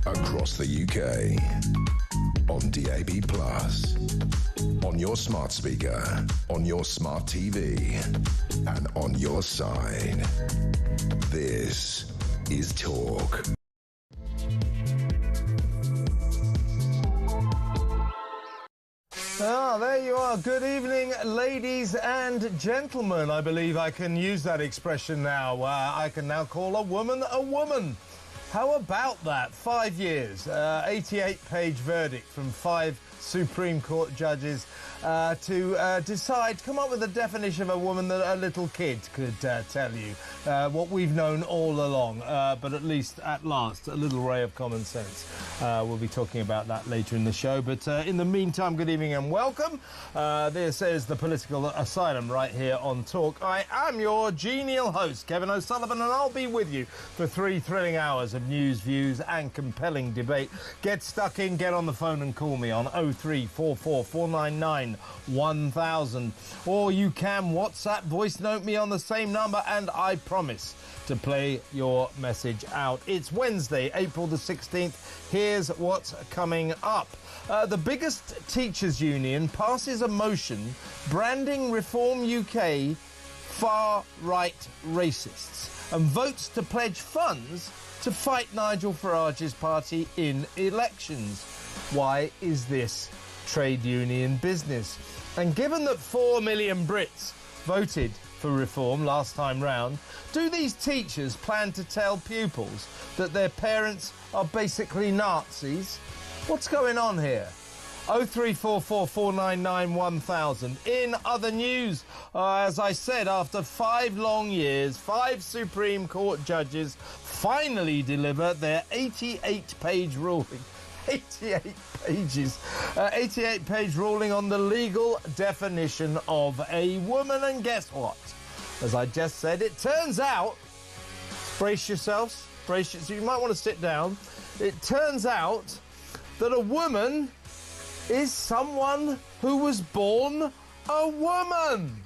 across the UK, on DAB+, on your smart speaker, on your smart TV, and on your side. This is Talk. Ah, there you are. Good evening, ladies and gentlemen. I believe I can use that expression now. I can now call a woman a woman. How about that? 5 years, 88-page verdict from 5 Supreme Court judges to decide, come up with a definition of a woman that a little kid could tell you what we've known all along, but at least at last, a little ray of common sense. We'll be talking about that later in the show, but in the meantime, good evening and welcome. This is the Political Asylum right here on Talk. I am your genial host, Kevin O'Sullivan, and I'll be with you for 3 thrilling hours of news, views and compelling debate. Get stuck in, get on the phone and call me on 0344 499 1000, or you can WhatsApp voice note me on the same number, and I promise to play your message out. It's Wednesday, April the 16th. Here's what's coming up. The biggest teachers' union passes a motion branding Reform UK far-right racists and votes to pledge funds to fight Nigel Farage's party in elections. Why is this trade union business? And given that 4 million Brits voted for reform last time round, do these teachers plan to tell pupils that their parents are basically Nazis? What's going on here? 0344 499 1000. In other news, as I said, after 5 long years, 5 Supreme Court judges finally deliver their 88-page ruling. 88 pages. 88-page ruling on the legal definition of a woman. And guess what? As I just said, it turns out, brace yourselves, so you might want to sit down. It turns out that a woman is someone who was born a woman.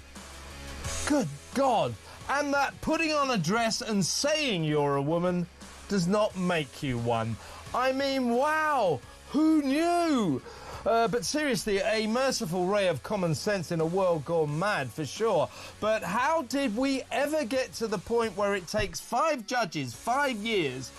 Good God. And that putting on a dress and saying you're a woman does not make you one. I mean, wow, who knew? But seriously, a merciful ray of common sense in a world gone mad, for sure. But how did we ever get to the point where it takes 5 judges, 5 years,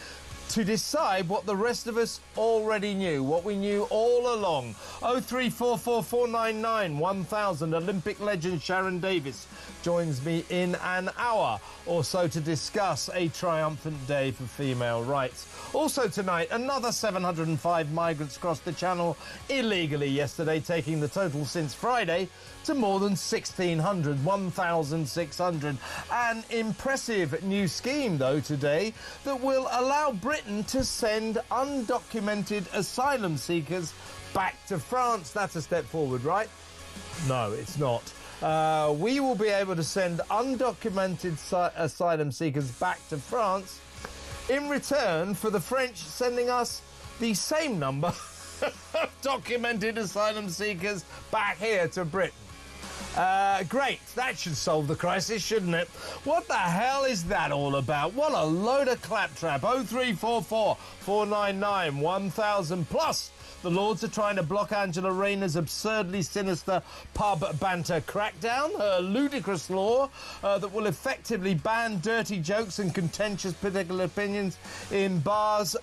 to decide what the rest of us already knew, what we knew all along? 0344 499 1000. Olympic legend Sharon Davis joins me in an hour or so to discuss a triumphant day for female rights. Also tonight, another 705 migrants crossed the channel illegally yesterday, taking the total since Friday to more than 1,600, 1,600. An impressive new scheme, though, today that will allow Britain to send undocumented asylum seekers back to France. That's a step forward, right? No, it's not. We will be able to send undocumented asylum seekers back to France in return for the French sending us the same number of documented asylum seekers back here to Britain. Great. That should solve the crisis, shouldn't it? What the hell is that all about? What a load of claptrap. 0344 499 1000. Plus, the Lords are trying to block Angela Rayner's absurdly sinister pub banter crackdown, her ludicrous law that will effectively ban dirty jokes and contentious political opinions in bars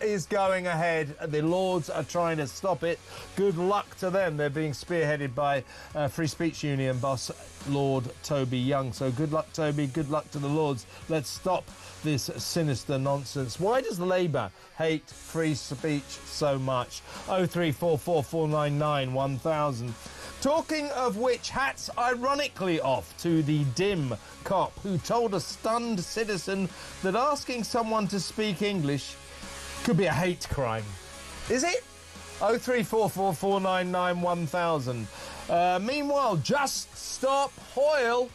is going ahead. The Lords are trying to stop it. Good luck to them. They're being spearheaded by Free Speech Union boss Lord Toby Young. So good luck, Toby. Good luck to the Lords. Let's stop this sinister nonsense. Why does Labour hate free speech so much? 0344 499 1000. Talking of which, hats ironically off to the dim cop who told a stunned citizen that asking someone to speak English could be a hate crime. Is it? 0344 499 1000. Meanwhile, just stop Hoyle.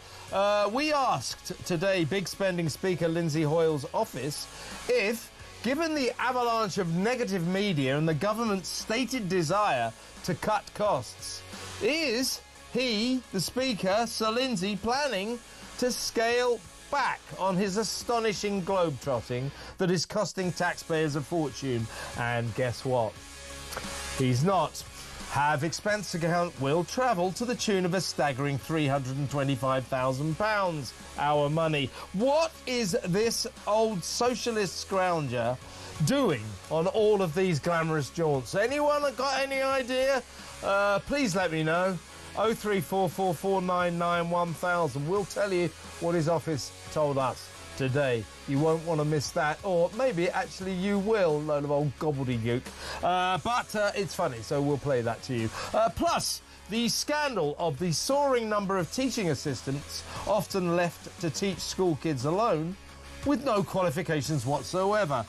We asked today big spending Speaker Lindsay Hoyle's office if, given the avalanche of negative media and the government's stated desire to cut costs, is he, the Speaker, Sir Lindsay, planning to scale back on his astonishing globetrotting that is costing taxpayers a fortune. And guess what? He's not. Have expense account will travel to the tune of a staggering £325,000. Our money. What is this old socialist scrounger doing on all of these glamorous jaunts? Anyone got any idea? Please let me know. 03444991000. We'll tell you what his office told us today. You won't want to miss that, or maybe actually you will, load of old gobbledygook. But it's funny, so we'll play that to you. Plus, the scandal of the soaring number of teaching assistants often left to teach school kids alone with no qualifications whatsoever.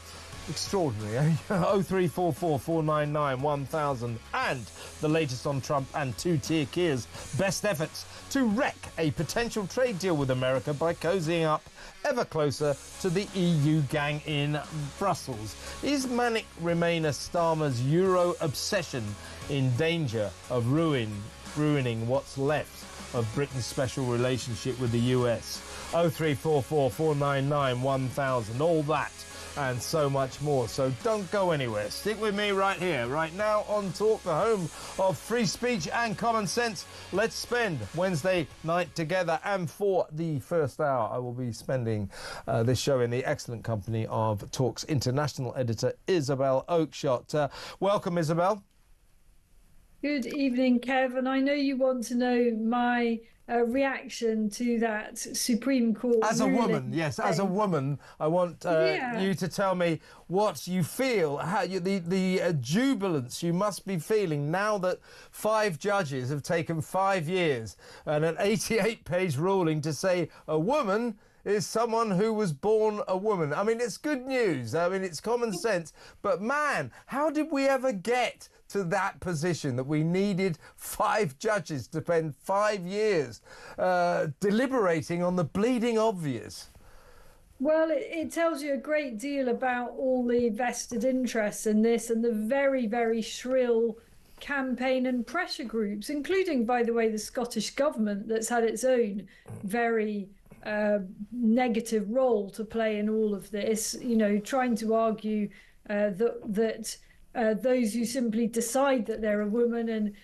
Extraordinary, eh? 03444991000. And the latest on Trump and two-tier Keir's best efforts to wreck a potential trade deal with America by cozying up ever closer to the EU gang in Brussels. Is manic Remainer Starmer's Euro obsession in danger of ruining what's left of Britain's special relationship with the US? 03444991000. All that and so much more. So don't go anywhere. Stick with me right here, right now on Talk, the home of free speech and common sense. Let's spend Wednesday night together. And for the first hour, I will be spending this show in the excellent company of Talk's international editor, Isabel Oakeshott. Welcome, Isabel. Good evening, Kev. And I know you want to know my reaction to that Supreme Court as a ruling. woman, yes, as a woman, I want you to tell me what you feel, how the jubilance you must be feeling now that 5 judges have taken 5 years and an 88-page ruling to say a woman is someone who was born a woman. I mean, it's good news. I mean, it's common sense. But man, how did we ever get to that position that we needed 5 judges to spend 5 years deliberating on the bleeding obvious? Well, it tells you a great deal about all the vested interests in this and the very, very shrill campaign and pressure groups, including, by the way, the Scottish government that's had its own very negative role to play in all of this, you know, trying to argue that those who simply decide that they're a woman and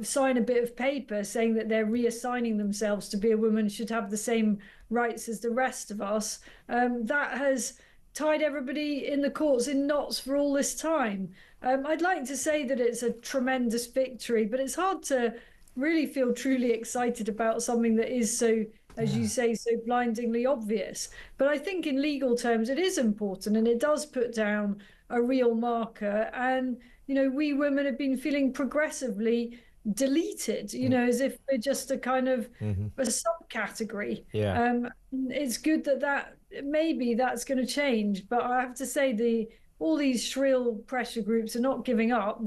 sign a bit of paper saying that they're reassigning themselves to be a woman should have the same rights as the rest of us. That has tied everybody in the courts in knots for all this time. I'd like to say that it's a tremendous victory, but it's hard to really feel truly excited about something that is so, as you say, so blindingly obvious. But I think in legal terms it is important, and it does put down a real marker. And, you know, we women have been feeling progressively deleted, you know, as if we're just a kind of a subcategory. It's good that maybe that's going to change. But I have to say, all these shrill pressure groups are not giving up.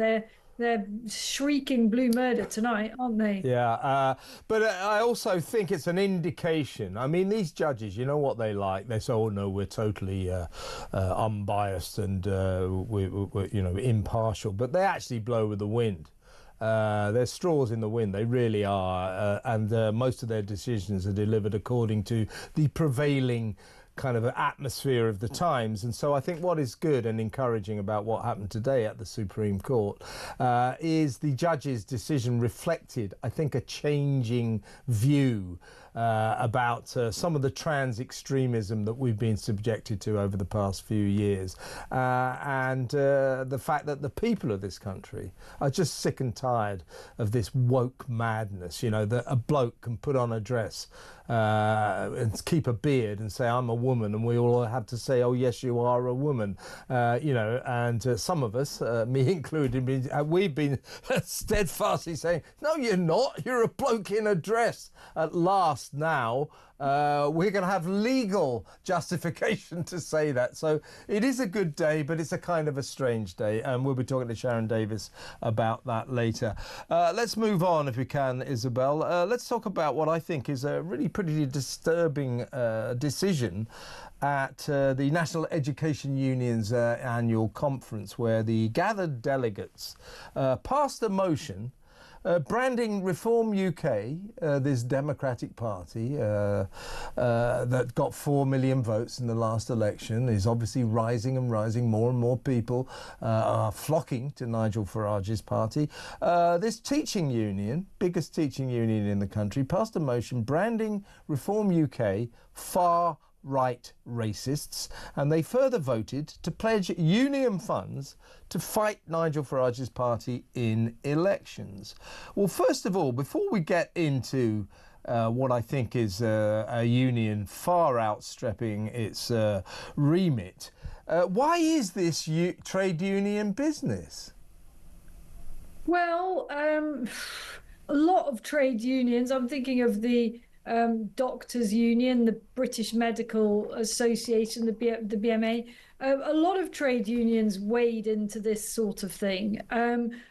They're shrieking blue murder tonight, aren't they? Yeah, but I also think it's an indication. I mean, these judges, you know what they like. They say, oh, no, we're totally unbiased and we're you know, impartial. But they actually blow with the wind. They're straws in the wind, they really are. And most of their decisions are delivered according to the prevailing kind of atmosphere of the times. And so I think what is good and encouraging about what happened today at the Supreme Court is the judge's decision reflected, I think, a changing view about some of the trans extremism that we've been subjected to over the past few years, and the fact that the people of this country are just sick and tired of this woke madness, you know, that a bloke can put on a dress and keep a beard and say, I'm a woman, and we all have to say, oh, yes, you are a woman, you know, and some of us, me included, we've been steadfastly saying, no, you're not, you're a bloke in a dress. At last now, we're going to have legal justification to say that. So it is a good day, but it's a kind of a strange day, and we'll be talking to Sharon Davis about that later. Let's move on, if we can, Isabel. Let's talk about what I think is a really pretty disturbing decision at the National Education Union's annual conference, where the gathered delegates passed a motion Branding Reform UK, this Democratic Party that got 4 million votes in the last election, is obviously rising and rising. More and more people are flocking to Nigel Farage's party. This teaching union, biggest teaching union in the country, passed a motion branding Reform UK far-right racists, and they further voted to pledge union funds to fight Nigel Farage's party in elections. Well, first of all, before we get into what I think is a union far outstripping its remit, why is this trade union business? Well, a lot of trade unions, I'm thinking of the Doctors Union, the British Medical Association, the BMA, a lot of trade unions wade into this sort of thing.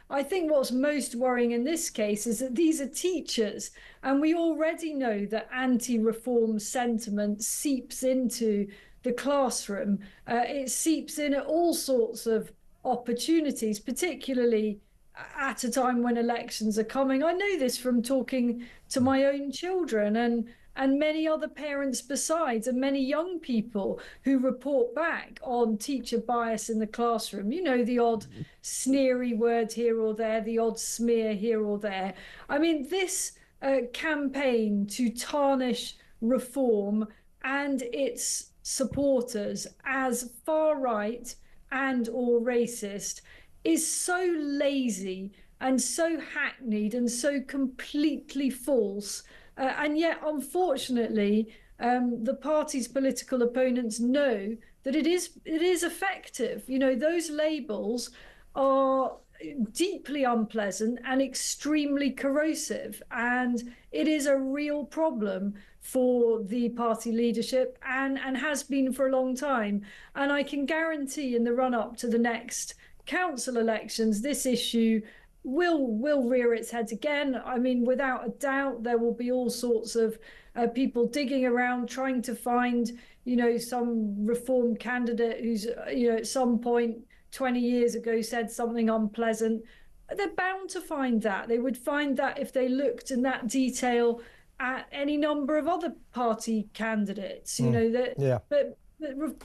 I think what's most worrying in this case is that these are teachers, and we already know that anti-reform sentiment seeps into the classroom. It seeps in at all sorts of opportunities, particularly at a time when elections are coming. I know this from talking to my own children and many other parents besides, and many young people who report back on teacher bias in the classroom. You know, the odd sneery word here or there, the odd smear here or there. I mean, this campaign to tarnish reform and its supporters as far right and or racist is so lazy and so hackneyed and so completely false. And yet, unfortunately, the party's political opponents know that it is effective. You know, those labels are deeply unpleasant and extremely corrosive, and it is a real problem for the party leadership and has been for a long time. And I can guarantee in the run-up to the next council elections, this issue will rear its head again. I mean, without a doubt, there will be all sorts of people digging around trying to find, you know, some reform candidate who's, you know, at some point 20 years ago said something unpleasant. They're bound to find that. They would find that if they looked in that detail at any number of other party candidates, you know, that. Yeah. But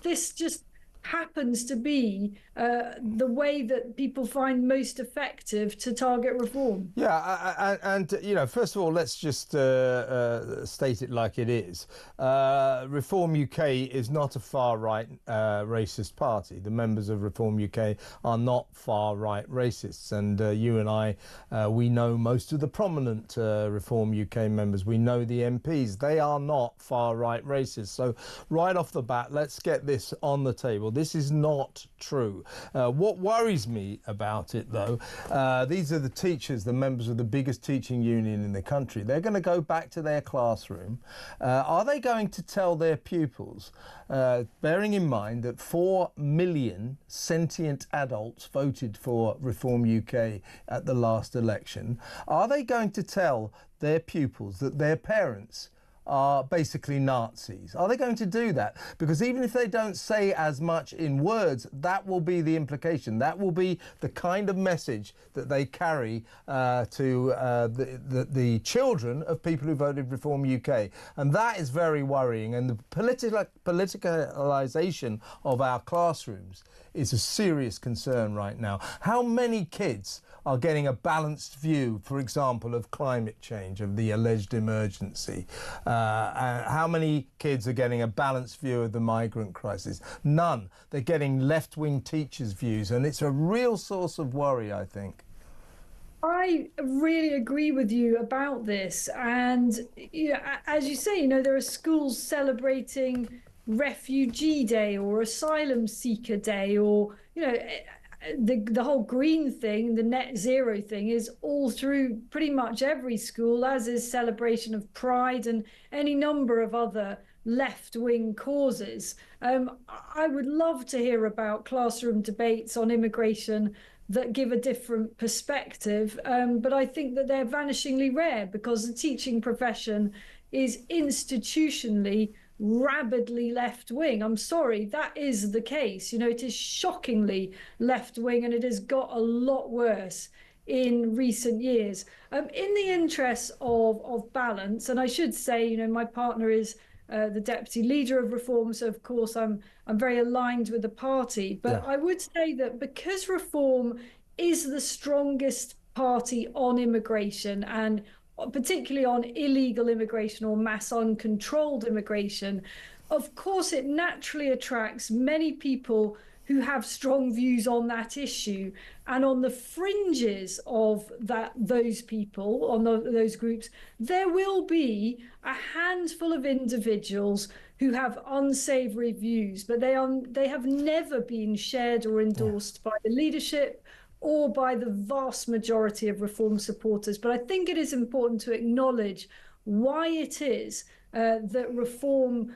this just happens to be the way that people find most effective to target reform. Yeah, and you know, first of all, let's just state it like it is. Reform UK is not a far-right racist party. The members of Reform UK are not far-right racists, and you and I, we know most of the prominent Reform UK members. We know the MPs. They are not far-right racists. So right off the bat, let's get this on the table. This is not true. What worries me about it, though, these are the teachers, the members of the biggest teaching union in the country. They're going to go back to their classroom. Are they going to tell their pupils, bearing in mind that 4 million sentient adults voted for Reform UK at the last election, are they going to tell their pupils that their parents are basically Nazis? Are they going to do that? Because even if they don't say as much in words, that will be the implication. That will be the kind of message that they carry to the children of people who voted Reform UK. And that is very worrying. And the politicalisation of our classrooms is a serious concern right now. How many kids are getting a balanced view, for example, of climate change, of the alleged emergency? How many kids are getting a balanced view of the migrant crisis? None. They're getting left-wing teachers' views, and it's a real source of worry, I think. I really agree with you about this. And you know, as you say, you know, there are schools celebrating Refugee Day or Asylum Seeker Day, or, you know, the whole green thing, the net zero thing, is all through pretty much every school, as is celebration of Pride and any number of other left-wing causes. I would love to hear about classroom debates on immigration that give a different perspective, but I think that they're vanishingly rare because the teaching profession is institutionally rabidly left-wing. I'm sorry, that is the case. You know, it is shockingly left-wing, and it has got a lot worse in recent years. In the interest of balance, and I should say, you know, my partner is the deputy leader of Reform, so of course I'm very aligned with the party. But I would say that because Reform is the strongest party on immigration, and particularly on illegal immigration or mass uncontrolled immigration, of course it naturally attracts many people who have strong views on that issue. And on the fringes of those people, on those groups, there will be a handful of individuals who have unsavory views, but they have never been shared or endorsed by the leadership or by the vast majority of Reform supporters. But I think it is important to acknowledge why it is that Reform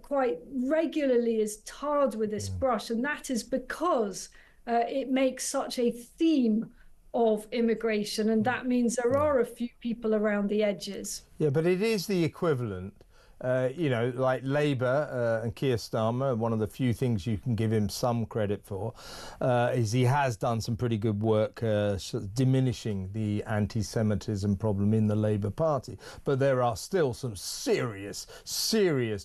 quite regularly is tarred with this brush, and that is because it makes such a theme of immigration, and that means there are a few people around the edges. Yeah, but it is the equivalent. You know, like Labour and Keir Starmer, one of the few things you can give him some credit for is he has done some pretty good work diminishing the anti-Semitism problem in the Labour Party. But there are still some serious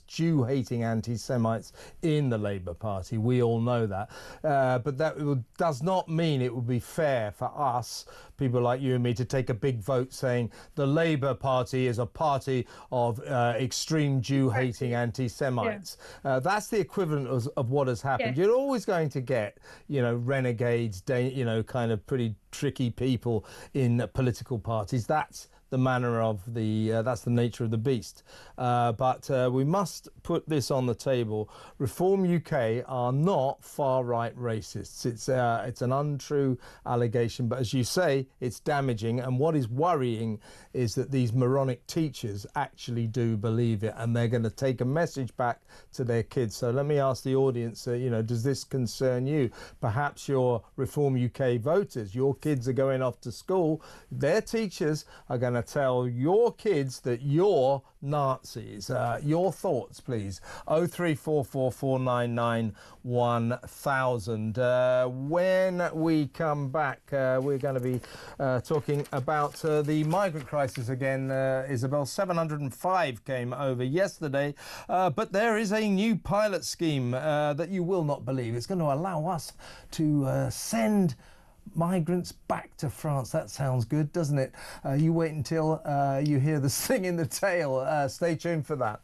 Jew-hating anti-Semites in the Labour Party. We all know that. But that does not mean it would be fair for us, people like you and me, to take a big vote saying the Labour Party is a party of extreme Jew-hating anti-Semites. That's the equivalent of what has happened. You're always going to get, you know, renegades, you know, kind of pretty tricky people in political parties. That's the manner of that's the nature of the beast. But we must put this on the table. Reform UK are not far-right racists. It's an untrue allegation, but as you say, it's damaging. And what is worrying is that these moronic teachers actually do believe it, and they're going to take a message back to their kids. So let me ask the audience, you know, does this concern you? Perhaps your Reform UK voters, your kids are going off to school, their teachers are going to tell your kids that you're Nazis. Your thoughts, please. 03444991000. When we come back, we're going to be talking about the migrant crisis again. Isabel, 705 came over yesterday, but there is a new pilot scheme that you will not believe. It's going to allow us to send migrants back to France. That sounds good, doesn't it? You wait until you hear the sting in the tail. Stay tuned for that.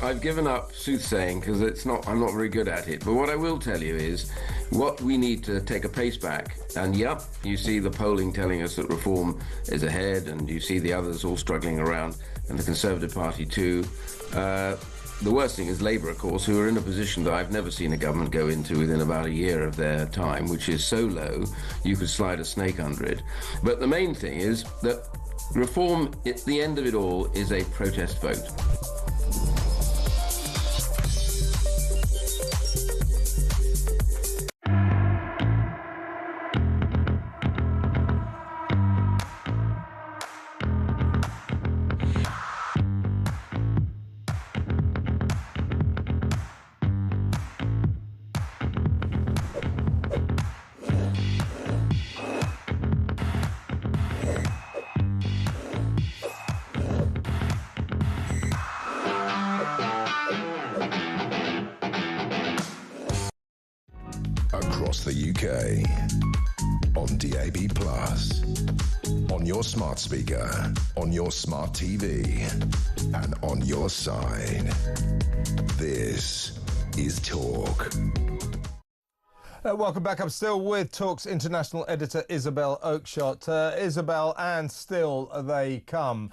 I've given up soothsaying because I'm not very good at it. But what I will tell you is What we need to take a pace back, and yep, you see the polling telling us that reform is ahead, and you see the others all struggling around, and the Conservative Party too. The worst thing is Labour, of course, who are in a position that I've never seen a government go into within about a year of their time, which is so low you could slide a snake under it. But the main thing is that reform, at the end of it all, is a protest vote. Across the UK, on DAB+, on your smart speaker, on your smart TV, and on your side. This is Talk. Welcome back. I'm still with Talk's international editor, Isabel Oakeshott. Isabel, and still they come.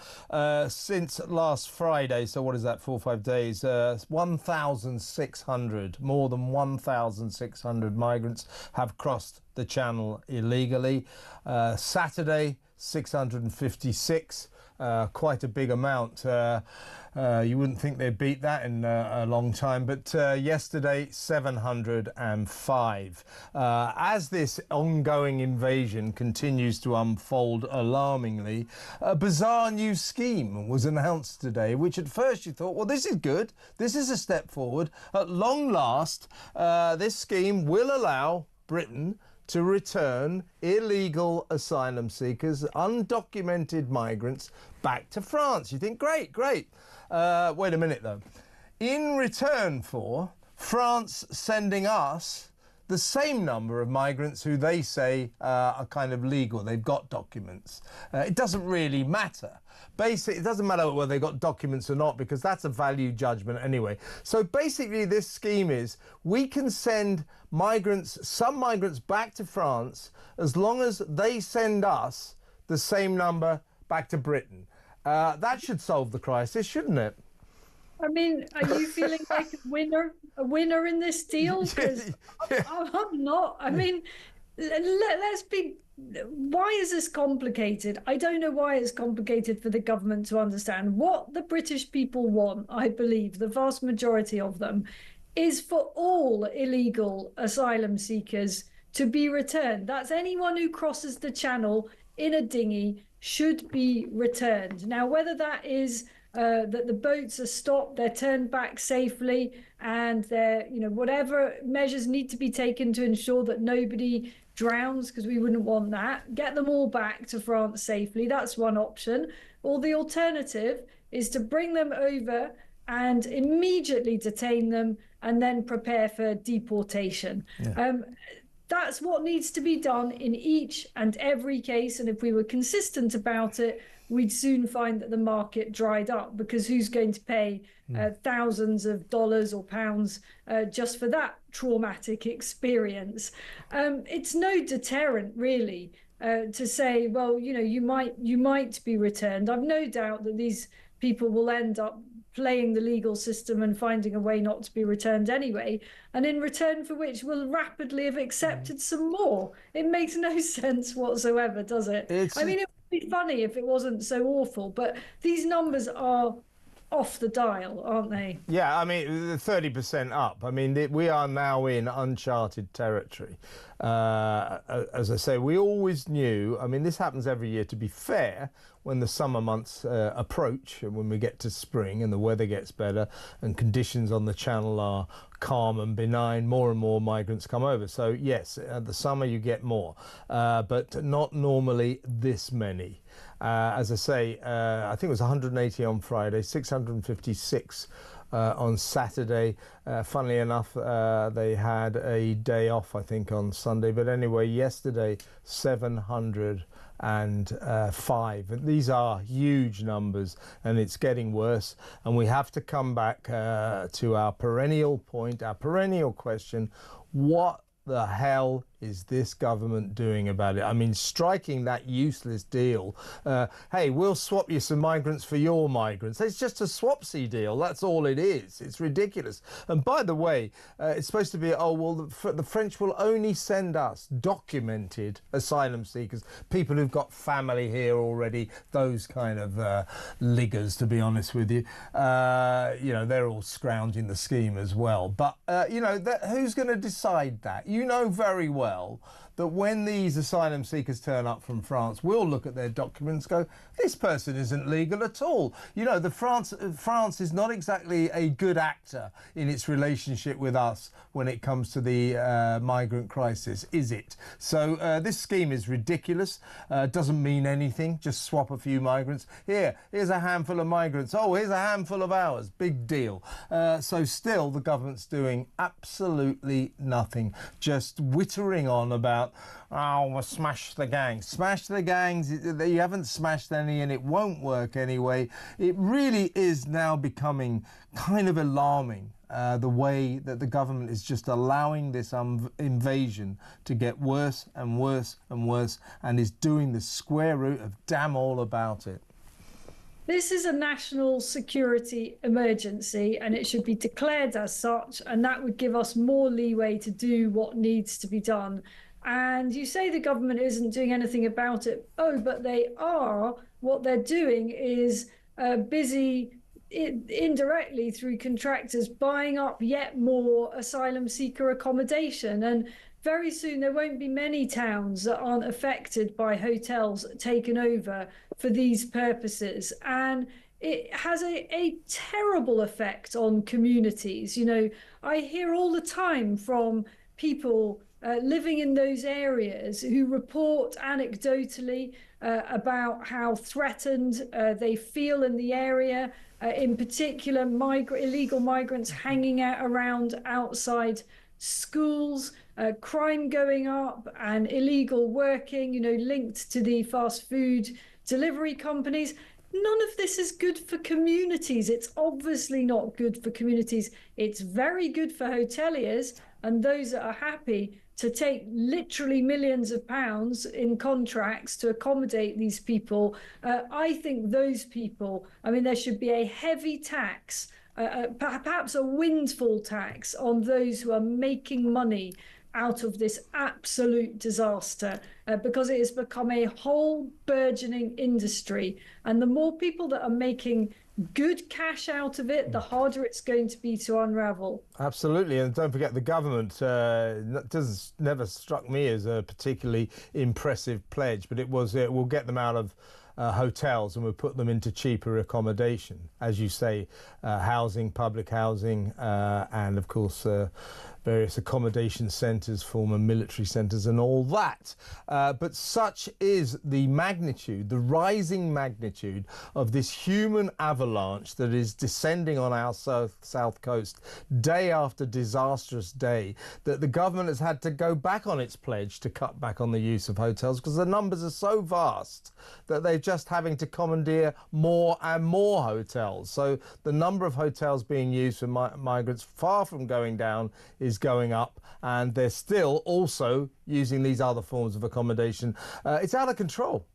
Since last Friday, so what is that, 4 or 5 days, 1,600, more than 1,600 migrants have crossed the channel illegally. Saturday, 656. Quite a big amount. You wouldn't think they'd beat that in a long time, but yesterday 705. As this ongoing invasion continues to unfold alarmingly, a bizarre new scheme was announced today, which at first you thought, well, this is good, this is a step forward. At long last, this scheme will allow Britain to return illegal asylum seekers, undocumented migrants, back to France. You think, great, great. Wait a minute, though. In return for France sending us the same number of migrants who they say are kind of legal, they've got documents. It doesn't really matter. Basically, it doesn't matter whether they've got documents or not, because that's a value judgment anyway. So basically this scheme is we can send migrants, some migrants, back to France as long as they send us the same number back to Britain. That should solve the crisis, shouldn't it? I mean, are you feeling like a winner in this deal? Because I'm not. I mean, let's be. Why is this complicated? I don't know why it's complicated for the government to understand. What the British people want, I believe, the vast majority of them, is for all illegal asylum seekers to be returned. That's anyone who crosses the channel in a dinghy should be returned. Now, whether that is that the boats are stopped, they're turned back safely, and they're, whatever measures need to be taken to ensure that nobody drowns, because we wouldn't want that. Get them all back to France safely. That's one option. Or the alternative is to bring them over and immediately detain them and then prepare for deportation. Yeah. That's what needs to be done in each and every case. And if we were consistent about it, we'd soon find that the market dried up, because who's going to pay thousands of dollars or pounds just for that traumatic experience? It's no deterrent, really, to say, well, you might be returned. I've no doubt that these people will end up playing the legal system and finding a way not to be returned anyway, and in return for which we'll rapidly have accepted some more. It makes no sense whatsoever, does it? I mean, it would be funny if it wasn't so awful, but these numbers are off the dial, aren't they? Yeah, I mean, 30% up. I mean, we are now in uncharted territory. As I say, we always knew, I mean, this happens every year, to be fair, when the summer months approach, and when we get to spring and the weather gets better and conditions on the channel are calm and benign, more and more migrants come over. So yes, the summer you get more, but not normally this many. As I say, I think it was 180 on Friday, 656 on Saturday. Funnily enough, they had a day off, I think, on Sunday. But anyway, yesterday, 705. These are huge numbers, and it's getting worse. And we have to come back to our perennial point, our perennial question: what the hell is this government doing about it? I mean, striking that useless deal. Hey, we'll swap you some migrants for your migrants. It's just a swapsy deal. That's all it is. It's ridiculous. And by the way, it's supposed to be, oh, well, the French will only send us documented asylum seekers, people who've got family here already, those kind of liggers, to be honest with you. You know, they're all scrounging the scheme as well. But, you know, who's going to decide that? You know very well that when these asylum seekers turn up from France, we'll look at their documents and go, this person isn't legal at all. You know, France is not exactly a good actor in its relationship with us when it comes to the migrant crisis, is it? So this scheme is ridiculous, doesn't mean anything, just swap a few migrants. Here's a handful of migrants. Oh, here's a handful of ours. Big deal. So still, the government's doing absolutely nothing, just wittering on about, oh, we'll smash the gangs. Smash the gangs. You haven't smashed any and it won't work anyway. It really is now becoming kind of alarming, the way that the government is just allowing this invasion to get worse and worse and worse, and is doing the square root of damn all about it. This is a national security emergency and it should be declared as such, and that would give us more leeway to do what needs to be done. And you say the government isn't doing anything about it. Oh, but they are. What they're doing is busy indirectly through contractors buying up yet more asylum seeker accommodation. And very soon there won't be many towns that aren't affected by hotels taken over for these purposes. And it has a terrible effect on communities. You know, I hear all the time from people living in those areas who report anecdotally about how threatened they feel in the area, in particular illegal migrants hanging out around outside schools, crime going up and illegal working, you know, linked to the fast food delivery companies. None of this is good for communities. It's obviously not good for communities. It's very good for hoteliers and those that are happy to take literally millions of pounds in contracts to accommodate these people. I think those people, I mean, there should be a heavy tax, perhaps a windfall tax on those who are making money out of this absolute disaster, because it has become a whole burgeoning industry. And the more people that are making good cash out of it, the harder it's going to be to unravel. Absolutely, and don't forget the government never struck me as a particularly impressive pledge, but it was we'll get them out of hotels and we'll put them into cheaper accommodation, as you say, housing, public housing, and of course various accommodation centres, former military centres and all that. But such is the magnitude, the rising magnitude of this human avalanche that is descending on our south coast day after disastrous day, that the government has had to go back on its pledge to cut back on the use of hotels, because the numbers are so vast that they're just having to commandeer more and more hotels. So the number of hotels being used for migrants, far from going down, is going up, and they're still also using these other forms of accommodation. It's out of control.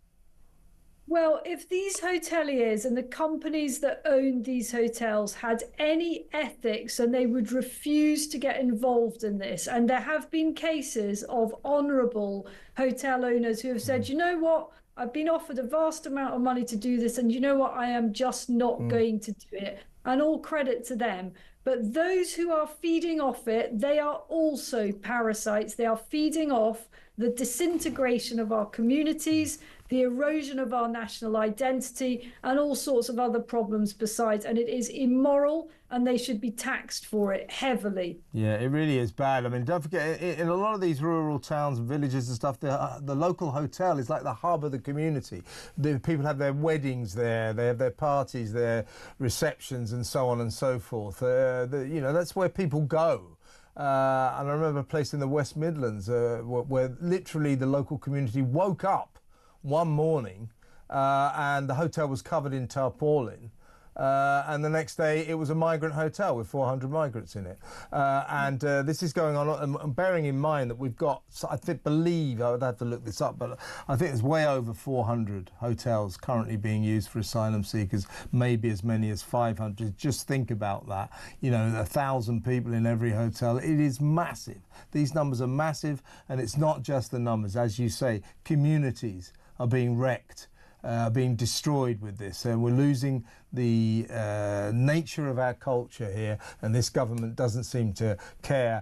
Well, if these hoteliers and the companies that own these hotels had any ethics, and they would refuse to get involved in this, and there have been cases of honourable hotel owners who have said, you know what, I've been offered a vast amount of money to do this, and you know what, I am just not going to do it. And all credit to them. But those who are feeding off it, they are also parasites. They are feeding off the disintegration of our communities, the erosion of our national identity, and all sorts of other problems besides. And it is immoral, and they should be taxed for it heavily. Yeah, it really is bad. I mean, don't forget, in a lot of these rural towns and villages and stuff, the local hotel is like the hub of the community. The people have their weddings there, they have their parties, their receptions, and so on and so forth. You know, that's where people go. And I remember a place in the West Midlands where literally the local community woke up one morning and the hotel was covered in tarpaulin. and the next day it was a migrant hotel with 400 migrants in it. This is going on, and bearing in mind that we've got, I believe, I would have to look this up, but I think there's way over 400 hotels currently being used for asylum seekers, maybe as many as 500. Just think about that. You know, 1,000 people in every hotel. It is massive. These numbers are massive, and it's not just the numbers. As you say, communities are being wrecked, being destroyed with this, and we're losing the nature of our culture here, and this government doesn't seem to care.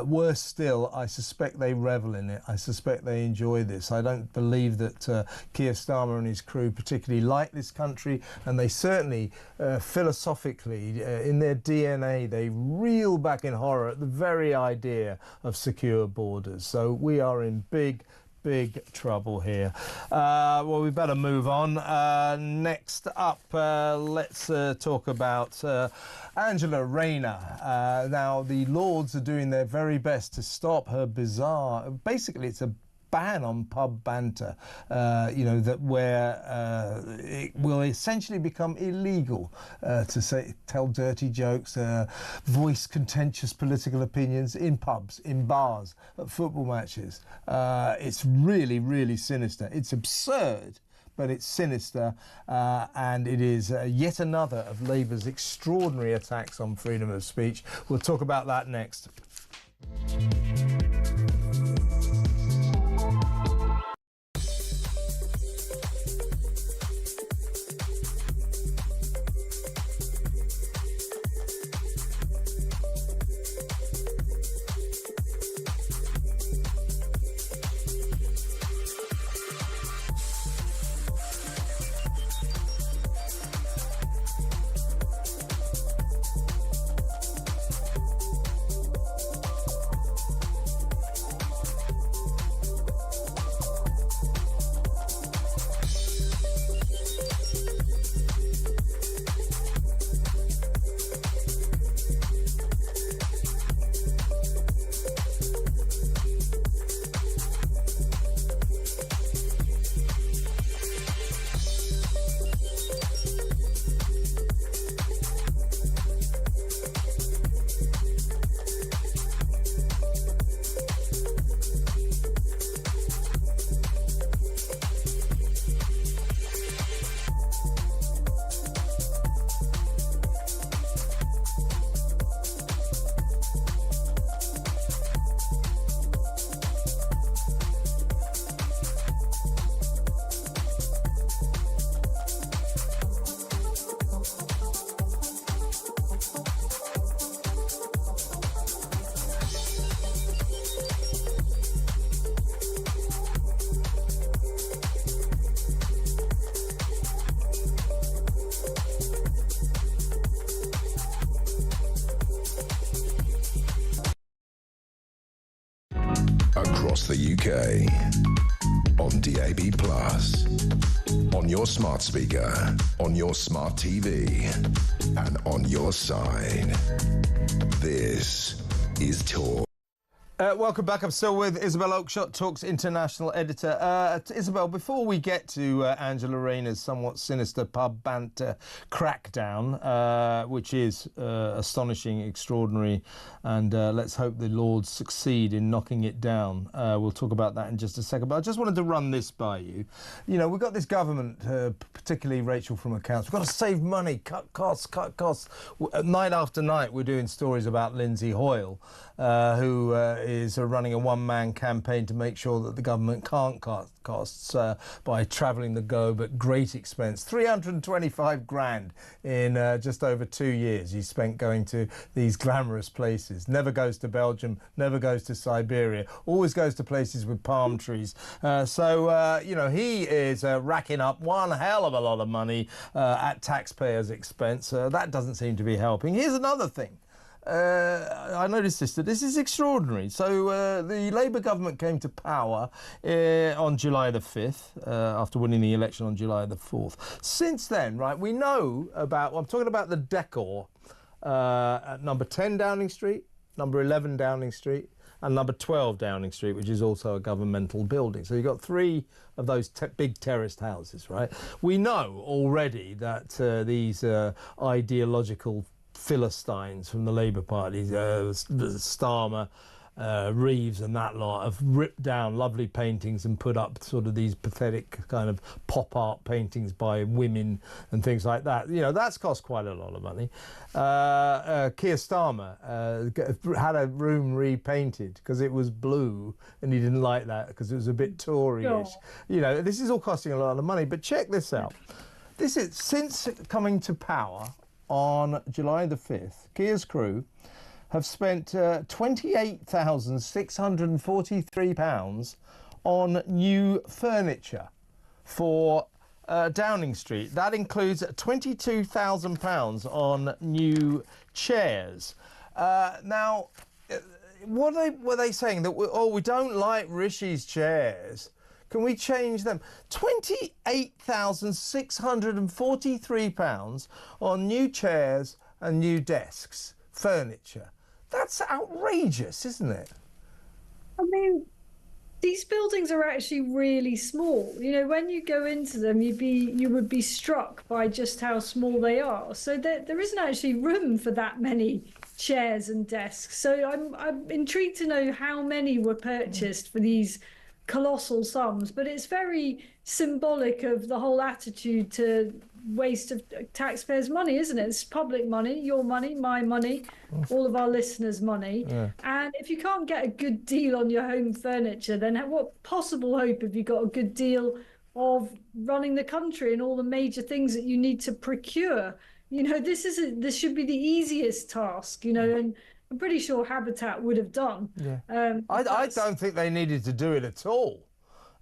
Worse still, I suspect they revel in it. I suspect they enjoy this. I don't believe that Keir Starmer and his crew particularly like this country, and they certainly philosophically, in their DNA, they reel back in horror at the very idea of secure borders. So we are in big trouble here. Well, we better move on. Next up, let's talk about Angela Rayner. Now, the Lords are doing their very best to stop her bizarre, basically it's a ban on pub banter, you know, that where it will essentially become illegal to tell dirty jokes, voice contentious political opinions in pubs, in bars, at football matches. It's really sinister. It's absurd, but it's sinister, and it is yet another of Labour's extraordinary attacks on freedom of speech. We'll talk about that next. Across the UK, on DAB+, on your smart speaker, on your smart TV, and on your side. This is Talk. Welcome back. I'm still with Isabel Oakeshott, Talk's international editor. Isabel, before we get to Angela Rayner's somewhat sinister pub banter crackdown, which is astonishing, extraordinary, and let's hope the Lords succeed in knocking it down. We'll talk about that in just a second. But I just wanted to run this by you. You know, we've got this government, particularly Rachel from Accounts. We've got to save money, cut costs. Night after night, we're doing stories about Lindsay Hoyle, who is running a one-man campaign to make sure that the government can't cut costs by travelling the globe at great expense. 325 grand in just over 2 years he spent going to these glamorous places. Never goes to Belgium, never goes to Siberia, always goes to places with palm trees. You know, he is racking up one hell of a lot of money at taxpayers' expense. That doesn't seem to be helping. Here's another thing. I noticed this is extraordinary. So the Labour government came to power on July the 5th, after winning the election on July the 4th. Since then, right, we know about, I'm talking about the decor at number 10 Downing Street, number 11 Downing Street, and number 12 Downing Street, which is also a governmental building. So you've got 3 of those big terraced houses, right? We know already that these ideological Philistines from the Labour Party, Starmer, Reeves and that lot, have ripped down lovely paintings and put up sort of these pathetic kind of pop art paintings by women and things like that. You know, that's cost quite a lot of money. Keir Starmer had a room repainted because it was blue and he didn't like that because it was a bit Tory-ish. Oh. You know, this is all costing a lot of money, but check this out. This is, since coming to power on July the 5th, Keir's crew have spent £28,643 on new furniture for Downing Street. That includes £22,000 on new chairs. Now, what were they saying? That we don't like Rishi's chairs. Can we change them? £28,643 on new chairs and new desks, furniture. That's outrageous, isn't it? I mean, these buildings are actually really small. You know, when you go into them, you would be struck by just how small they are. So there isn't actually room for that many chairs and desks. So I'm intrigued to know how many were purchased for these colossal sums. But it's very symbolic of the whole attitude to waste of taxpayers' money, isn't it? It's public money, your money, my money, all of our listeners' money. Yeah. And if you can't get a good deal on your home furniture, then what possible hope have you got a good deal of running the country and all the major things that you need to procure? You know, this should be the easiest task, you know, and I'm pretty sure Habitat would have done. Yeah. I don't think they needed to do it at all.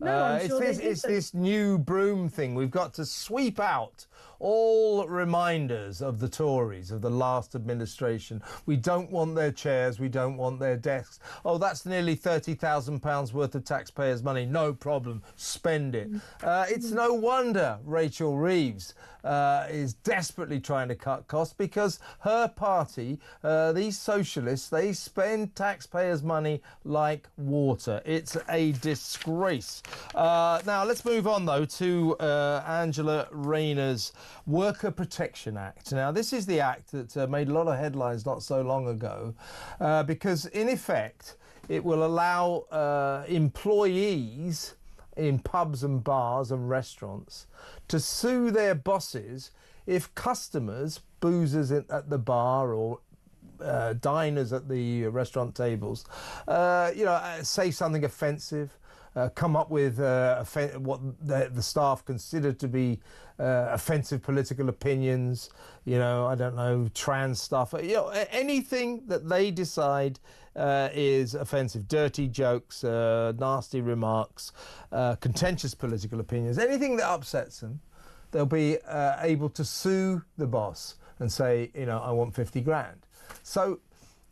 No, it's this new broom thing. We've got to sweep out all reminders of the Tories, of the last administration. We don't want their chairs, we don't want their desks. Oh, that's nearly £30,000 worth of taxpayers' money. No problem, spend it. It's no wonder Rachel Reeves is desperately trying to cut costs, because her party, these socialists, they spend taxpayers' money like water. It's a disgrace. Now, let's move on, though, to Angela Rayner's Worker Protection Act. Now, this is the act that made a lot of headlines not so long ago, because, in effect, it will allow employees in pubs and bars and restaurants to sue their bosses if customers, boozers at the bar or diners at the restaurant tables, say something offensive, come up with what the staff consider to be offensive political opinions, you know, I don't know, trans stuff, you know, anything that they decide is offensive, dirty jokes, nasty remarks, contentious political opinions, anything that upsets them, they'll be able to sue the boss and say, you know, I want 50 grand. So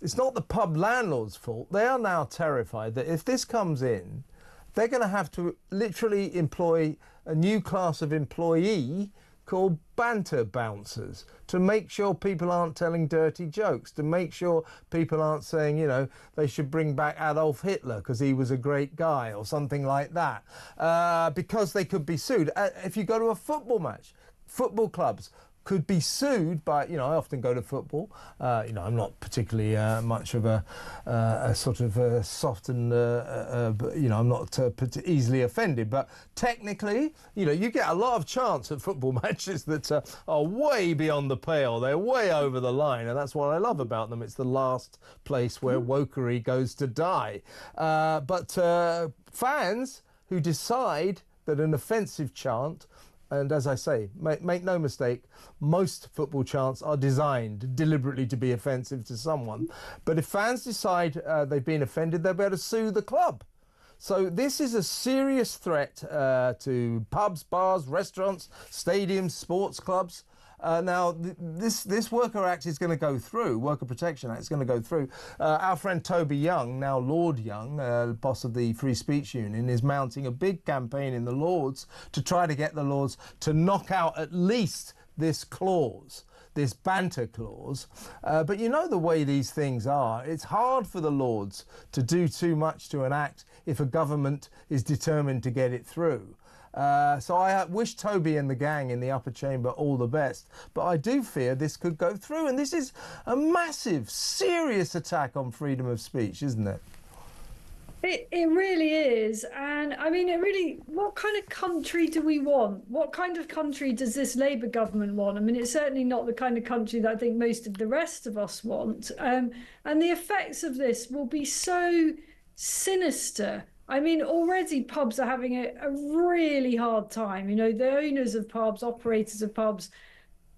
it's not the pub landlord's fault. They are now terrified that if this comes in, they're going to have to literally employ a new class of employee called banter bouncers to make sure people aren't telling dirty jokes, to make sure people aren't saying, you know, they should bring back Adolf Hitler because he was a great guy or something like that, because they could be sued. If you go to a football match, football clubs could be sued by, you know, I often go to football. You know, I'm not particularly much of a sort of soft and, you know, I'm not easily offended. But technically, you know, you get a lot of chance at football matches that are way beyond the pale. They're way over the line. And that's what I love about them. It's the last place where wokery goes to die. But fans who decide that an offensive chant, and as I say, make no mistake, most football chants are designed deliberately to be offensive to someone. But if fans decide they've been offended, they'll be able to sue the club. So this is a serious threat to pubs, bars, restaurants, stadiums, sports clubs. Now, this Worker Act is going to go through, Worker Protection Act is going to go through. Our friend Toby Young, now Lord Young, boss of the Free Speech Union, is mounting a big campaign in the Lords to try to get the Lords to knock out at least this clause. this banter clause. But you know the way these things are. It's hard for the Lords to do too much to an act if a government is determined to get it through. So I wish Toby and the gang in the upper chamber all the best, but I do fear this could go through, and this is a massive, serious attack on freedom of speech, isn't it? It really is. And I mean, what kind of country do we want? What kind of country does this Labour government want? I mean, it's certainly not the kind of country that I think most of the rest of us want. And the effects of this will be so sinister. I mean, already pubs are having a really hard time. You know, the owners of pubs, operators of pubs,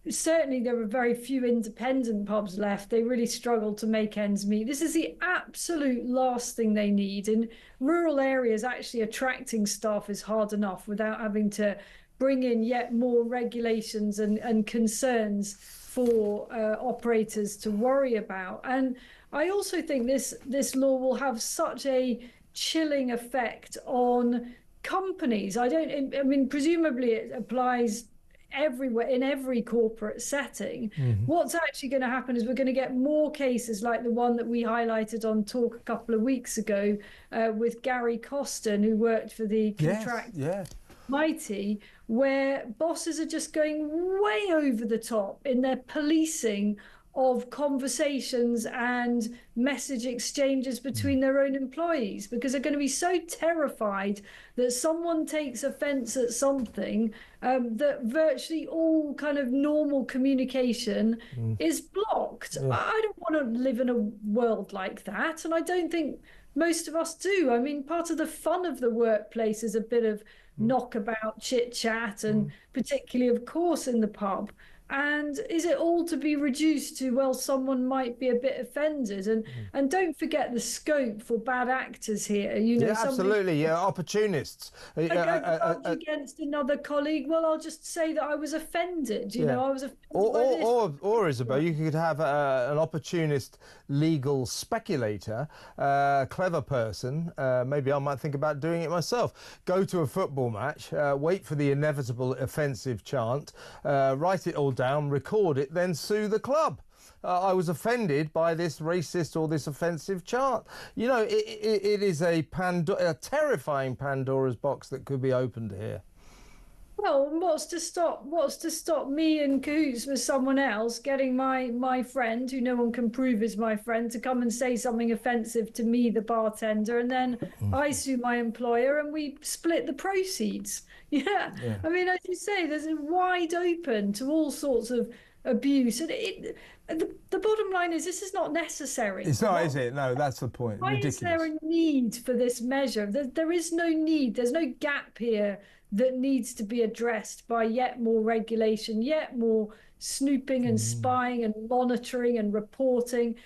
certainly there are very few independent pubs left. They really struggle to make ends meet. This is the absolute last thing they need. In rural areas, actually attracting staff is hard enough without having to bring in yet more regulations and concerns for operators to worry about. And I also think this law will have such a chilling effect on companies. I mean, presumably it applies everywhere, in every corporate setting. What's actually going to happen is we're going to get more cases like the one that we highlighted on Talk a couple of weeks ago with Gary Coston, who worked for the contract Mighty, where bosses are just going way over the top in their policing of conversations and message exchanges between their own employees, because they're going to be so terrified that someone takes offense at something, that virtually all kind of normal communication is blocked. I don't want to live in a world like that, and I don't think most of us do. I mean, part of the fun of the workplace is a bit of knockabout, chit-chat, and particularly, of course, in the pub. And is it all to be reduced to, well, someone might be a bit offended? And don't forget the scope for bad actors here. You know, absolutely, opportunists. Against another colleague, well, I'll just say that I was offended. You know, I was offended by this. Or Isabel, you could have an opportunist legal speculator, clever person. Maybe I might think about doing it myself. Go to a football match, wait for the inevitable offensive chant, write it all down, record it, then sue the club. I was offended by this racist or this offensive chant. You know, it is a terrifying Pandora's box that could be opened here. Well, what's to stop me in cahoots with someone else getting my friend, who no one can prove is my friend, to come and say something offensive to me, the bartender, and then I sue my employer and we split the proceeds. Yeah. I mean, as you say, there's a wide open to all sorts of abuse, and the bottom line is this is not necessary. It's not, is it? No, that's the point. Why Ridiculous. Is there a need for this measure? There is no need. There's no gap here that needs to be addressed by yet more regulation, yet more snooping and spying and monitoring and reporting.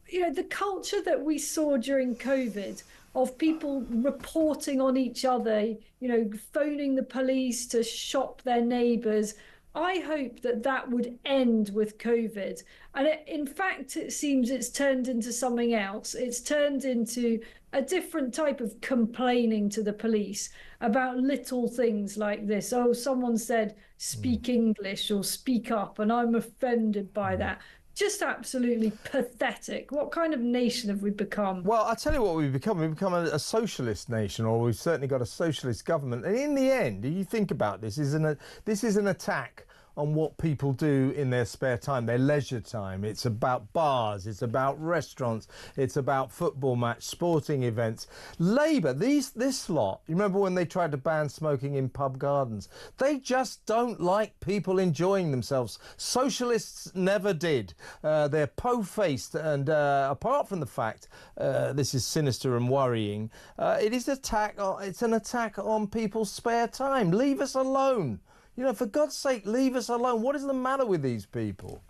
You know, the culture that we saw during COVID of people reporting on each other, you know, phoning the police to shop their neighbours, I hope that would end with COVID. And in fact, it seems it's turned into something else. It's turned into a different type of complaining to the police about little things like this. Oh, someone said, speak English or speak up, and I'm offended by that. Just absolutely pathetic. What kind of nation have we become? Well, I'll tell you what we've become. We've become a socialist nation, or we've certainly got a socialist government. And in the end, if you think about this, this is an attack on what people do in their spare time, their leisure time. It's about bars, it's about restaurants, it's about football match, sporting events. Labour, this lot, you remember when they tried to ban smoking in pub gardens? They just don't like people enjoying themselves. Socialists never did. They're po-faced, and apart from the fact this is sinister and worrying, it's an attack on people's spare time. Leave us alone. You know, for God's sake, leave us alone. What is the matter with these people?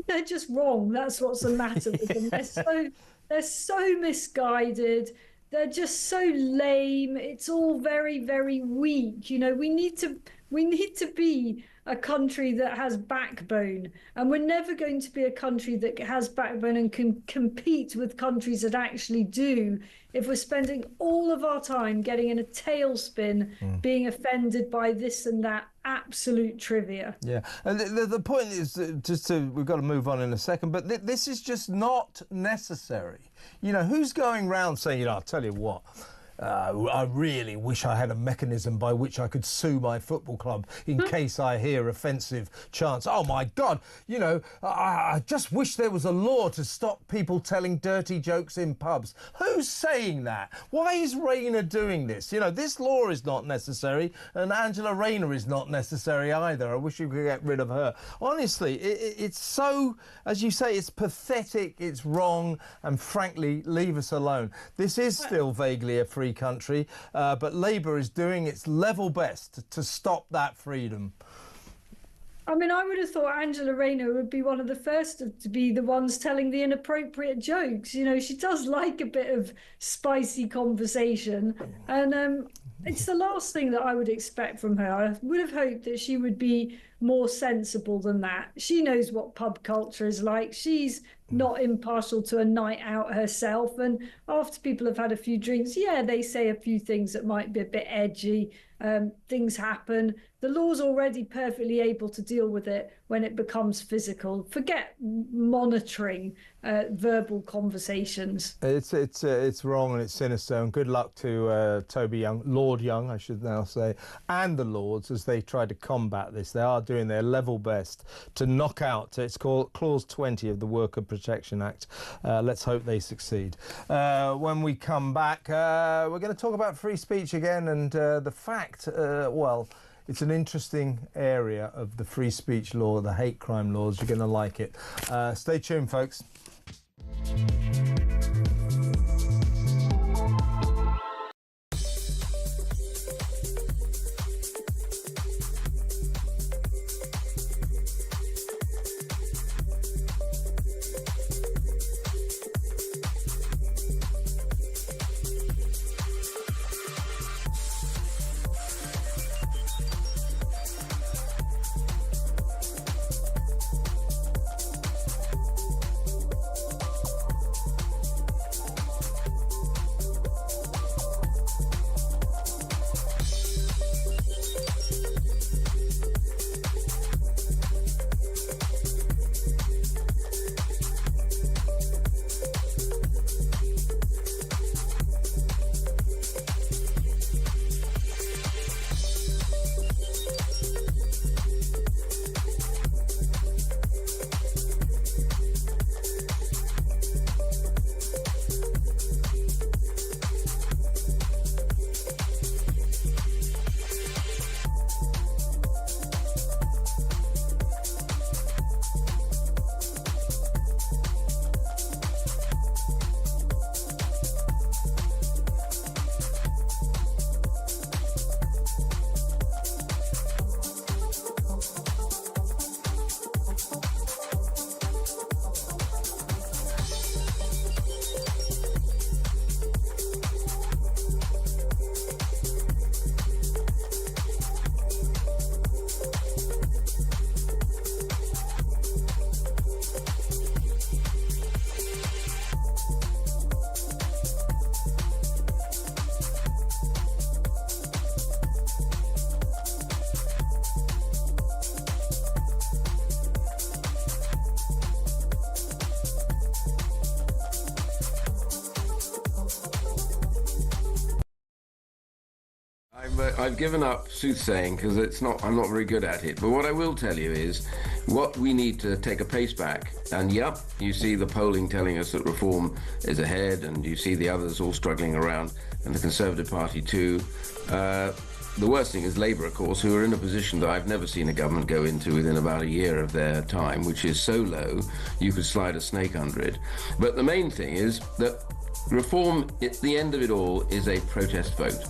They're just wrong. That's what's the matter with them. They're so misguided. They're just so lame. It's all very, very weak. You know, we need to be a country that has backbone, and we're never going to be a country that has backbone and can compete with countries that actually do if we're spending all of our time getting in a tailspin, being offended by this and that absolute trivia. Yeah, and the point is, we've got to move on in a second, but this is just not necessary. You know, who's going round saying, you know, I'll tell you what, I really wish I had a mechanism by which I could sue my football club in case I hear offensive chants. Oh, my God, you know, I just wish there was a law to stop people telling dirty jokes in pubs. Who's saying that? Why is Rayner doing this? You know, this law is not necessary, and Angela Rayner is not necessary either. I wish you could get rid of her. Honestly, it's so, as you say, it's pathetic, it's wrong, and frankly, leave us alone. This is still vaguely a free country, but Labour is doing its level best to stop that freedom. I mean, I would have thought Angela Rayner would be one of the first to be the ones telling the inappropriate jokes. You know, she does like a bit of spicy conversation, and it's the last thing that I would expect from her. I would have hoped that she would be more sensible than that. She knows what pub culture is like. She's not impartial to a night out herself, and after people have had a few drinks, yeah, they say a few things that might be a bit edgy. Things happen. The law's already perfectly able to deal with it when it becomes physical. Forget monitoring verbal conversations. It's wrong and it's sinister. And good luck to Toby Young, Lord Young, I should now say, and the Lords as they try to combat this. They are doing their level best to knock out. It's called Clause 20 of the Worker Protection Act. Let's hope they succeed. When we come back, we're going to talk about free speech again and the fact, well, it's an interesting area of the free speech law, the hate crime laws. You're going to like it. Stay tuned, folks. I've given up soothsaying because I'm not very good at it. But what I will tell you is what we need to take a pace back. And yep, you see the polling telling us that reform is ahead, and you see the others all struggling around, and the Conservative Party too. The worst thing is Labour, of course, who are in a position that I've never seen a government go into within about a year of their time, which is so low you could slide a snake under it. But the main thing is that reform, at the end of it all, is a protest vote.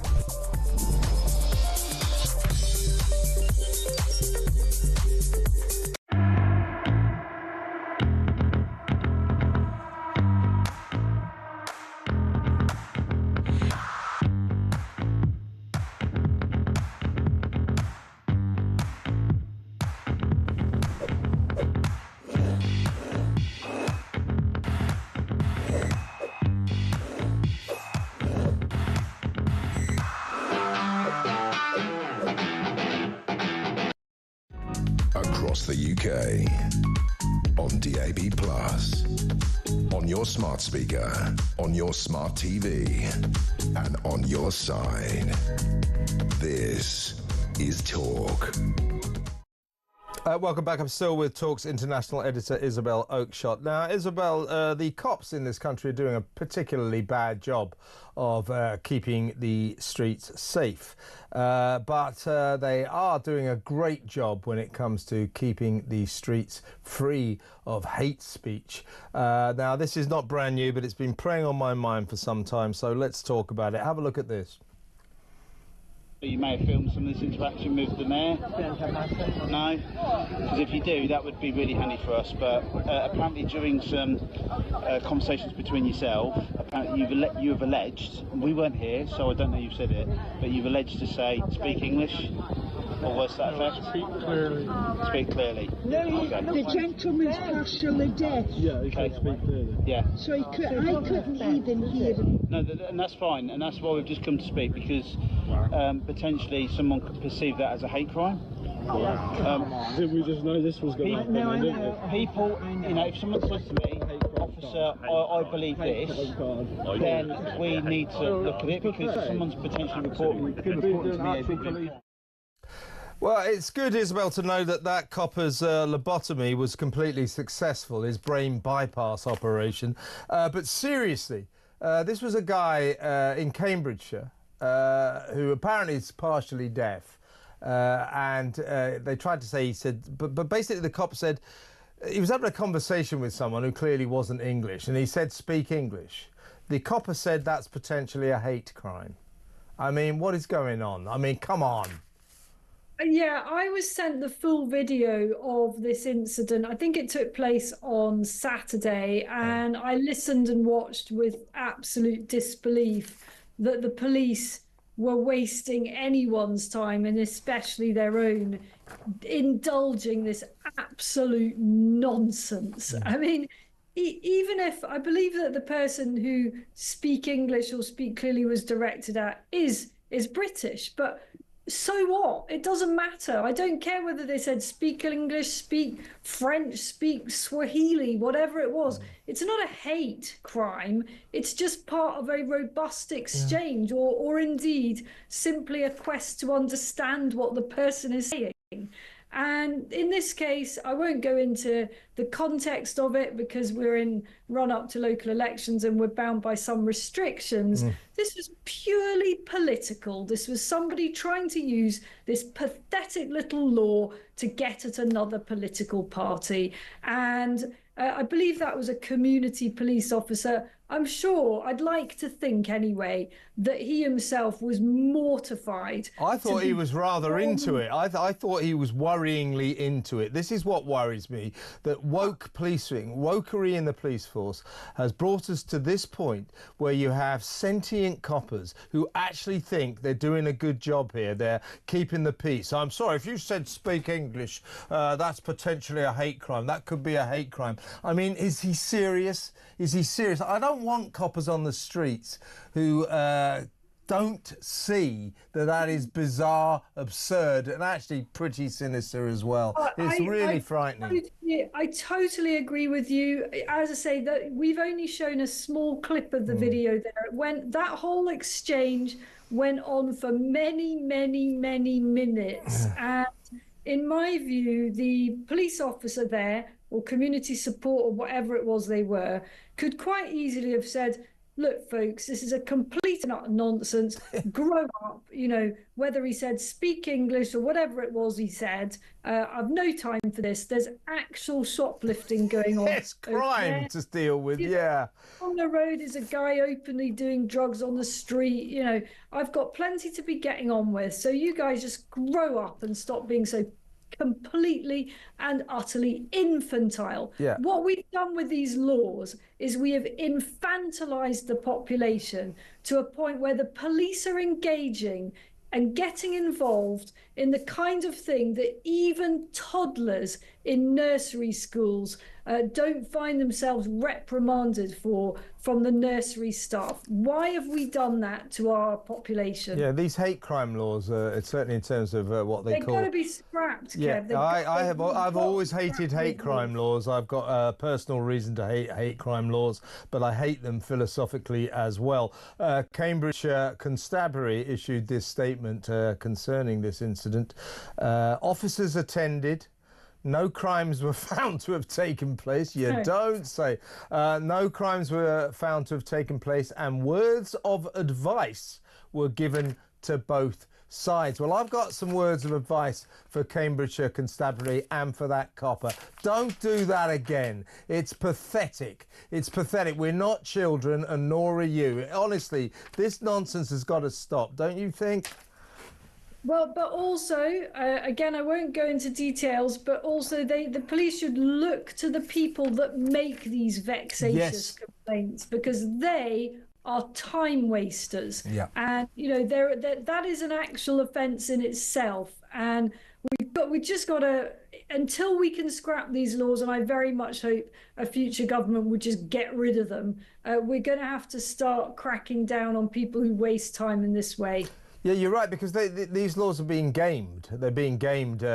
across the UK. On DAB+, on your smart speaker, on your smart TV, and on your side. This is Talk. Welcome back. I'm still with Talk's international editor, Isabel Oakeshott. Now, Isabel, the cops in this country are doing a particularly bad job of keeping the streets safe. But they are doing a great job when it comes to keeping the streets free of hate speech. Now, this is not brand new, but it's been preying on my mind for some time. So let's talk about it. Have a look at this. You may have filmed some of this interaction with the mayor. No? Because if you do, that would be really handy for us. But apparently during some conversations between yourself, apparently you have alleged, we weren't here, so I don't know you've said it, but you've alleged to say, speak English? Or was that effect? Speak clearly. Speak clearly. No, okay. the gentleman's partially deaf. Yeah, he can speak clearly. Yeah. So I couldn't even hear him. No, and that's fine, and that's why we've just come to speak, because potentially someone could perceive that as a hate crime. Didn't we just know this was going to happen? No, people, you know, if someone says to me, officer, I believe this, then we need to look at it, because someone's potentially reporting to me as a police. Well, it's good, Isabel, to know that that copper's lobotomy was completely successful, his brain bypass operation. But seriously, this was a guy in Cambridgeshire who apparently is partially deaf. And they tried to say, he said, but basically the cop said, he was having a conversation with someone who clearly wasn't English, and he said, speak English. The copper said that's potentially a hate crime. I mean, what is going on? I mean, come on. Yeah, I was sent the full video of this incident. I think it took place on Saturday, and I listened and watched with absolute disbelief that the police were wasting anyone's time, and especially their own, indulging this absolute nonsense. I mean, even if I believe that the person who speak English or speak clearly was directed at is British, but so what? It doesn't matter. I don't care whether they said speak English, speak French, speak Swahili, whatever it was. It's not a hate crime. It's just part of a robust exchange, or indeed simply a quest to understand what the person is saying. And in this case, I won't go into the context of it because we're in run up to local elections and we're bound by some restrictions. This was purely political. This was somebody trying to use this pathetic little law to get at another political party. And I believe that was a community police officer. I'm sure, I'd like to think anyway, that he himself was mortified. I thought he was rather into it. I thought he was worryingly into it. This is what worries me, that woke policing, wokery in the police force has brought us to this point where you have sentient coppers who actually think they're doing a good job here. They're keeping the peace. I'm sorry, if you said speak English, that's potentially a hate crime. That could be a hate crime. I mean, is he serious? Is he serious? I don't want coppers on the streets who don't see that is bizarre, absurd, and actually pretty sinister as well. It's really frightening. I totally agree with you. As I say, that we've only shown a small clip of the video there. That whole exchange went on for many, many, many minutes. And in my view, the police officer there, or community support, or whatever it was they were, could quite easily have said, look, folks, this is a complete nonsense. Grow up, you know, whether he said speak English or whatever it was he said. I've no time for this. There's actual shoplifting going on. It's crime to deal with, yeah. On the road is a guy openly doing drugs on the street. You know, I've got plenty to be getting on with. So you guys just grow up and stop being so completely and utterly infantile. Yeah. What we've done with these laws is we have infantilized the population to a point where the police are engaging and getting involved in the kind of thing that even toddlers in nursery schools don't find themselves reprimanded from the nursery staff. Why have we done that to our population? Yeah, these hate crime laws, certainly in terms of what they call... They've got to be scrapped, Yeah, Kev. I've always hated hate crime laws. I've got a personal reason to hate crime laws, but I hate them philosophically as well. Cambridge Constabulary issued this statement concerning this incident. Officers attended. No crimes were found to have taken place. You don't say. No crimes were found to have taken place, and words of advice were given to both sides. Well, I've got some words of advice for Cambridgeshire Constabulary and for that copper. Don't do that again. It's pathetic. It's pathetic. We're not children, and nor are you. Honestly, this nonsense has got to stop, don't you think? Well, but also, again, I won't go into details, but also the police should look to the people that make these vexatious complaints, because they are time wasters. Yeah. And, you know, that is an actual offence in itself. And we just got to, until we can scrap these laws, and I very much hope a future government would just get rid of them, we're going to have to start cracking down on people who waste time in this way. Yeah, you're right, because these laws are being gamed. They're being gamed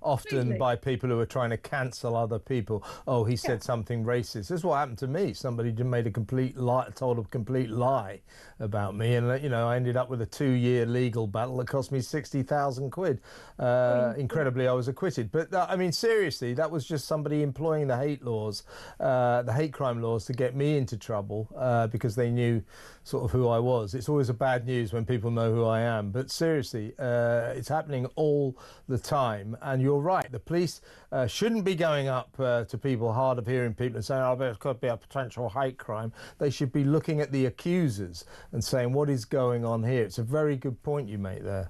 often by people who are trying to cancel other people. Oh, he said something racist. This is what happened to me. Somebody made a complete lie, told a complete lie about me, and you know, I ended up with a 2-year legal battle that cost me 60,000 quid. Incredibly, I was acquitted. But I mean, seriously, that was just somebody employing the hate laws, the hate crime laws, to get me into trouble because they knew sort of who I was. It's always a bad news when people know who I am. But seriously, it's happening all the time. And you're right, the police shouldn't be going up to people, hard of hearing people, and saying, oh, there could be a potential hate crime. They should be looking at the accusers and saying, what is going on here? It's a very good point you make there.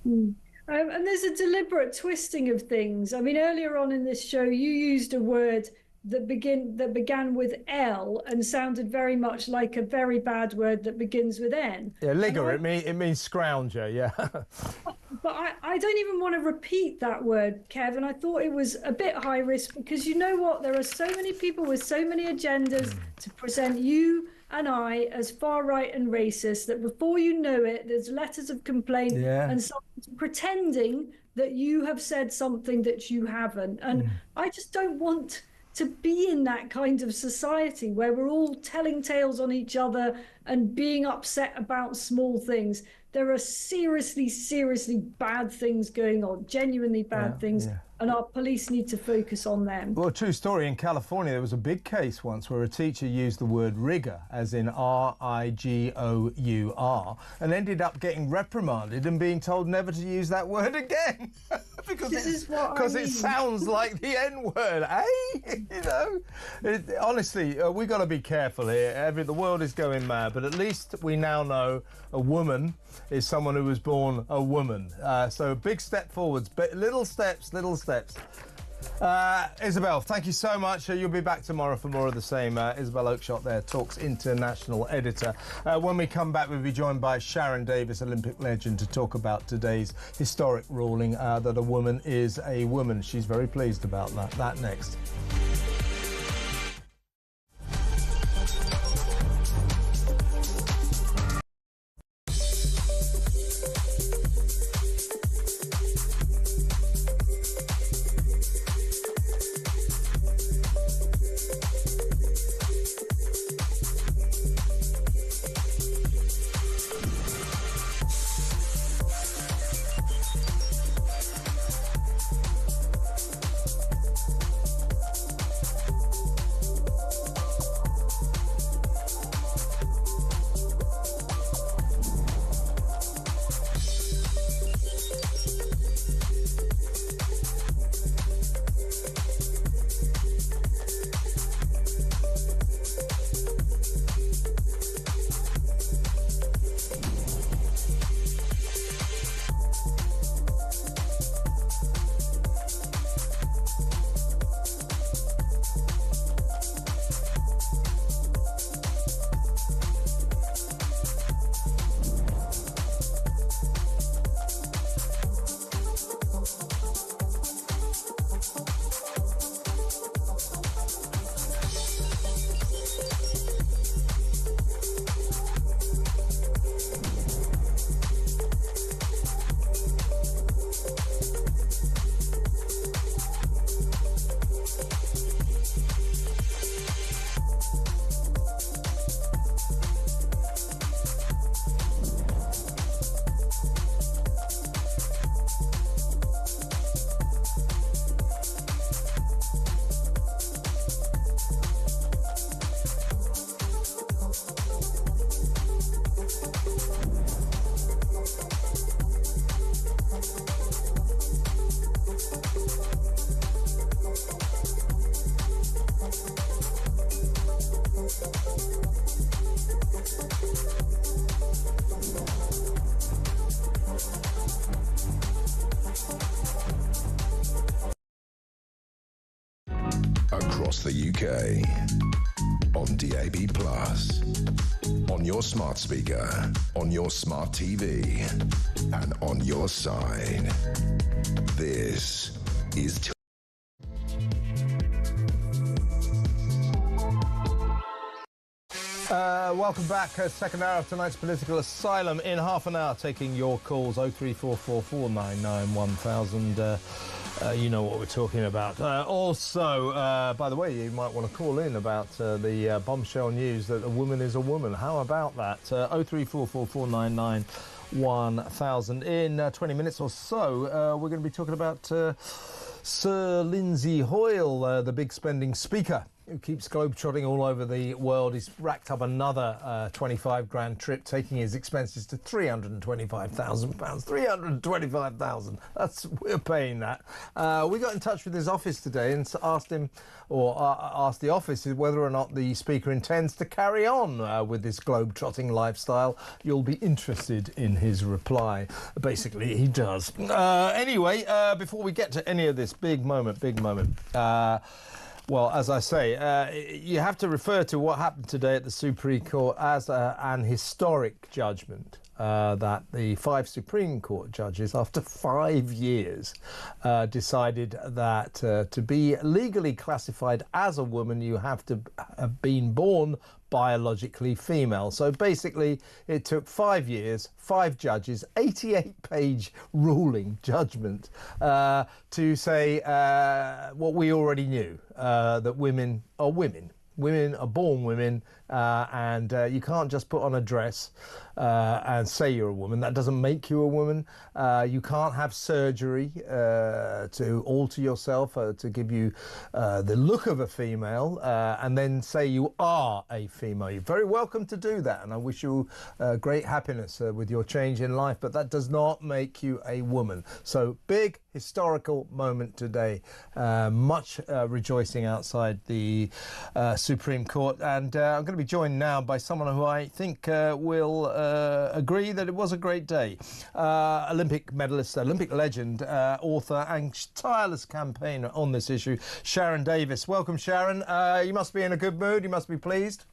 And there's a deliberate twisting of things. I mean, earlier on in this show, you used a word that began with L and sounded very much like a very bad word that begins with N. Yeah, ligger, it means scrounger, yeah. But I don't even want to repeat that word, Kev, and I thought it was a bit high risk, because you know what? There are so many people with so many agendas to present you and I as far right and racist that before you know it, there's letters of complaint and someone's pretending that you have said something that you haven't. And I just don't want to be in that kind of society where we're all telling tales on each other and being upset about small things. There are seriously, seriously bad things going on, genuinely bad things, and our police need to focus on them. Well, true story. In California, there was a big case once where a teacher used the word rigor, as in R-I-G-O-U-R, and ended up getting reprimanded and being told never to use that word again. because it sounds like the N-word, eh? You know? Honestly, we've got to be careful here. The world is going mad, but at least we now know a woman is someone who was born a woman. So big step forwards, but little steps. Isabel, thank you so much. You'll be back tomorrow for more of the same. Isabel Oakeshott there, Talk's international editor. When we come back, we'll be joined by Sharon Davis, Olympic legend, to talk about today's historic ruling that a woman is a woman. She's very pleased about that. That next. across the UK. On DAB+, on your smart speaker, on your smart TV, and on your side. This is... Welcome back. Second hour of tonight's Political Asylum. In half an hour, taking your calls. 03444991000. You know what we're talking about. Also, by the way, you might want to call in about the bombshell news that a woman is a woman. How about that? 03444991000. In 20 minutes or so, we're going to be talking about Sir Lindsay Hoyle, the big spending speaker, who keeps globetrotting all over the world. He's racked up another 25 grand trip, taking his expenses to £325,000. 325,000. We're paying that. We got in touch with his office today and asked him, or asked the office, whether or not the speaker intends to carry on with this globetrotting lifestyle. You'll be interested in his reply. Basically, he does. Anyway, before we get to any of this, big moment. Well, as I say, you have to refer to what happened today at the Supreme Court as an historic judgment that the 5 Supreme Court judges, after 5 years, decided that to be legally classified as a woman, you have to have been born biologically female. So basically, it took 5 years, 5 judges, 88-page ruling judgment to say what we already knew, that women are women. Women are born women, and you can't just put on a dress and say you're a woman. That doesn't make you a woman. You can't have surgery to alter yourself to give you the look of a female and then say you are a female. You're very welcome to do that, and I wish you great happiness with your change in life, but that does not make you a woman. So big historical moment today. Much rejoicing outside the Supreme Court, and I'm going to be joined now by someone who I think will agree that it was a great day. Olympic medalist, Olympic legend, author and tireless campaigner on this issue, Sharon Davis. Welcome, Sharon. You must be in a good mood. You must be pleased.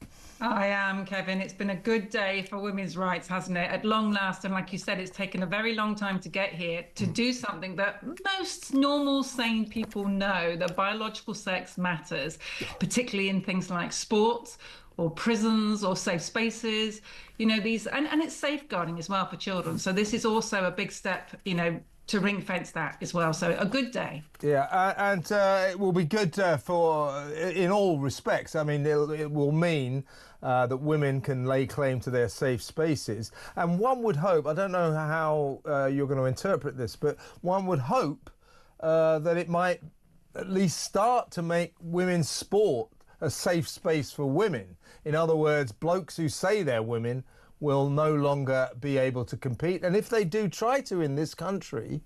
I am, Kevin. It's been a good day for women's rights, hasn't it? At long last, and like you said, it's taken a very long time to get here, to do something that most normal, sane people know, that biological sex matters, particularly in things like sports or prisons or safe spaces, you know, these, and it's safeguarding as well for children. So this is also a big step, you know, to ring fence that as well. So a good day. Yeah, and it will be good in all respects. I mean, it will mean that women can lay claim to their safe spaces. And one would hope, I don't know how you're going to interpret this, but one would hope that it might at least start to make women's sport a safe space for women. In other words, blokes who say they're women will no longer be able to compete. And if they do try to in this country,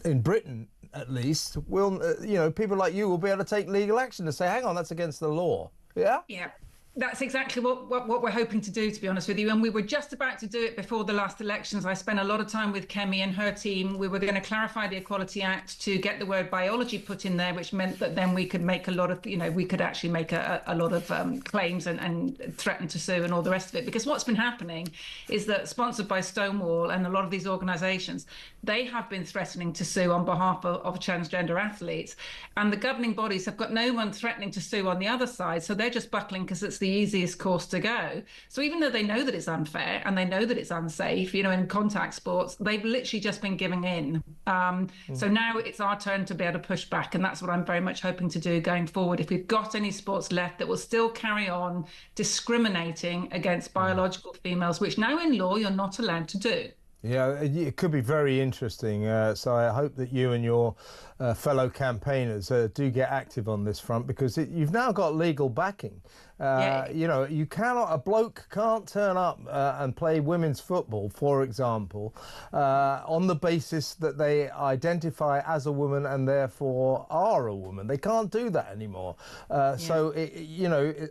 in Britain at least, people like you will be able to take legal action to say, hang on, that's against the law. Yeah? Yeah. That's exactly what we're hoping to do, to be honest with you. And we were just about to do it before the last elections. I spent a lot of time with Kemi and her team. We were going to clarify the Equality Act to get the word biology put in there, which meant that then we could make a lot of, we could actually make a lot of claims and threaten to sue and all the rest of it. Because what's been happening is that, sponsored by Stonewall and a lot of these organisations, they have been threatening to sue on behalf of transgender athletes. And the governing bodies have got no one threatening to sue on the other side. So they're just buckling because it's the easiest course to go. So even though they know that it's unfair and they know that it's unsafe, in contact sports, they've literally just been giving in. So now it's our turn to be able to push back. And that's what I'm very much hoping to do going forward. If we've got any sports left that will still carry on discriminating against biological females, which now in law you're not allowed to do. Yeah, it could be very interesting. So I hope that you and your fellow campaigners do get active on this front, because you've now got legal backing. A bloke can't turn up and play women's football, for example, on the basis that they identify as a woman and therefore are a woman. They can't do that anymore. So,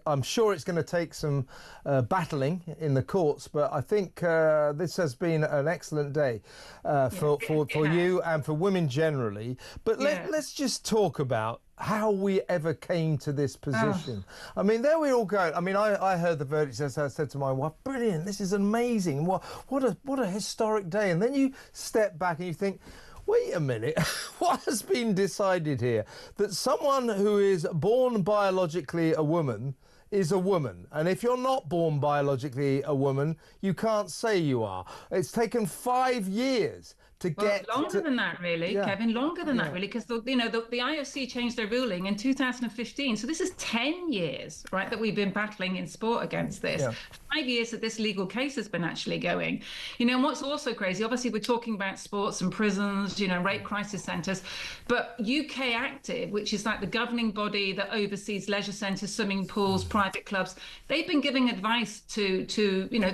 I'm sure it's going to take some battling in the courts, but I think this has been an excellent day for you and for women generally. But let's just talk about how we ever came to this position. I mean, there we all go. I mean, I heard the verdict, as I said to my wife, brilliant, this is amazing. What a historic day. And then you step back and you think, wait a minute, what has been decided here? That someone who is born biologically a woman is a woman, and if you're not born biologically a woman, you can't say you are. It's taken 5 years to get longer than that, really, Kevin. Longer than that, really, because the IOC changed their ruling in 2015. So this is 10 years, right, that we've been battling in sport against this. 5 years that this legal case has been actually going. And what's also crazy, obviously, we're talking about sports and prisons, rape crisis centres, but UK Active, which is like the governing body that oversees leisure centres, swimming pools, private clubs, they've been giving advice to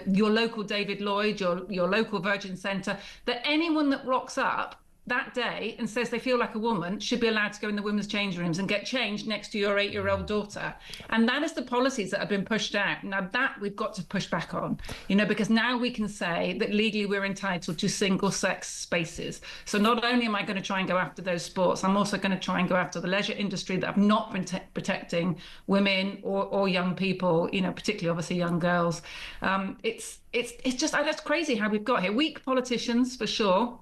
your local David Lloyd, your local Virgin Centre, that anyone that rocks up that day and says they feel like a woman should be allowed to go in the women's change rooms and get changed next to your 8-year-old daughter. And that is the policies that have been pushed out. Now that we've got to push back on, because now we can say that legally we're entitled to single-sex spaces. So not only am I going to try and go after those sports, I'm also going to try and go after the leisure industry that have not been protecting women or young people, particularly obviously young girls. It's just, that's crazy how we've got here. Weak politicians for sure.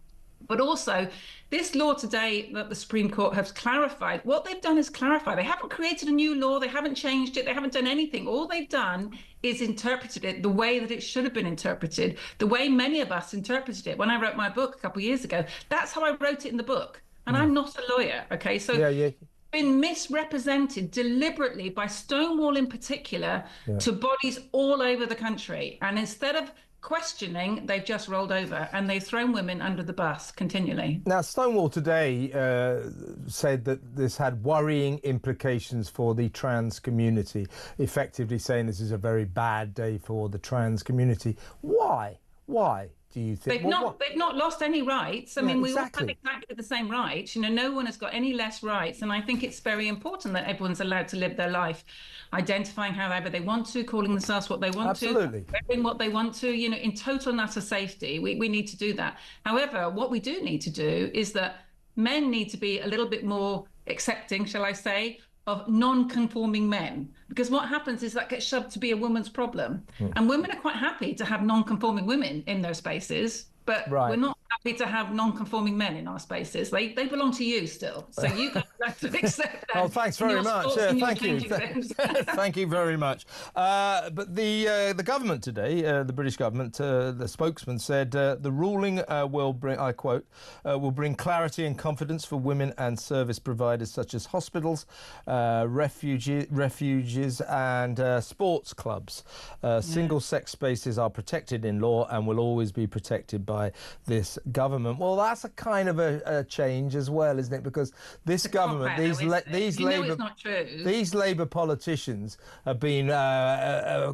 But also, this law today that the Supreme Court has clarified, what they've done is clarify. They haven't created a new law. They haven't changed it. They haven't done anything. All they've done is interpreted it the way that it should have been interpreted, the way many of us interpreted it. When I wrote my book a couple of years ago, that's how I wrote it in the book. And I'm not a lawyer, okay? So been misrepresented deliberately by Stonewall in particular to bodies all over the country. And instead of questioning, they've just rolled over and they've thrown women under the bus continually. Now, Stonewall today said that this had worrying implications for the trans community, effectively saying this is a very bad day for the trans community. Why? Do you think they've not lost any rights? I mean, we all have exactly the same rights. No one has got any less rights, and I think it's very important that everyone's allowed to live their life, identifying however they want to, calling themselves what they want to, wearing what they want to. In total and utter safety. We need to do that. However, what we do need to do is that men need to be a little bit more accepting, shall I say, of non-conforming men, because what happens is that gets shoved to be a woman's problem. And women are quite happy to have non-conforming women in those spaces, but we're not happy to have non-conforming men in our spaces. They belong to you still, so you have to accept that. Oh, thanks very much. Thank you. Thank you very much. But the government today, the British government, the spokesman said the ruling will bring, I quote, will bring clarity and confidence for women and service providers such as hospitals, refuges and sports clubs. Single-sex spaces are protected in law and will always be protected by this government. Well, that's a kind of a change as well, isn't it? Because this government, these Labour politicians have been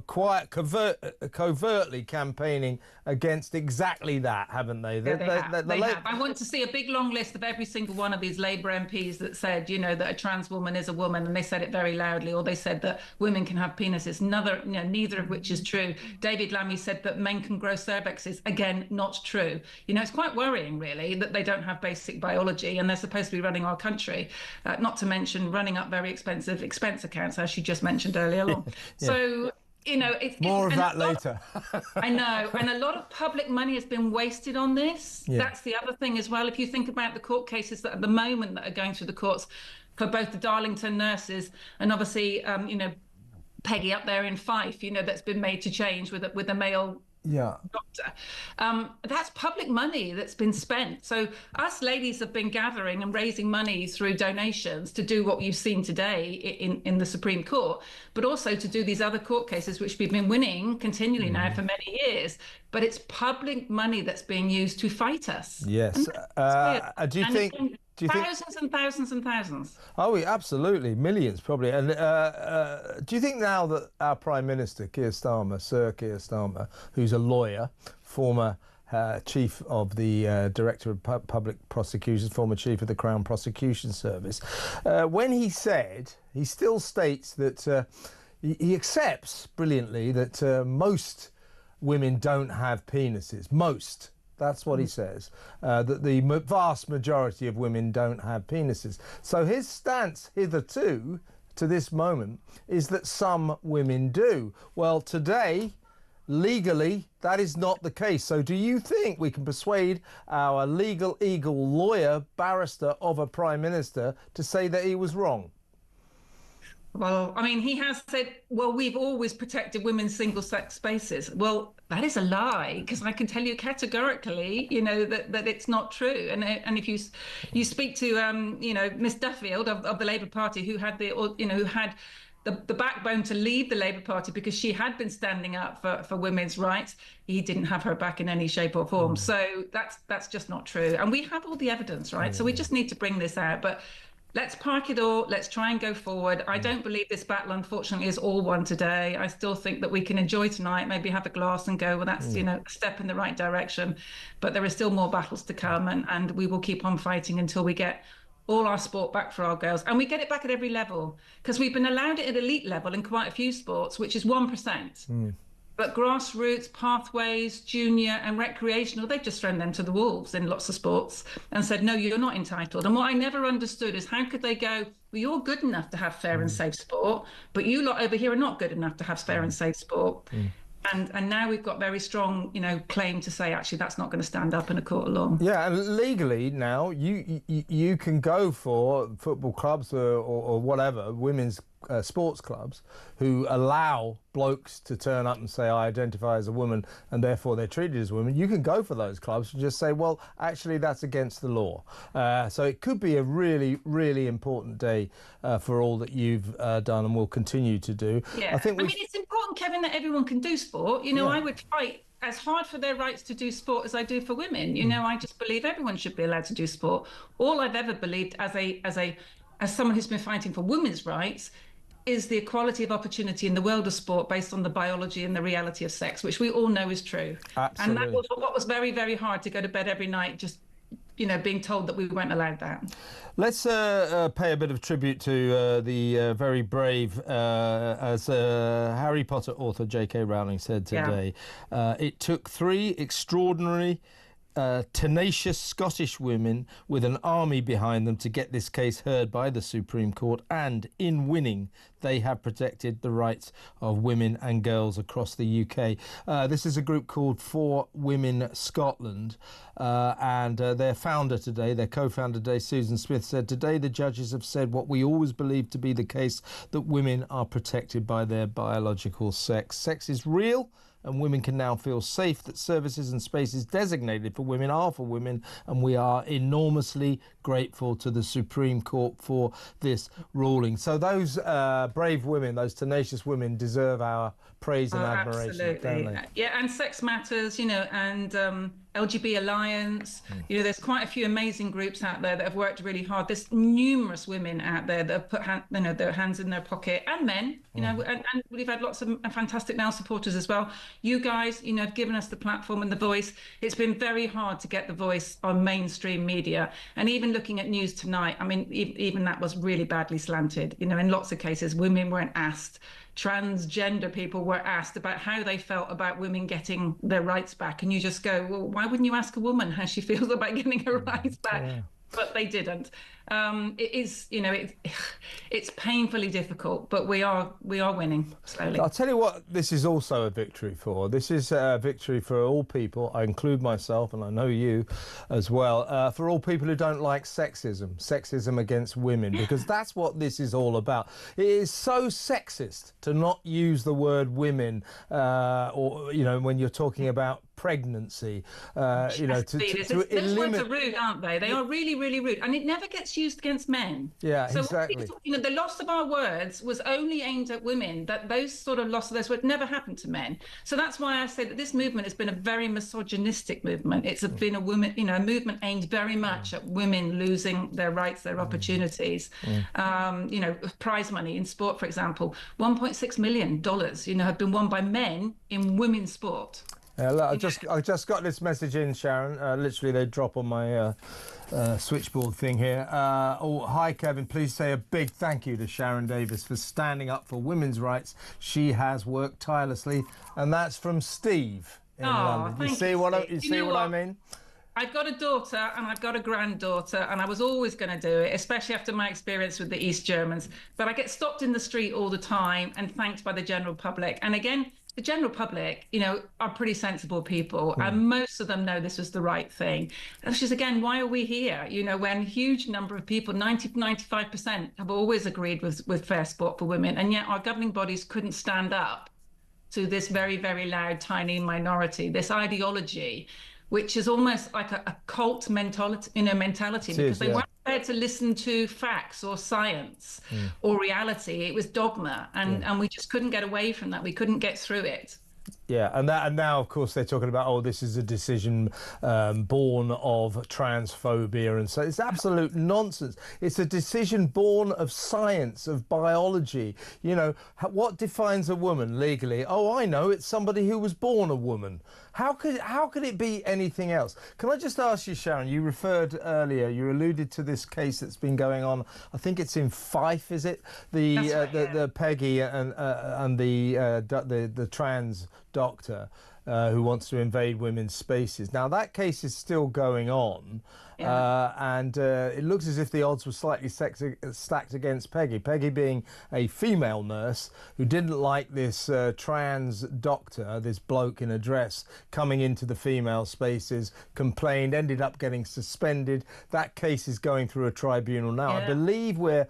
quite covertly campaigning against exactly that, haven't they? They have. I want to see a big long list of every single one of these Labour MPs that said, that a trans woman is a woman, and they said it very loudly, or they said that women can have penises. Neither of which is true. David Lammy said that men can grow cervixes. Again, not true. It's quite worrying, really, that they don't have basic biology, and they're supposed to be running our country, not to mention running up very expensive expense accounts, as you just mentioned earlier on. So, it's more of that later. I know, and a lot of public money has been wasted on this. That's the other thing as well. If you think about the court cases that at the moment that are going through the courts for both the Darlington nurses and obviously, Peggy up there in Fife, that's been made to change with a male doctor. That's public money that's been spent. So us ladies have been gathering and raising money through donations to do what you've seen today in the Supreme Court, but also to do these other court cases, which we've been winning continually now for many years. But it's public money that's being used to fight us. Yes. Do you think... Thousands and thousands and thousands. Oh, yeah, absolutely. Millions, probably. And do you think now that our Prime Minister, Sir Keir Starmer, who's a lawyer, former chief of the Director of Public Prosecutions, former chief of the Crown Prosecution Service, when he still states that he accepts brilliantly that most women don't have penises. Most. That's what he says, that the vast majority of women don't have penises. So his stance hitherto, to this moment, is that some women do. Well, today, legally, that is not the case. So do you think we can persuade our legal eagle lawyer, barrister of a Prime Minister to say that he was wrong? Well, I mean, he has said, well, we've always protected women's single-sex spaces. Well, that is a lie, because I can tell you categorically, that it's not true. And if you speak to, Miss Duffield of the Labour Party, who had the backbone to leave the Labour Party because she had been standing up for women's rights, he didn't have her back in any shape or form. So that's just not true. And we have all the evidence, right? So we just need to bring this out. But let's park it all. Let's try and go forward. I don't believe this battle, unfortunately, is all won today. I still think that we can enjoy tonight, maybe have a glass and go, well, that's, a step in the right direction. But there are still more battles to come, and we will keep on fighting until we get all our sport back for our girls. And we get it back at every level, because we've been allowed it at elite level in quite a few sports, which is 1%. But grassroots, pathways, junior and recreational, they've just thrown them to the wolves in lots of sports and said, no, you're not entitled. And what I never understood is how could they go, well, you're good enough to have fair and safe sport, but you lot over here are not good enough to have fair and safe sport. And now we've got very strong, claim to say, actually, that's not going to stand up in a court of law. Yeah, and legally now, you can go for football clubs or whatever, women's sports clubs, who allow blokes to turn up and say, I identify as a woman, and therefore they're treated as women. You can go for those clubs and just say, well, actually, that's against the law. So it could be a really, really important day for all that you've done and will continue to do. Yeah, I mean, it's important, Kevin, that everyone can do sport. I would fight as hard for their rights to do sport as I do for women. I just believe everyone should be allowed to do sport. All I've ever believed as someone who's been fighting for women's rights is the equality of opportunity in the world of sport based on the biology and the reality of sex, which we all know is true. Absolutely. And that was what was very, very hard, to go to bed every night just being told that we weren't allowed that. Let's pay a bit of tribute to the very brave, as Harry Potter author J.K. Rowling said today. It took 3 extraordinary, tenacious Scottish women with an army behind them to get this case heard by the Supreme Court, and in winning they have protected the rights of women and girls across the UK. This is a group called For Women Scotland, and their founder today, their co-founder today, Susan Smith, said, today the judges have said what we always believed to be the case, that women are protected by their biological sex. Sex is real, and women can now feel safe that services and spaces designated for women are for women, and we are enormously grateful to the Supreme Court for this ruling. So those brave women, those tenacious women, deserve our praise and admiration. Absolutely. Don't they? Yeah, and Sex Matters, and LGBT Alliance. There's quite a few amazing groups out there that have worked really hard. There's numerous women out there that have put their hands in their pocket, and men, and we've had lots of fantastic male supporters as well. You guys, have given us the platform and the voice. It's been very hard to get the voice on mainstream media, and even looking at news tonight, I mean, even that was really badly slanted. In lots of cases, women weren't asked. Transgender people were asked about how they felt about women getting their rights back, and you just go, well, why wouldn't you ask a woman how she feels about getting her rights back? Yeah. But they didn't. It is, it's painfully difficult, but we are winning slowly. I'll tell you what this is also a victory for. This is a victory for all people. I include myself, and I know you as well, for all people who don't like sexism against women, because that's what this is all about. It is so sexist to not use the word women, or, when you're talking about pregnancy, those words are rude, aren't they? They are really, really rude, and it never gets used against men. Yeah, so exactly. The loss of our words was only aimed at women. That those sort of loss of those words never happened to men. So that's why I say that this movement has been a very misogynistic movement. It's been a movement aimed very much at women losing their rights, their opportunities. Prize money in sport, for example, $1.6 million, have been won by men in women's sport. Look, I just got this message in, Sharon. Literally, they drop on my switchboard thing here. Hi, Kevin. Please say a big thank you to Sharon Davis for standing up for women's rights. She has worked tirelessly. And that's from Steve in London. You see what I mean? I've got a daughter and I've got a granddaughter, and I was always going to do it, especially after my experience with the East Germans. But I get stopped in the street all the time and thanked by the general public. And again, the general public, are pretty sensible people, and most of them know this was the right thing. And it's just, again, why are we here? When a huge number of people, 95%, have always agreed with fair sport for women, and yet our governing bodies couldn't stand up to this very, very loud, tiny minority, this ideology, which is almost like a cult mentality, because they weren't prepared to listen to facts or science or reality. It was dogma, and we just couldn't get away from that. We couldn't get through it. Yeah, and now, of course, they're talking about, this is a decision born of transphobia, and so it's absolute nonsense. It's a decision born of science, of biology. What defines a woman legally? Oh, I know, it's somebody who was born a woman. How could it be anything else? Can I just ask you, Sharon? You referred earlier, you alluded to this case that's been going on. I think it's in Fife, is it? The Peggy and the trans doctor who wants to invade women's spaces. Now that case is still going on, and it looks as if the odds were slightly stacked against Peggy. Peggy being a female nurse who didn't like this trans doctor, this bloke in a dress, coming into the female spaces, complained, ended up getting suspended. That case is going through a tribunal now. I believe we're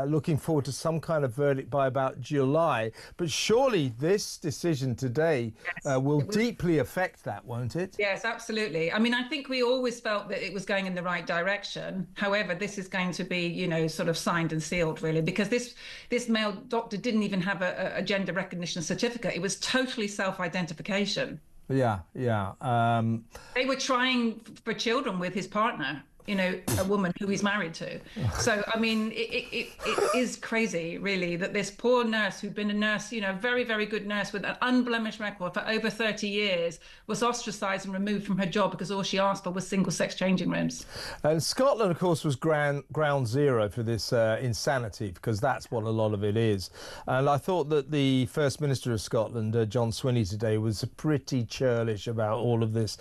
looking forward to some kind of verdict by about July, but surely this decision today will deeply affect that, won't it? Yes, absolutely. I mean, I think we always felt that it was going in the right direction. However, this is going to be, sort of signed and sealed, really, because this male doctor didn't even have a gender recognition certificate. It was totally self-identification. Yeah. They were trying for children with his partner, a woman who he's married to. So, I mean, it is crazy, really, that this poor nurse who'd been a nurse, very, very good nurse with an unblemished record for over 30 years, was ostracised and removed from her job because all she asked for was single-sex changing rooms. And Scotland, of course, was ground zero for this insanity, because that's what a lot of it is. And I thought that the First Minister of Scotland, John Swinney, today was pretty churlish about all of this.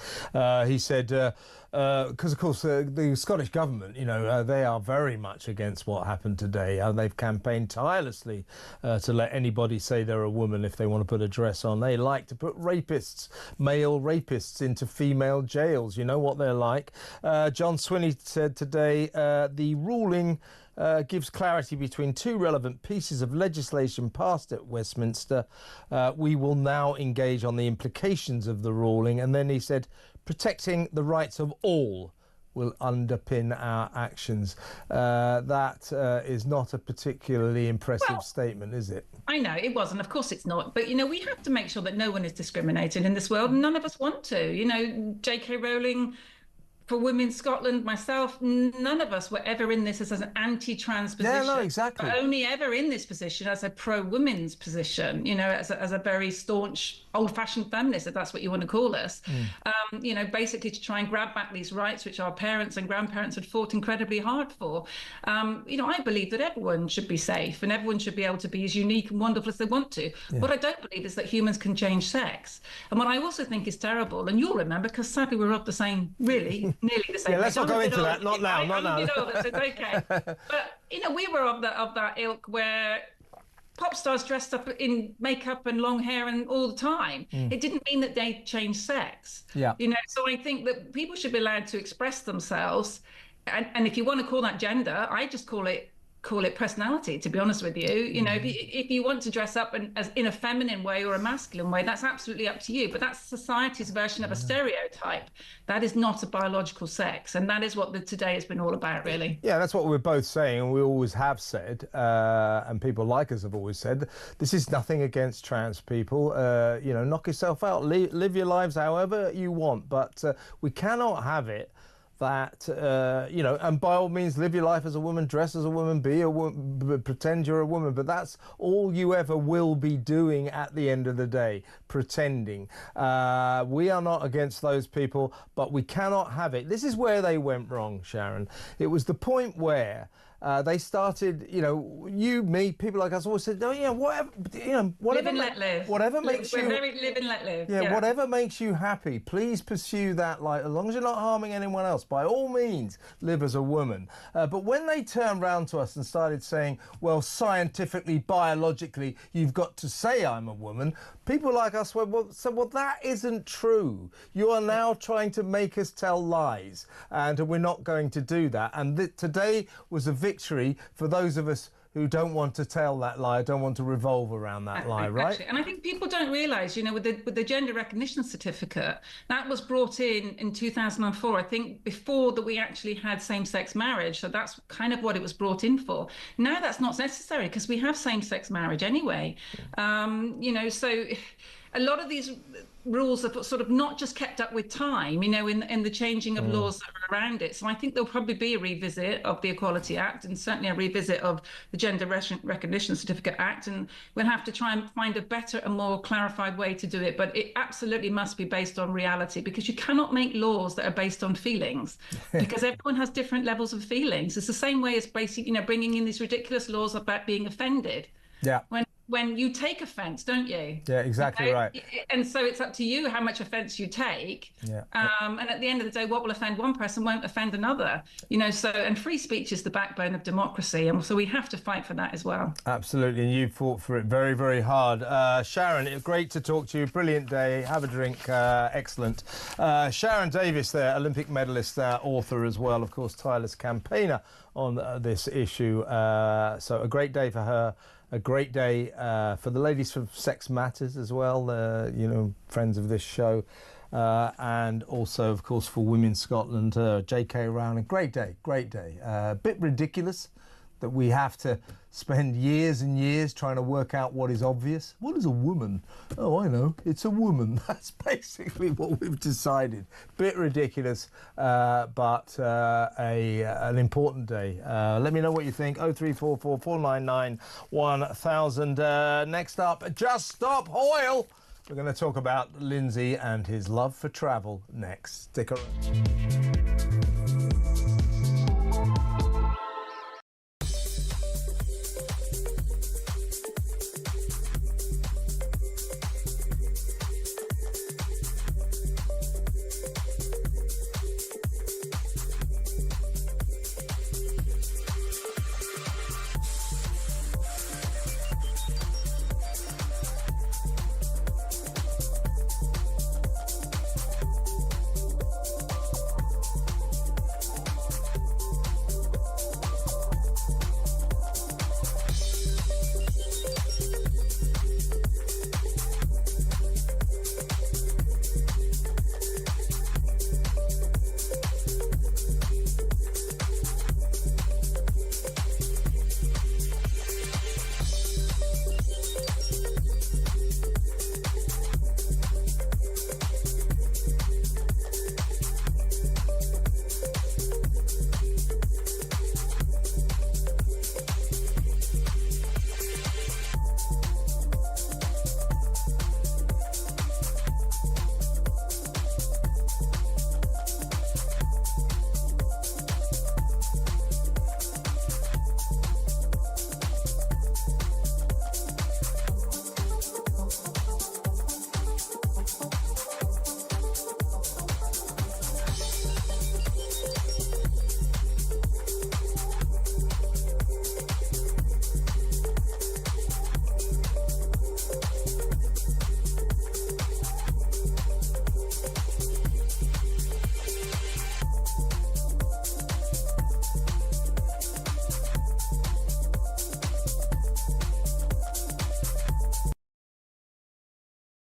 He said... because, of course, the Scottish government, they are very much against what happened today. They've campaigned tirelessly to let anybody say they're a woman if they want to put a dress on. They like to put male rapists into female jails. You know what they're like. John Swinney said today the ruling gives clarity between two relevant pieces of legislation passed at Westminster. We will now engage on the implications of the ruling. And then he said, protecting the rights of all will underpin our actions. That is not a particularly impressive statement, is it? I know, it wasn't. Of course it's not. But, we have to make sure that no one is discriminated in this world. None of us want to. J.K. Rowling... For Women Scotland, myself, none of us were ever in this as an anti-trans position. Yeah, no, exactly. We're only ever in this position as a pro-women's position, as a very staunch, old-fashioned feminist, if that's what you want to call us. Basically to try and grab back these rights which our parents and grandparents had fought incredibly hard for. I believe that everyone should be safe and everyone should be able to be as unique and wonderful as they want to. Yeah. What I don't believe is that humans can change sex. And what I also think is terrible, and you'll remember, because sadly we're of the same, really, nearly the same. Yeah, let's not go into that. Not now. I'm a bit older, so it's okay. But we were of that ilk where pop stars dressed up in makeup and long hair and all the time. It didn't mean that they changed sex. Yeah. So I think that people should be allowed to express themselves, and if you want to call that gender, I just call it personality, to be honest with you. If you want to dress up as in a feminine way or a masculine way, that's absolutely up to you. But that's society's version of a stereotype. That is not a biological sex. And that is what today has been all about, really. Yeah, that's what we're both saying. And we always have said, and people like us have always said, this is nothing against trans people. Knock yourself out. Live your lives however you want. But we cannot have it that, and by all means, live your life as a woman, dress as a woman, be a woman, pretend you're a woman. But that's all you ever will be doing at the end of the day, pretending. We are not against those people, but we cannot have it. This is where they went wrong, Sharon. It was the point where they started, me, people like us always said, no, whatever, whatever, live and let live. Whatever makes you, live and let live. yeah, whatever makes you happy, please pursue that. Like, as long as you're not harming anyone else, by all means, live as a woman. But when they turned round to us and started saying, well, scientifically, biologically, you've got to say I'm a woman, people like us went, well, that isn't true. You are now trying to make us tell lies, and we're not going to do that. And today was a victory for those of us who don't want to tell that lie, don't want to revolve around that lie, right? And I think people don't realise, with the gender recognition certificate, that was brought in 2004, I think before that we actually had same-sex marriage. So that's kind of what it was brought in for. Now that's not necessary because we have same-sex marriage anyway. So a lot of these rules are sort of not just kept up with time, in the changing of laws that are around it. So I think there'll probably be a revisit of the Equality Act and certainly a revisit of the Gender Recognition Certificate Act. And we'll have to try and find a better and more clarified way to do it. But it absolutely must be based on reality, because you cannot make laws that are based on feelings because everyone has different levels of feelings. It's the same way as basically, bringing in these ridiculous laws about being offended. Yeah. When you take offence, don't you? Yeah, exactly right. And so it's up to you how much offence you take. Yeah. And at the end of the day, what will offend one person won't offend another. And free speech is the backbone of democracy, and so we have to fight for that as well. Absolutely, and you fought for it very, very hard. Sharon, it's great to talk to you. Brilliant day. Have a drink. Excellent. Sharon Davis there, Olympic medalist, author as well, of course, tireless campaigner on this issue. So a great day for her. A great day for the ladies from Sex Matters as well, friends of this show. And also, of course, for Women Scotland, J.K. Rowling. Great day, great day. A bit ridiculous that we have to spend years and years trying to work out what is obvious. What is a woman? Oh, I know, it's a woman. That's basically what we've decided. Bit ridiculous, but an important day. Let me know what you think. 0344 499 1000. Next up, Just Stop Hoyle. We're going to talk about Lindsay and his love for travel next. Stick around.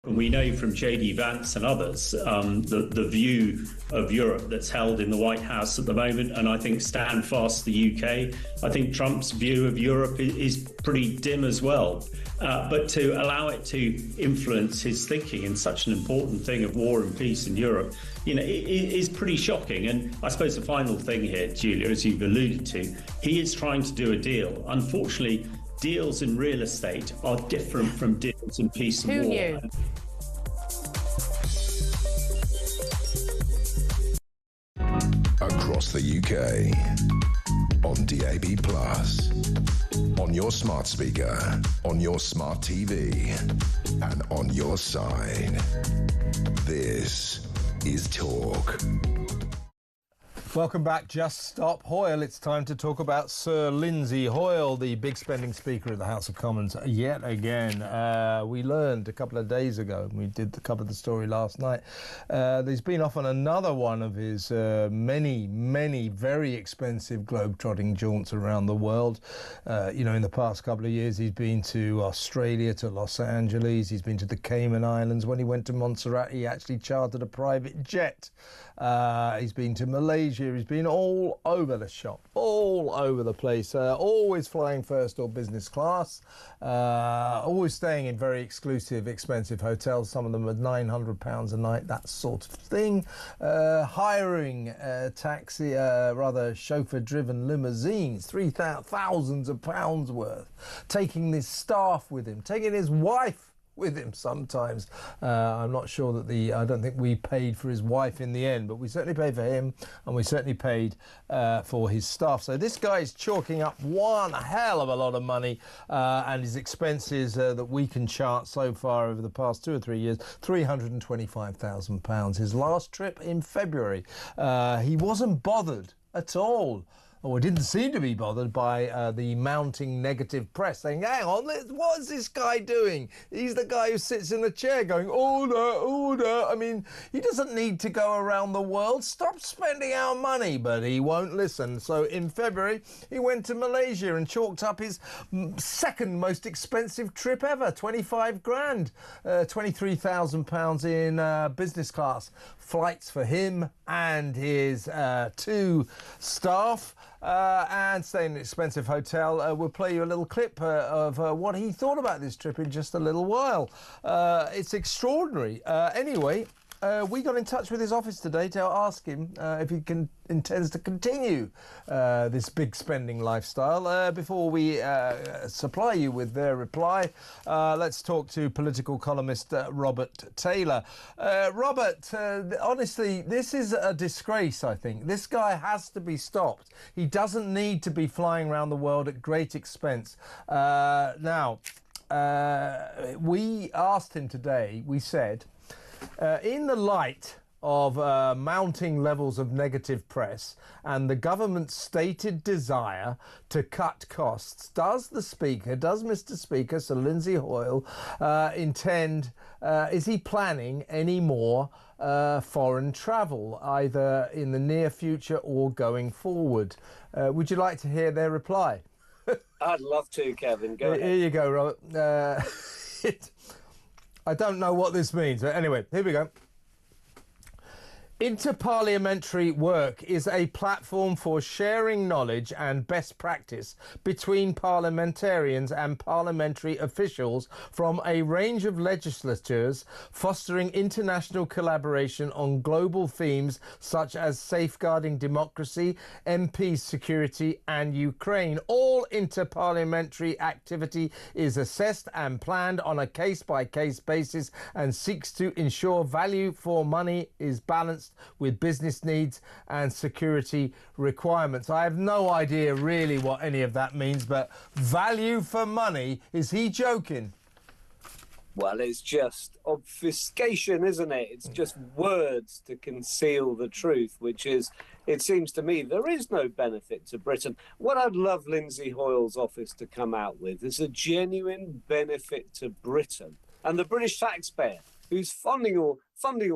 We know from J.D. Vance and others the view of Europe that's held in the White House at the moment, and I think stand fast the UK. I think Trump's view of Europe is pretty dim as well. But to allow it to influence his thinking in such an important thing of war and peace in Europe, it is pretty shocking. And I suppose the final thing here, Julia, as you've alluded to, he is trying to do a deal. Unfortunately, deals in real estate are different from deals in peace and war. Who knew? Across the UK, on DAB+, on your smart speaker, on your smart TV, and on your side. This is Talk. Welcome back. Just Stop Hoyle. It's time to talk about Sir Lindsay Hoyle, the big spending speaker of the House of Commons yet again. We learned a couple of days ago, we did cover the story last night, he's been off on another one of his many very expensive globe-trotting jaunts around the world. In the past couple of years he's been to Australia, to Los Angeles, he's been to the Cayman Islands. When he went to Montserrat, he actually chartered a private jet. He's been to Malaysia. He's been all over the shop, all over the place, always flying first or business class, always staying in very exclusive, expensive hotels, some of them at £900 a night, that sort of thing, hiring chauffeur-driven limousines, thousands of pounds worth, taking his staff with him, taking his wife with him sometimes. I'm not sure that I don't think we paid for his wife in the end, but we certainly paid for him, and we certainly paid for his staff. So this guy is chalking up one hell of a lot of money, and his expenses that we can chart so far over the past 2 or 3 years, £325,000. His last trip in February, he wasn't bothered at all, or didn't seem to be bothered by the mounting negative press saying, hang on, what is this guy doing? He's the guy who sits in the chair going, order, order. I mean, he doesn't need to go around the world. Stop spending our money. But he won't listen. So in February, he went to Malaysia and chalked up his second most expensive trip ever, 25 grand, £23,000 in business class flights for him and his 2 staff. And staying in an expensive hotel. We'll play you a little clip of what he thought about this trip in just a little while. It's extraordinary. Anyway, we got in touch with his office today to ask him if he intends to continue this big spending lifestyle. Before we supply you with their reply, let's talk to political columnist Robert Taylor. Robert, honestly, this is a disgrace, I think. This guy has to be stopped. He doesn't need to be flying around the world at great expense. Now, we asked him today, we said, in the light of mounting levels of negative press and the government's stated desire to cut costs, does Mr. Speaker, Sir Lindsay Hoyle, is he planning any more foreign travel, either in the near future or going forward? Would you like to hear their reply? I'd love to, Kevin. Go ahead. Here you go, Robert. I don't know what this means, but anyway, here we go. Interparliamentary work is a platform for sharing knowledge and best practice between parliamentarians and parliamentary officials from a range of legislatures, fostering international collaboration on global themes such as safeguarding democracy, MP security and Ukraine. All interparliamentary activity is assessed and planned on a case-by-case basis and seeks to ensure value for money is balanced with business needs and security requirements. I have no idea really what any of that means, but value for money, is he joking? Well, it's just obfuscation, isn't it? It's just words to conceal the truth, which is, it seems to me, there is no benefit to Britain. What I'd love Lindsay Hoyle's office to come out with is a genuine benefit to Britain and the British taxpayer, who's funding all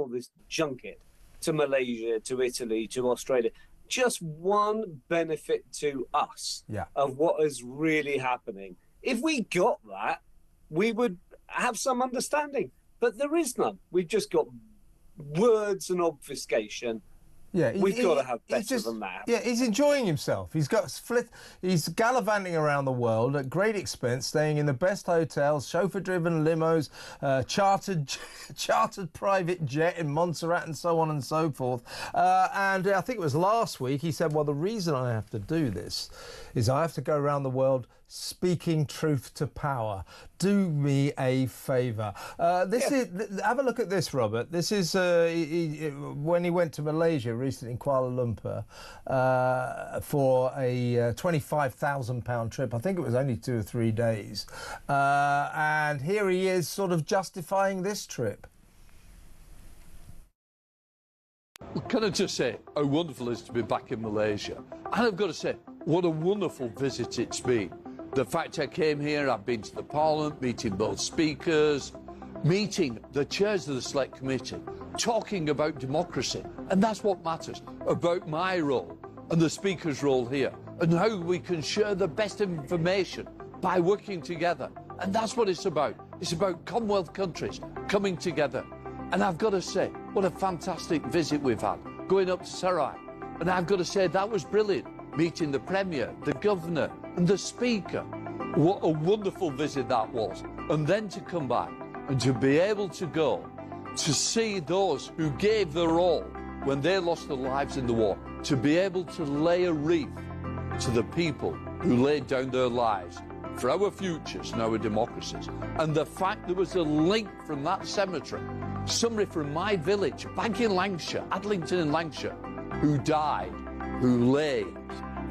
this junket to Malaysia, to Italy, to Australia. Just one benefit to us of what is really happening. If we got that, we would have some understanding. But there is none. We've just got words and obfuscation. Yeah, we've got to have better than that. Yeah, he's enjoying himself. He's gallivanting around the world at great expense, staying in the best hotels, chauffeur-driven limos, chartered private jet in Montserrat, and so on and so forth. And I think it was last week he said, well, the reason I have to do this is I have to go around the world speaking truth to power. Do me a favour. This is. Have a look at this, Robert. This is when he went to Malaysia recently in Kuala Lumpur for a £25,000 trip. I think it was only 2 or 3 days. And here he is sort of justifying this trip. Can I just say how wonderful it is to be back in Malaysia? And I've got to say, what a wonderful visit it's been. The fact I came here, I've been to the Parliament, meeting both speakers, meeting the chairs of the Select Committee, talking about democracy. And that's what matters, about my role and the Speaker's role here, and how we can share the best information by working together. And that's what it's about. It's about Commonwealth countries coming together. And I've got to say, what a fantastic visit we've had, going up to Sarai. And I've got to say, that was brilliant, meeting the Premier, the Governor and the Speaker. What a wonderful visit that was. And then to come back and to be able to go to see those who gave their all when they lost their lives in the war, to be able to lay a wreath to the people who laid down their lives for our futures and our democracies. And the fact there was a link from that cemetery, somebody from my village back in Lancashire, Adlington in Lancashire, who died, who lay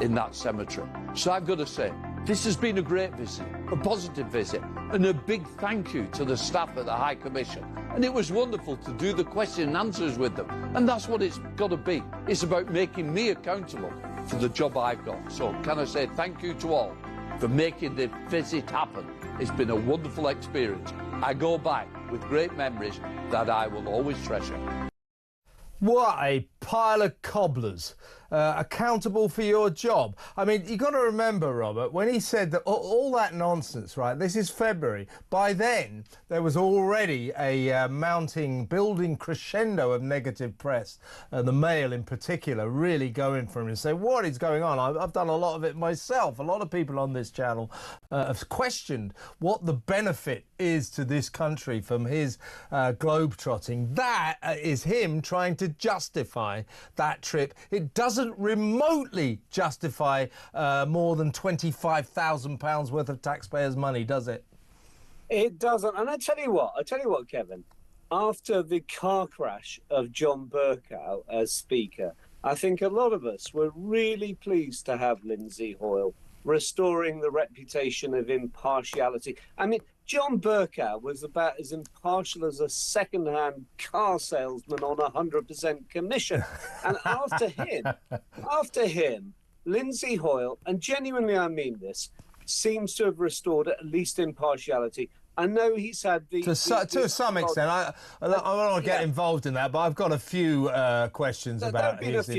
in that cemetery. So I've got to say, this has been a great visit, a positive visit, and a big thank you to the staff at the High Commission. And it was wonderful to do the question and answers with them. And that's what it's got to be. It's about making me accountable for the job I've got. So can I say thank you to all for making the visit happen. It's been a wonderful experience. I go back with great memories that I will always treasure. What a pile of cobblers. Accountable for your job. I mean, you've got to remember, Robert, when he said that all that nonsense, right, this is February, by then there was already a building crescendo of negative press, the Mail in particular really going for him and say, what is going on? I've done a lot of it myself. A lot of people on this channel have questioned what the benefit is to this country from his globe-trotting. That is him trying to justify that trip. It doesn't remotely justify more than £25,000 worth of taxpayers' money, does it? It doesn't. And I tell you what, Kevin, after the car crash of John Bercow as Speaker, I think a lot of us were really pleased to have Lindsay Hoyle restoring the reputation of impartiality. I mean, John Bercow was about as impartial as a second-hand car salesman on 100% commission. And after him, Lindsay Hoyle, and genuinely I mean this, seems to have restored at least impartiality. I know he's had the... To some extent. I don't want to get involved in that, but I've got a few questions about his...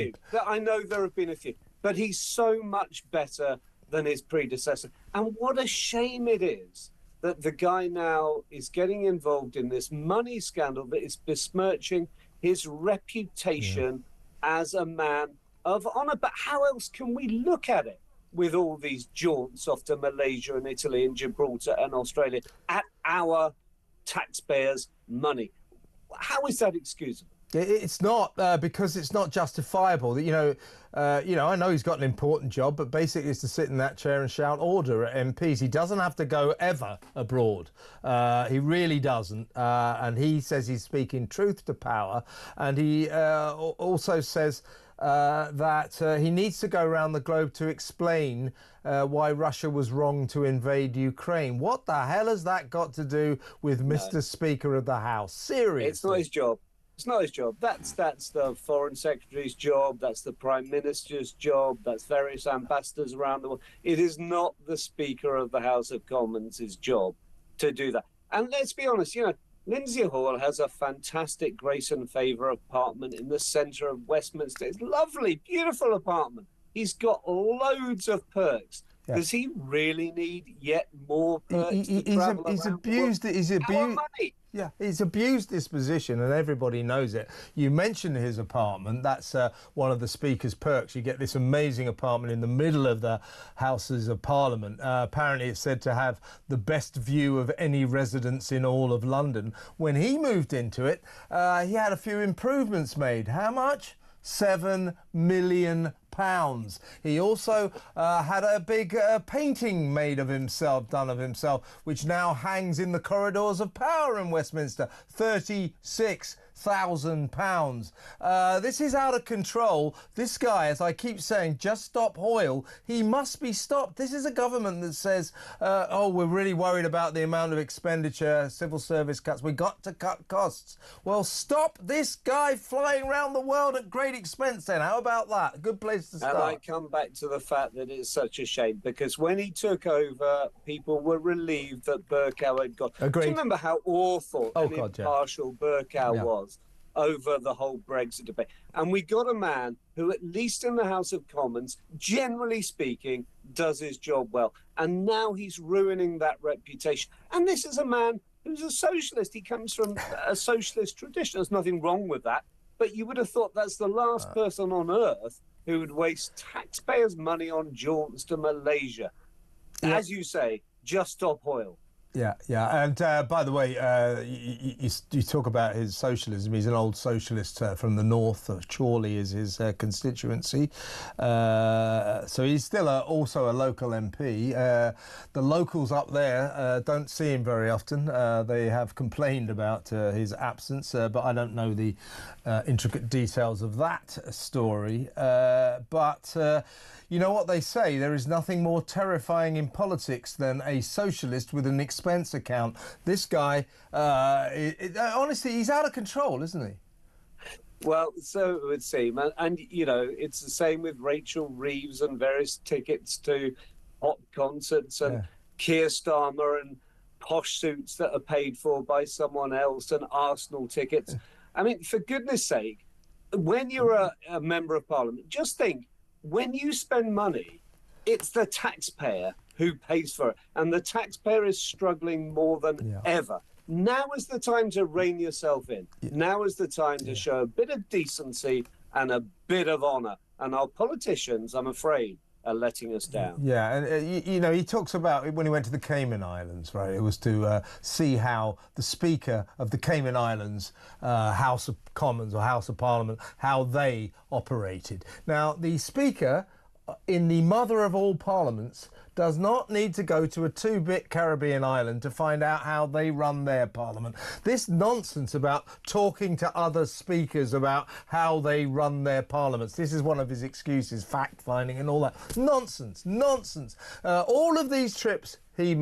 I know there have been a few. But he's so much better than his predecessor. And what a shame it is that the guy now is getting involved in this money scandal that is besmirching his reputation as a man of honour. But how else can we look at it with all these jaunts off to Malaysia and Italy and Gibraltar and Australia at our taxpayers' money? How is that excusable? It's not, because it's not justifiable. I know he's got an important job, but basically it's to sit in that chair and shout order at MPs. He doesn't have to go ever abroad. He really doesn't. And he says he's speaking truth to power. And he also says that he needs to go around the globe to explain why Russia was wrong to invade Ukraine. What the hell has that got to do with Mr. Speaker of the House? Seriously. It's not his job. It's not his job. That's the Foreign Secretary's job. That's the Prime Minister's job. That's various ambassadors around the world. It is not the Speaker of the House of Commons' job to do that. And let's be honest, Lindsay Hoyle has a fantastic Grace and Favour apartment in the centre of Westminster. It's a lovely, beautiful apartment. He's got loads of perks. Yeah. Does he really need yet more perks? He's abused money. Yeah, he's abused this position and everybody knows it. You mentioned his apartment. That's one of the Speaker's perks. You get this amazing apartment in the middle of the Houses of Parliament. Apparently it's said to have the best view of any residence in all of London. When he moved into it, he had a few improvements made. How much? £7 million. He also had a big painting made of himself, done of himself, which now hangs in the corridors of power in Westminster. £36,000. This is out of control. This guy, as I keep saying, just stop Hoyle. He must be stopped. This is a government that says, oh, we're really worried about the amount of expenditure, civil service cuts. We got to cut costs. Well, stop this guy flying around the world at great expense then. How about that? Good place to start. And I come back to the fact that it's such a shame, because when he took over, people were relieved that Bercow had gone. Agreed. Do you remember how awful and impartial Bercow was over the whole Brexit debate? And we got a man who, at least in the House of Commons, generally speaking, does his job well. And now he's ruining that reputation. And this is a man who's a socialist. He comes from a socialist tradition. There's nothing wrong with that. But you would have thought that's the last person on earth who would waste taxpayers' money on jaunts to Malaysia. As you say, just stop Hoyle. Yeah. And by the way, you talk about his socialism. He's an old socialist from the north. Chorley is his constituency. So he's still also a local MP. The locals up there don't see him very often. They have complained about his absence, but I don't know the intricate details of that story. But you know what they say, there is nothing more terrifying in politics than a socialist with an expense account. This guy, honestly, he's out of control, isn't he? Well, so it would seem. And, you know, it's the same with Rachel Reeves and various tickets to pop concerts and Keir Starmer and posh suits that are paid for by someone else and Arsenal tickets. I mean, for goodness sake, when you're a member of Parliament, just think, when you spend money, it's the taxpayer who pays for it. And the taxpayer is struggling more than ever. Now is the time to rein yourself in. Now is the time to show a bit of decency and a bit of honour. And our politicians, I'm afraid, are letting us down. Yeah, and you know, he talks about when he went to the Cayman Islands, right? It was to see how the Speaker of the Cayman Islands, House of Commons or House of Parliament, how they operated. Now, the Speaker in the mother of all parliaments does not need to go to a 2-bit Caribbean island to find out how they run their parliament. This nonsense about talking to other speakers about how they run their parliaments, this is one of his excuses, fact-finding and all that. Nonsense. All of these trips he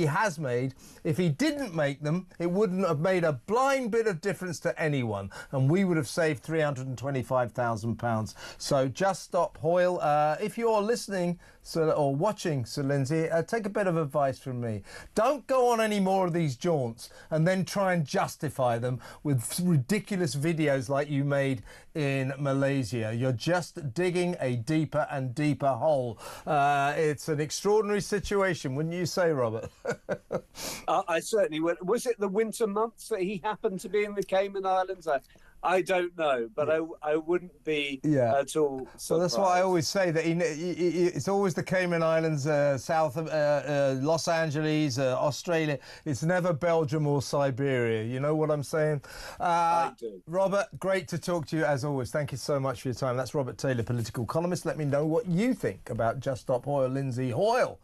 has made, if he didn't make them, it wouldn't have made a blind bit of difference to anyone, and we would have saved £325,000. So just stop Hoyle. If you're listening or watching, Sir Lindsay, take a bit of advice from me. Don't go on any more of these jaunts and then try and justify them with ridiculous videos like you made in Malaysia. You're just digging a deeper and deeper hole. It's an extraordinary situation, wouldn't you say, Robert? I certainly would. Was it the winter months that he happened to be in the Cayman Islands? I don't know, but I wouldn't be at all surprised. So that's why I always say that it's always the Cayman Islands, south of Los Angeles, Australia. It's never Belgium or Siberia. You know what I'm saying? I do. Robert, great to talk to you as always. Thank you so much for your time. That's Robert Taylor, political columnist. Let me know what you think about Just Stop Hoyle, Lindsay Hoyle.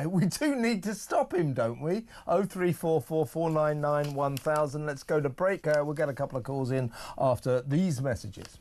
We do need to stop him, don't we? 0344 499 1000. Let's go to break. We'll get a couple of calls in after these messages.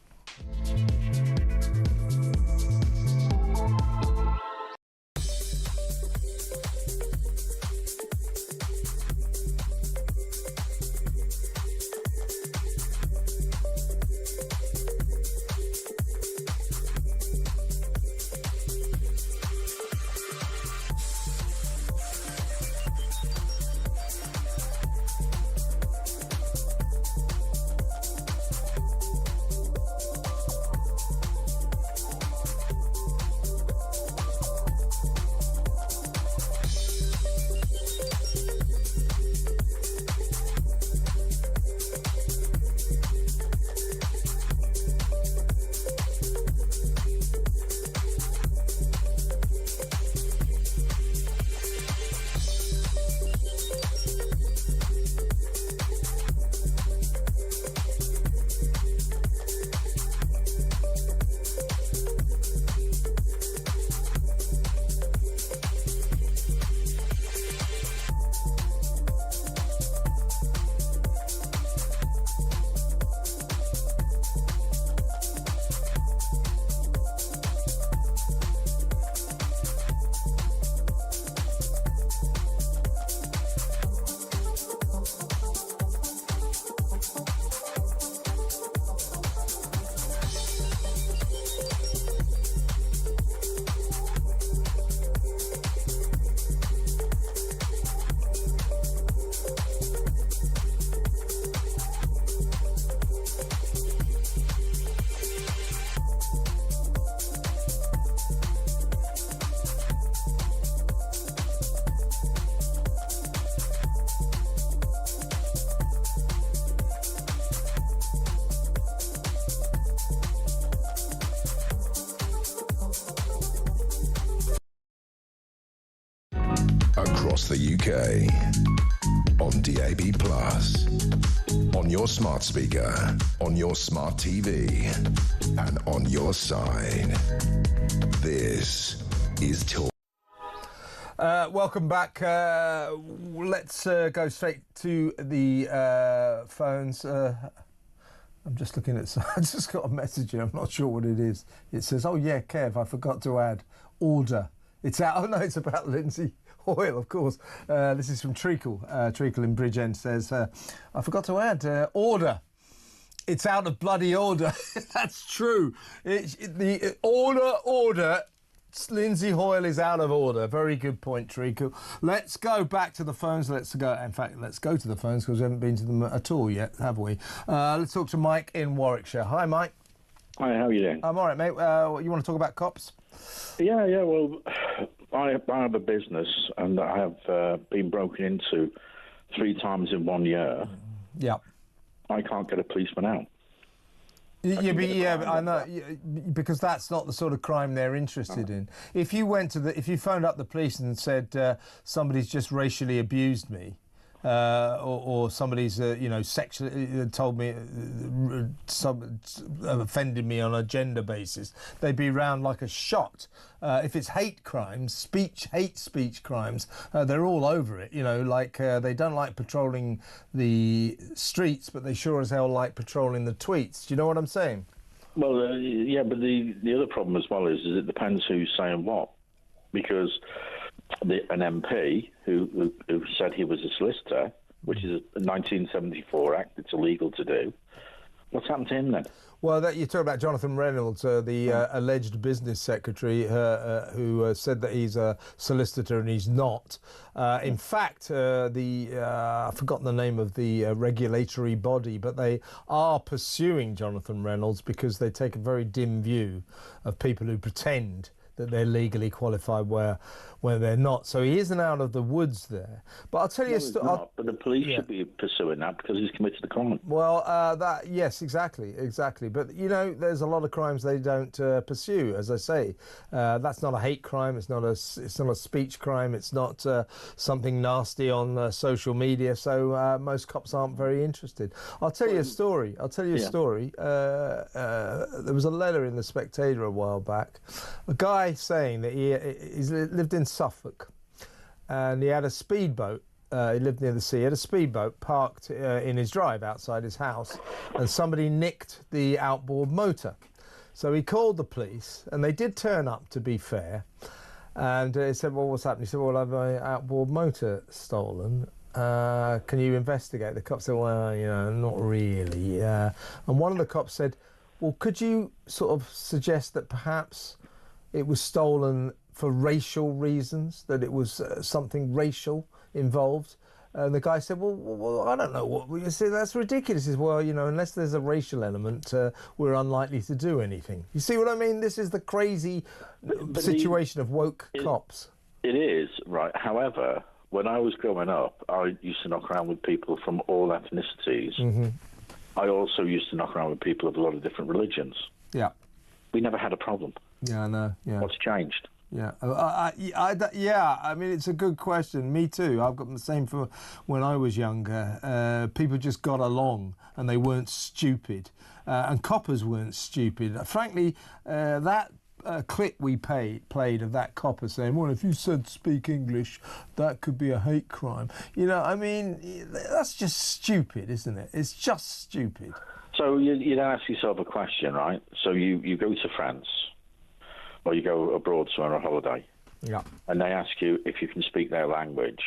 across the UK, on DAB+, on your smart speaker, on your smart TV, and on your side. This is Talk. Welcome back. Let's go straight to the phones. I'm just looking at. I just got a message here. I'm not sure what it is. It says, "Oh yeah, Kev, I forgot to add order." It's out. Oh no, it's about Lindsay Hoyle, of course. This is from Treacle. Treacle in Bridgend says, "I forgot to add order. It's out of bloody order." That's true. The order. Lindsay Hoyle is out of order. Very good point, Treacle. Let's go back to the phones. Let's go to the phones because we haven't been to them at all yet, have we? Let's talk to Mike in Warwickshire. Hi, Mike. Hi, how are you doing? I'm all right, mate. You want to talk about cops? Yeah. Well, I have a business and I have been broken into 3 times in 1 year. Yeah. I can't get a policeman out. I know, because that's not the sort of crime they're interested in. If you phoned up the police and said somebody's just racially abused me, or somebody's sexually told me offended me on a gender basis, they'd be round like a shot. If it's hate crimes, hate speech crimes, they're all over it. They don't like patrolling the streets, but they sure as hell like patrolling the tweets. Do you know what I'm saying? Well, yeah, but the other problem as well is it depends who's saying what, because an MP who said he was a solicitor, which is a 1974 act, it's illegal to do. What's happened to him then? Well, you talk about Jonathan Reynolds, the alleged business secretary who said that he's a solicitor and he's not. In fact, I've forgotten the name of the regulatory body, but they are pursuing Jonathan Reynolds because they take a very dim view of people who pretend that they're legally qualified where they're not. So he isn't out of the woods there. But I'll tell you a story. But the police should be pursuing that because he's committed a crime. Well, yes, exactly. But there's a lot of crimes they don't pursue. As I say, that's not a hate crime. It's not a speech crime. It's not something nasty on social media. So most cops aren't very interested. I'll tell you a story. There was a letter in the Spectator a while back. A guy saying that he lived in Suffolk and he had a speedboat. He lived near the sea. He had a speedboat parked in his drive outside his house, and somebody nicked the outboard motor. So he called the police, and they did turn up, to be fair. And he said, "Well, what's happened?" He said, "Well, I have my outboard motor stolen. Can you investigate?" The cop said, "Well, not really." And one of the cops said, "Well, could you sort of suggest that perhaps it was stolen for racial reasons, that it was something racial involved?" And the guy said, well, I don't know what. You say that's ridiculous. He says, "Well, unless there's a racial element, we're unlikely to do anything." You see what I mean? This is the crazy situation of woke cops. It is, right. However, when I was growing up, I used to knock around with people from all ethnicities. Mm-hmm. I also used to knock around with people of a lot of different religions. Yeah. We never had a problem. Yeah, I know. Yeah. What's changed? Yeah, I mean, it's a good question. Me too. I've got the same from when I was younger. People just got along and they weren't stupid. And coppers weren't stupid. Frankly, that clip we played of that copper saying, "Well, if you said speak English, that could be a hate crime." I mean, that's just stupid, isn't it? It's just stupid. So you then ask yourself a question, right? So you go to France, or you go abroad somewhere on a holiday, and they ask you if you can speak their language.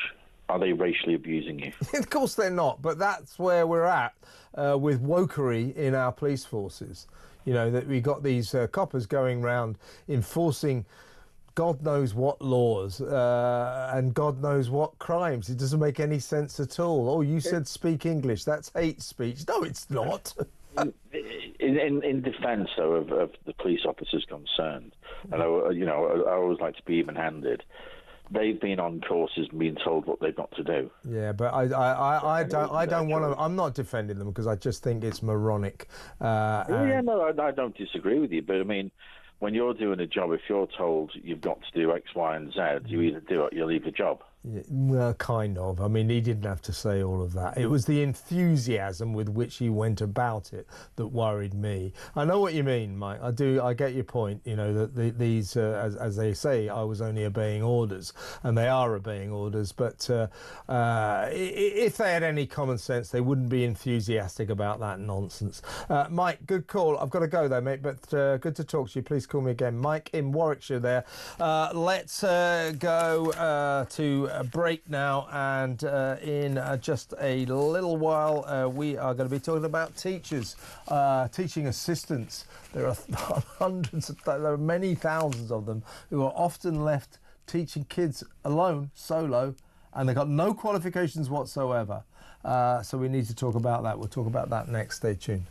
Are they racially abusing you? Of course they're not, but that's where we're at with wokery in our police forces. That we got these coppers going round enforcing God knows what laws and God knows what crimes. It doesn't make any sense at all. "Oh, you said speak English. That's hate speech." No, it's not. In defence, though, of the police officers concerned, and I always like to be even-handed. They've been on courses and been told what they've got to do. Yeah, but I don't want to. I'm not defending them because I just think it's moronic. I don't disagree with you, but I mean, when you're doing a job, if you're told you've got to do X, Y, and Z, you either do it or you leave the job. Yeah, well, kind of. I mean, he didn't have to say all of that. It was the enthusiasm with which he went about it that worried me. I know what you mean, Mike. I do. I get your point. You know, that these, as they say, I was only obeying orders, and they are obeying orders. But if they had any common sense, they wouldn't be enthusiastic about that nonsense. Mike, good call. I've got to go though, mate. But good to talk to you. Please call me again, Mike in Warwickshire. There. Let's go to a break now, and in just a little while we are going to be talking about teachers, teaching assistants. There are there are many thousands of them who are often left teaching kids alone, solo, and they've got no qualifications whatsoever. So we need to talk about that. We'll talk about that next. Stay tuned.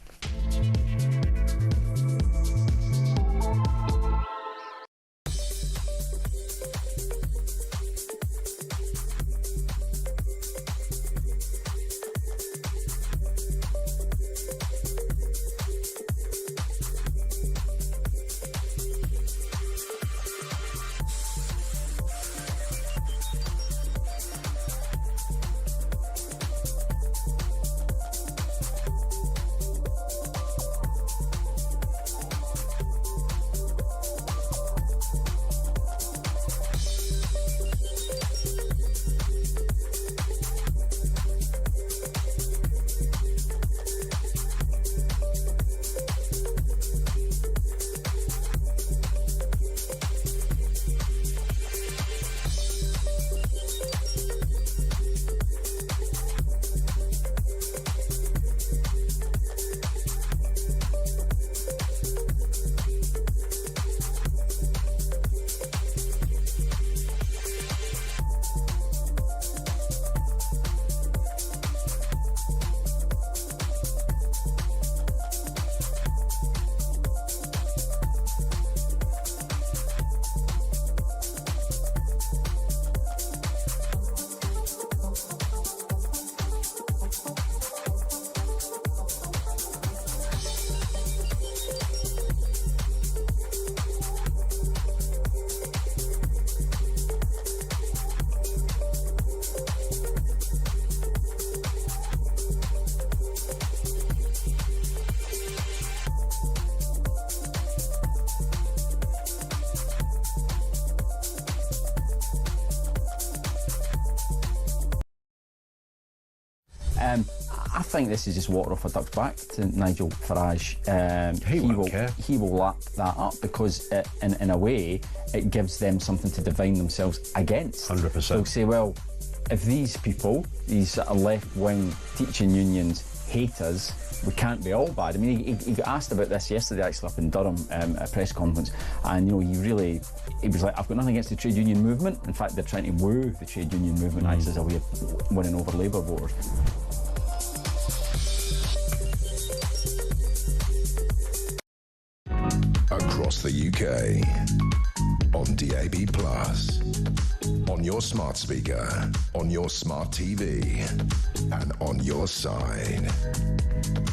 I think this is just water off a duck's back to Nigel Farage. He will lap that up because in a way it gives them something to divine themselves against. 100%. They'll say, well, if these people, these left-wing teaching unions hate us, we can't be all bad. I mean, he got asked about this yesterday actually up in Durham at a press conference, and you know, he was like, I've got nothing against the trade union movement. In fact, they're trying to woo the trade union movement as a way of winning over Labour voters. Across the UK, on DAB+, on your smart speaker, on your smart TV, and on your side.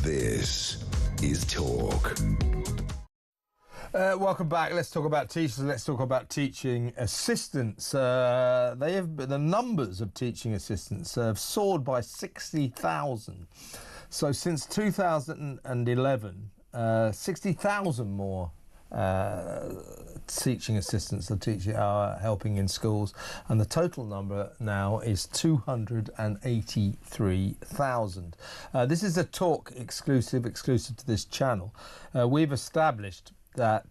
This is Talk. Welcome back. Let's talk about teachers. Let's talk about teaching assistants. The numbers of teaching assistants have soared by 60,000. So since 2011, 60,000 more teaching assistants are helping in schools, and the total number now is 283,000. This is a Talk exclusive to this channel. We've established that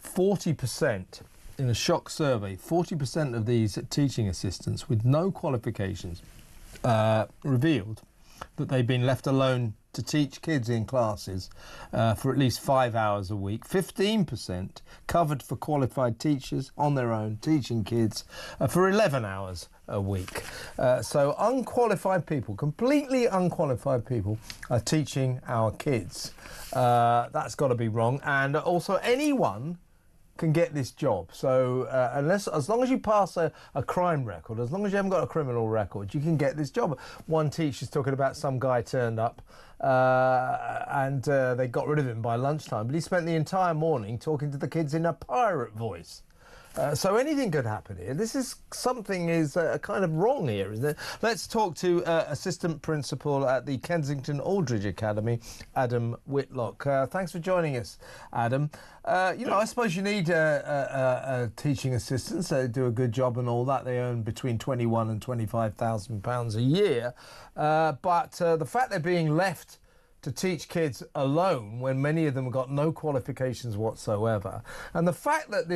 40%, in a shock survey, 40% of these teaching assistants with no qualifications revealed that they've been left alone to teach kids in classes for at least 5 hours a week. 15% covered for qualified teachers on their own, teaching kids for 11 hours a week. So unqualified people, completely unqualified people, are teaching our kids. That's got to be wrong. And also anyone can get this job. So as long as you pass a crime record, as long as you haven't got a criminal record, you can get this job. One teacher's talking about some guy turned up and they got rid of him by lunchtime, but he spent the entire morning talking to the kids in a pirate voice. So anything could happen here. Something is kind of wrong here, isn't it? Let's talk to Assistant Principal at the Kensington Aldridge Academy, Adam Whitlock. Thanks for joining us, Adam. I suppose you need teaching assistants. They do a good job and all that. They earn between £21,000 and £25,000 a year. But the fact they're being left to teach kids alone when many of them have got no qualifications whatsoever, and the fact that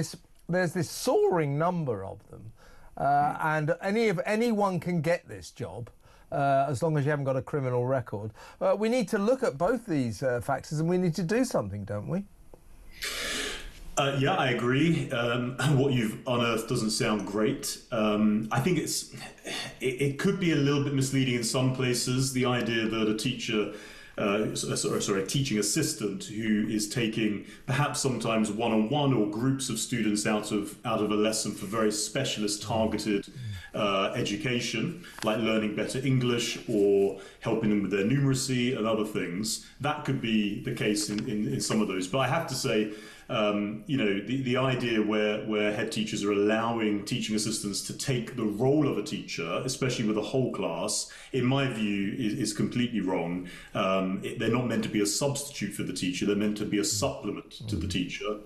there's this soaring number of them, and anyone can get this job as long as you haven't got a criminal record. We need to look at both these factors, and we need to do something, don't we? Yeah, I agree. What you've unearthed doesn't sound great. I think it could be a little bit misleading in some places. The idea that a teacher, a teaching assistant who is taking perhaps sometimes one-on-one or groups of students out of a lesson for very specialist targeted education, like learning better English or helping them with their numeracy and other things. That could be the case in some of those. But I have to say, the idea where head teachers are allowing teaching assistants to take the role of a teacher, especially with a whole class, in my view, is completely wrong. They're not meant to be a substitute for the teacher. They're meant to be a supplement to the teacher.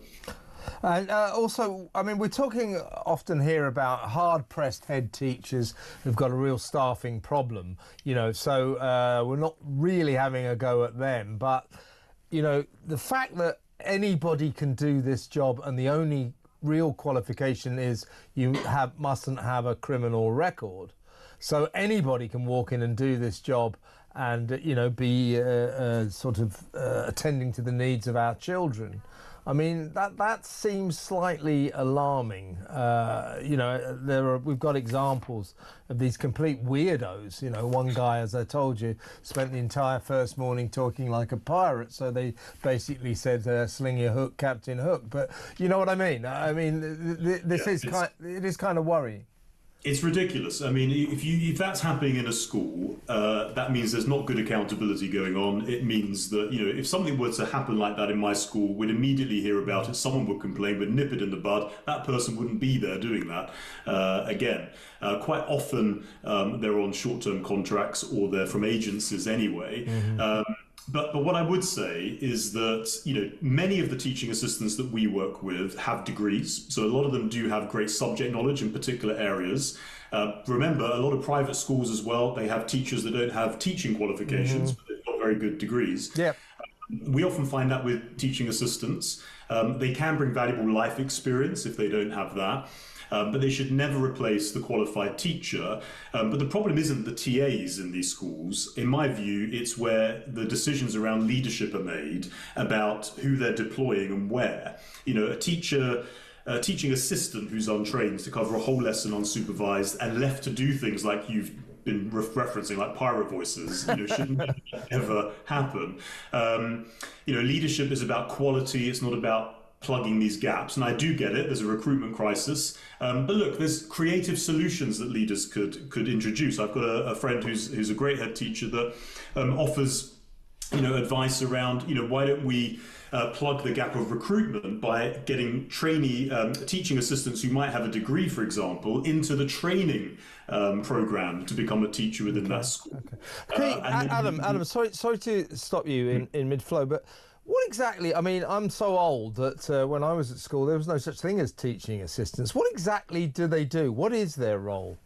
And also, I mean, we're talking often here about hard-pressed head teachers who've got a real staffing problem, so we're not really having a go at them. But, the fact that anybody can do this job and the only real qualification is you mustn't have a criminal record. So anybody can walk in and do this job and, be attending to the needs of our children. I mean, that seems slightly alarming. We've got examples of these complete weirdos. One guy, as I told you, spent the entire first morning talking like a pirate. So they basically said, "Sling your hook, Captain Hook." But you know what I mean? I mean, it is kind of worrying. It's ridiculous. I mean, if that's happening in a school, that means there's not good accountability going on. It means that, if something were to happen like that in my school, we'd immediately hear about it. Someone would complain, would nip it in the bud. That person wouldn't be there doing that. Again, quite often they're on short-term contracts or they're from agencies anyway. Mm-hmm. But what I would say is that, many of the teaching assistants that we work with have degrees. So a lot of them do have great subject knowledge in particular areas. Remember, a lot of private schools as well, they have teachers that don't have teaching qualifications, but they've got very good degrees. Yeah. We often find that with teaching assistants. They can bring valuable life experience if they don't have that. But they should never replace the qualified teacher. But the problem isn't the TAs in these schools. In my view, it's where the decisions around leadership are made about who they're deploying and where. A teaching assistant who's untrained to cover a whole lesson unsupervised and left to do things like you've been referencing, like pirate voices, shouldn't ever happen. Leadership is about quality. It's not about plugging these gaps, and I do get it. There's a recruitment crisis, but look, there's creative solutions that leaders could introduce. I've got a friend who's a great head teacher that offers advice around why don't we plug the gap of recruitment by getting trainee teaching assistants who might have a degree, for example, into the training program to become a teacher within that school. Okay, Adam, sorry to stop you in mid-flow, but what exactly, I mean, I'm so old that when I was at school, there was no such thing as teaching assistants. What exactly do they do? What is their role?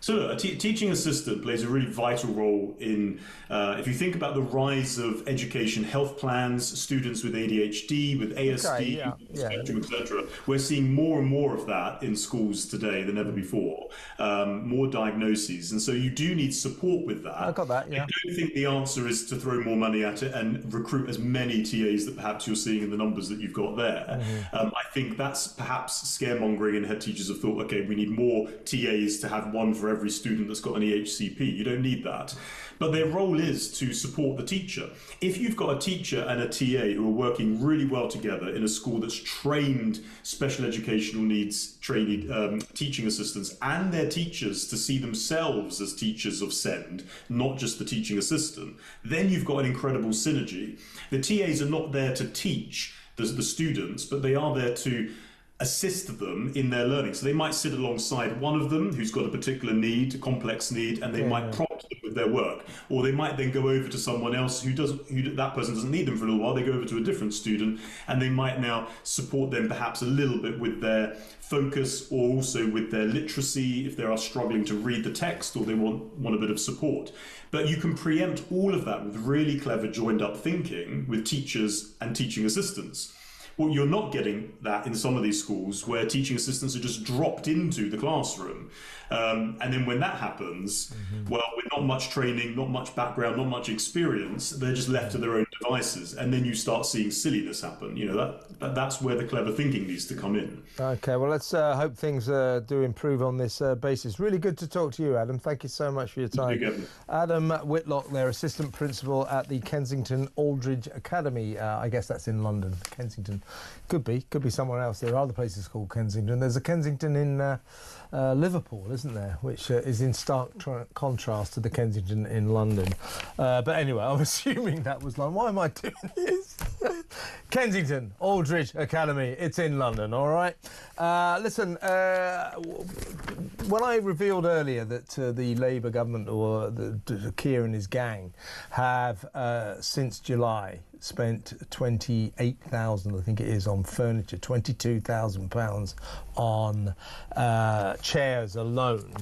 So a teaching assistant plays a really vital role in, if you think about the rise of education health plans, students with ADHD, with ASD, spectrum, etc. We're seeing more and more of that in schools today than ever before, more diagnoses. And so you do need support with that. I got that, yeah. I don't think the answer is to throw more money at it and recruit as many TAs that perhaps you're seeing in the numbers that you've got there. Mm-hmm. I think that's perhaps scaremongering, and head teachers have thought, okay, we need more TAs to have one for every student that's got an EHCP. You don't need that. But their role is to support the teacher. If you've got a teacher and a TA who are working really well together in a school that's trained special educational needs trained teaching assistants and their teachers to see themselves as teachers of SEND, not just the teaching assistant, then you've got an incredible synergy. The TAs are not there to teach the students, but they are there to assist them in their learning. So they might sit alongside one of them who's got a particular need, a complex need, and they might prompt them with their work. Or they might then go over to someone else who that person doesn't need them for a little while. They go over to a different student, and they might now support them perhaps a little bit with their focus, or also with their literacy if they are struggling to read the text or they want a bit of support. But you can preempt all of that with really clever joined up thinking with teachers and teaching assistants. Well, you're not getting that in some of these schools where teaching assistants are just dropped into the classroom. And then when that happens, well, with not much training, not much background, not much experience, they're just left to their own devices. And then you start seeing silliness happen. You know, that's where the clever thinking needs to come in. OK, well, let's hope things do improve on this basis. Really good to talk to you, Adam. Thank you so much for your time. Adam Whitlock, their assistant principal at the Kensington Aldridge Academy. I guess that's in London. Kensington. Could be somewhere else. There are other places called Kensington. There's a Kensington in Liverpool, isn't there, which is in stark contrast to the Kensington in London. But anyway, I'm assuming that was London. Why am I doing this? Kensington Aldridge Academy. It's in London, all right? Listen, when I revealed earlier that the Labour government, or Keir and his gang, have since July spent 28,000, I think it is, on furniture, £22,000 on chairs alone.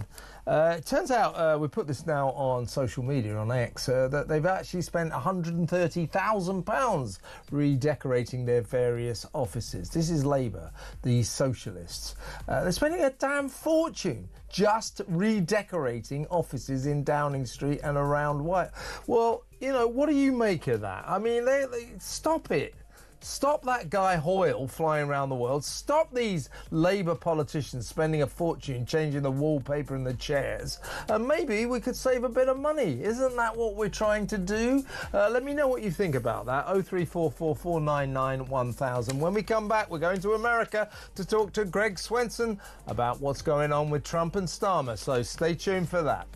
It turns out, we put this now on social media, on X, that they've actually spent £130,000 redecorating their various offices. This is Labour, the socialists. They're spending a damn fortune just redecorating offices in Downing Street and around White. Well, you know, what do you make of that? I mean, they stop it. Stop that guy Hoyle flying around the world. Stop these Labour politicians spending a fortune changing the wallpaper and the chairs. And maybe we could save a bit of money. Isn't that what we're trying to do? Let me know what you think about that. 0344 499 1000. When we come back, we're going to America to talk to Greg Swenson about what's going on with Trump and Starmer. So stay tuned for that.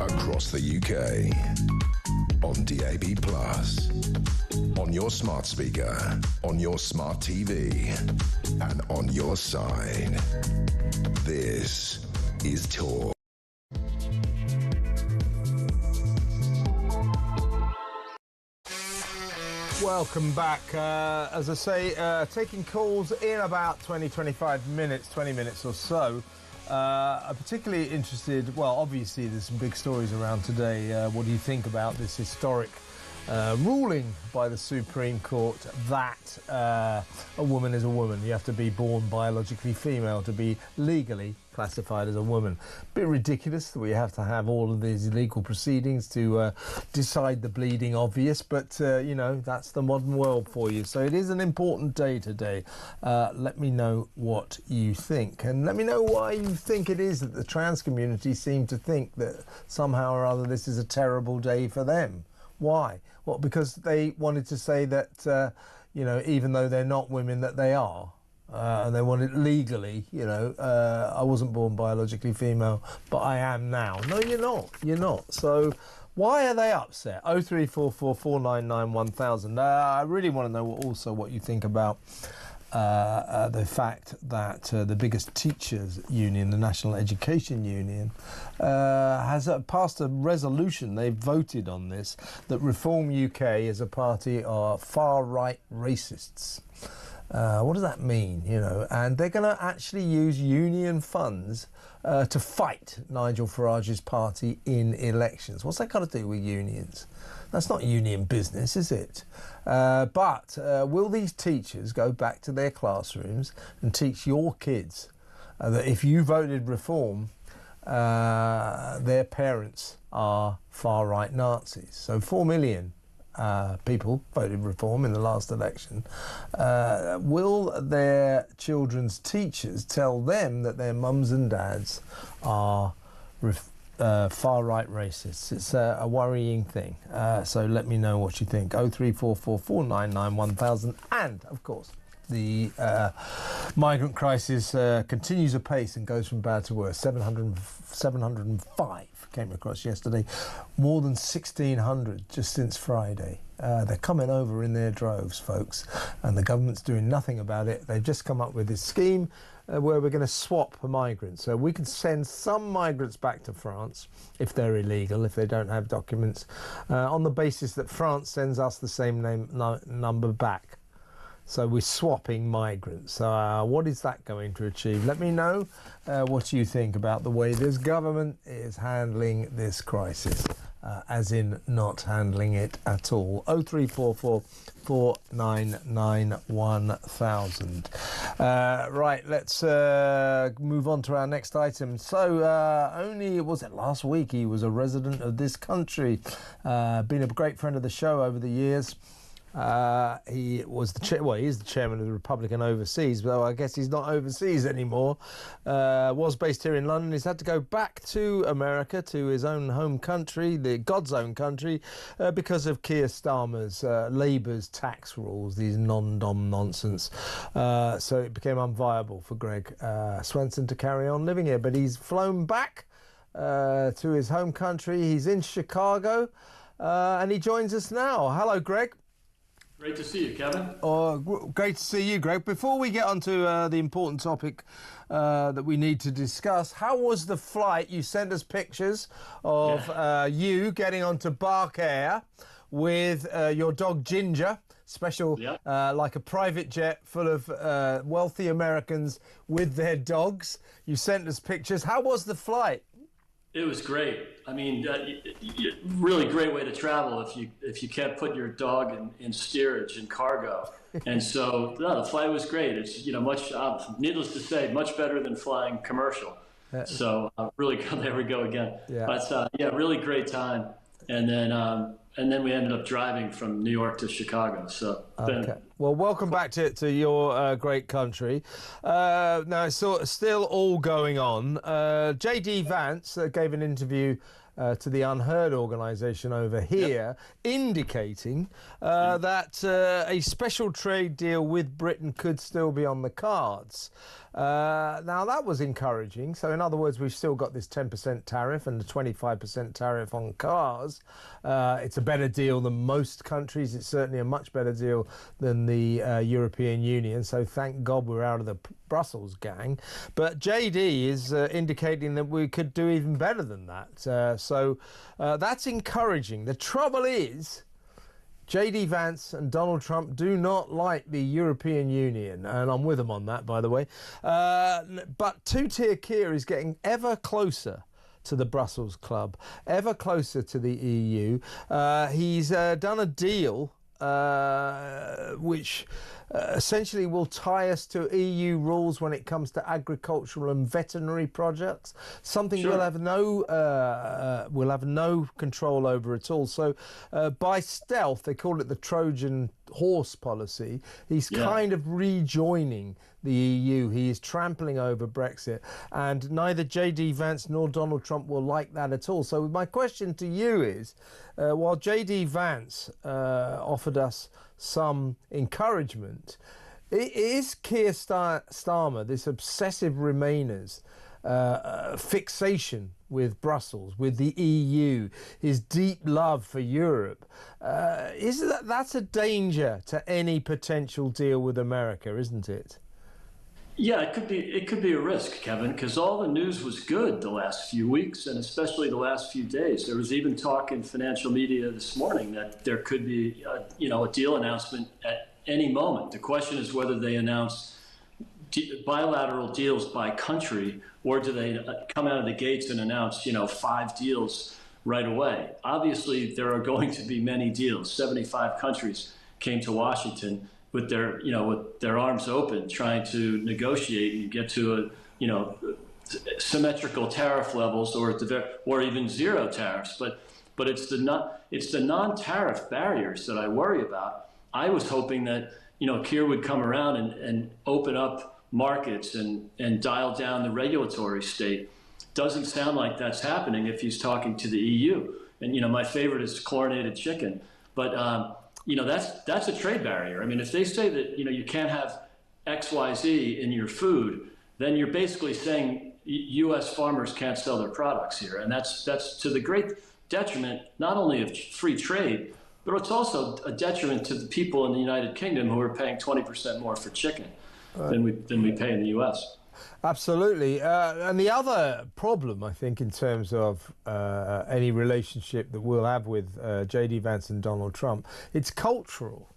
Across the UK, on DAB+, on your smart speaker, on your smart TV, and on your side. This is Talk. Welcome back. As I say, taking calls in about 25 minutes, 20 minutes or so. I'm particularly interested, well, obviously there's some big stories around today. What do you think about this historic ruling by the Supreme Court that a woman is a woman? You have to be born biologically female to be legally classified as a woman. Bit ridiculous that we have to have all of these legal proceedings to decide the bleeding obvious, but you know, that's the modern world for you. So it is an important day today. Let me know what you think, and let me know why you think it is that the trans community seem to think that somehow or other this is a terrible day for them. Why? Well, because they wanted to say that, you know, even though they're not women, that they are. And they want it legally, you know, I wasn't born biologically female, but I am now. No, you're not. You're not. So why are they upset? 0344 499 1000. I really want to know also what you think about the fact that the biggest teachers union, the National Education Union, has passed a resolution. They've voted on this, that Reform UK is a party of far-right racists. What does that mean, you know? And they're going to actually use union funds to fight Nigel Farage's party in elections. What's that got to do with unions? That's not union business, is it? But will these teachers go back to their classrooms and teach your kids that if you voted Reform, their parents are far-right Nazis? So 4 million people voted Reform in the last election. Will their children's teachers tell them that their mums and dads are far-right racists? It's a worrying thing. So let me know what you think. 0344 499 1000. And, of course, the migrant crisis continues apace and goes from bad to worse. 705 came across yesterday. More than 1,600 just since Friday. They're coming over in their droves, folks, and the government's doing nothing about it. They've just come up with this scheme where we're going to swap migrants. So we can send some migrants back to France if they're illegal, if they don't have documents, on the basis that France sends us the same number back. So we're swapping migrants. What is that going to achieve? Let me know what you think about the way this government is handling this crisis, as in not handling it at all. 0344 499 1000. Right, let's move on to our next item. So only, was it last week, he was a resident of this country, been a great friend of the show over the years. He was he is the chairman of the Republican Overseas, but I guess he's not overseas anymore. Was based here in London. He's had to go back to America, to his own home country, God's own country, because of Keir Starmer's Labour's tax rules, these non-dom nonsense. So it became unviable for Greg Swenson to carry on living here. But he's flown back to his home country. He's in Chicago, and he joins us now. Hello, Greg. Great to see you, Kevin. Oh, great to see you, Greg. Before we get on to the important topic that we need to discuss, how was the flight? You sent us pictures of you getting onto Bark Air with your dog Ginger, special, like a private jet full of wealthy Americans with their dogs. You sent us pictures. How was the flight? It was great. I mean, really great way to travel if you can't put your dog in steerage and cargo. And so the flight was great. It's much, needless to say, much better than flying commercial. So really, there we go again. Yeah. But really great time. And then we ended up driving from New York to Chicago. So okay. Well, welcome back to your great country. Now, it's still all going on. J.D. Vance gave an interview to the Unheard organisation over here, indicating that a special trade deal with Britain could still be on the cards. Now, that was encouraging. So, in other words, we've still got this 10% tariff and the 25% tariff on cars. It's a better deal than most countries. It's certainly a much better deal than the European Union. So, thank God we're out of the Brussels gang. But JD is indicating that we could do even better than that. So that's encouraging. The trouble is, J.D. Vance and Donald Trump do not like the European Union, and I'm with them on that, by the way. But two-tier Keir is getting ever closer to the Brussels Club, ever closer to the EU. He's done a deal which essentially will tie us to EU rules when it comes to agricultural and veterinary projects, something we'll have no control over at all. So by stealth, they call it the Trojan horse policy, he's kind of rejoining the EU. He is trampling over Brexit, and neither J.D. Vance nor Donald Trump will like that at all. So my question to you is, while J.D. Vance offered us some encouragement, is Keir Starmer, this obsessive Remainers fixation with Brussels, with the EU, his deep love for Europe, that's a danger to any potential deal with America, isn't it? Yeah, it could be a risk, Kevin, because all the news was good the last few weeks, and especially the last few days. There was even talk in financial media this morning that there could be a deal announcement at any moment. The question is whether they announce bilateral deals by country, or do they come out of the gates and announce 5 deals right away. Obviously, there are going to be many deals. 75 countries came to Washington with their arms open, trying to negotiate and get to symmetrical tariff levels, or even zero tariffs. But it's the non-tariff barriers that I worry about. I was hoping that Keir would come around and open up markets and dial down the regulatory state. Doesn't sound like that's happening if he's talking to the EU. And my favorite is chlorinated chicken, but that's a trade barrier. I mean, if they say that you can't have XYZ in your food, then you're basically saying U.S. farmers can't sell their products here, and that's to the great detriment not only of free trade, but it's also a detriment to the people in the United Kingdom who are paying 20% more for chicken than we pay in the U.S. Absolutely. And the other problem, I think, in terms of any relationship that we'll have with J.D. Vance and Donald Trump, it's cultural.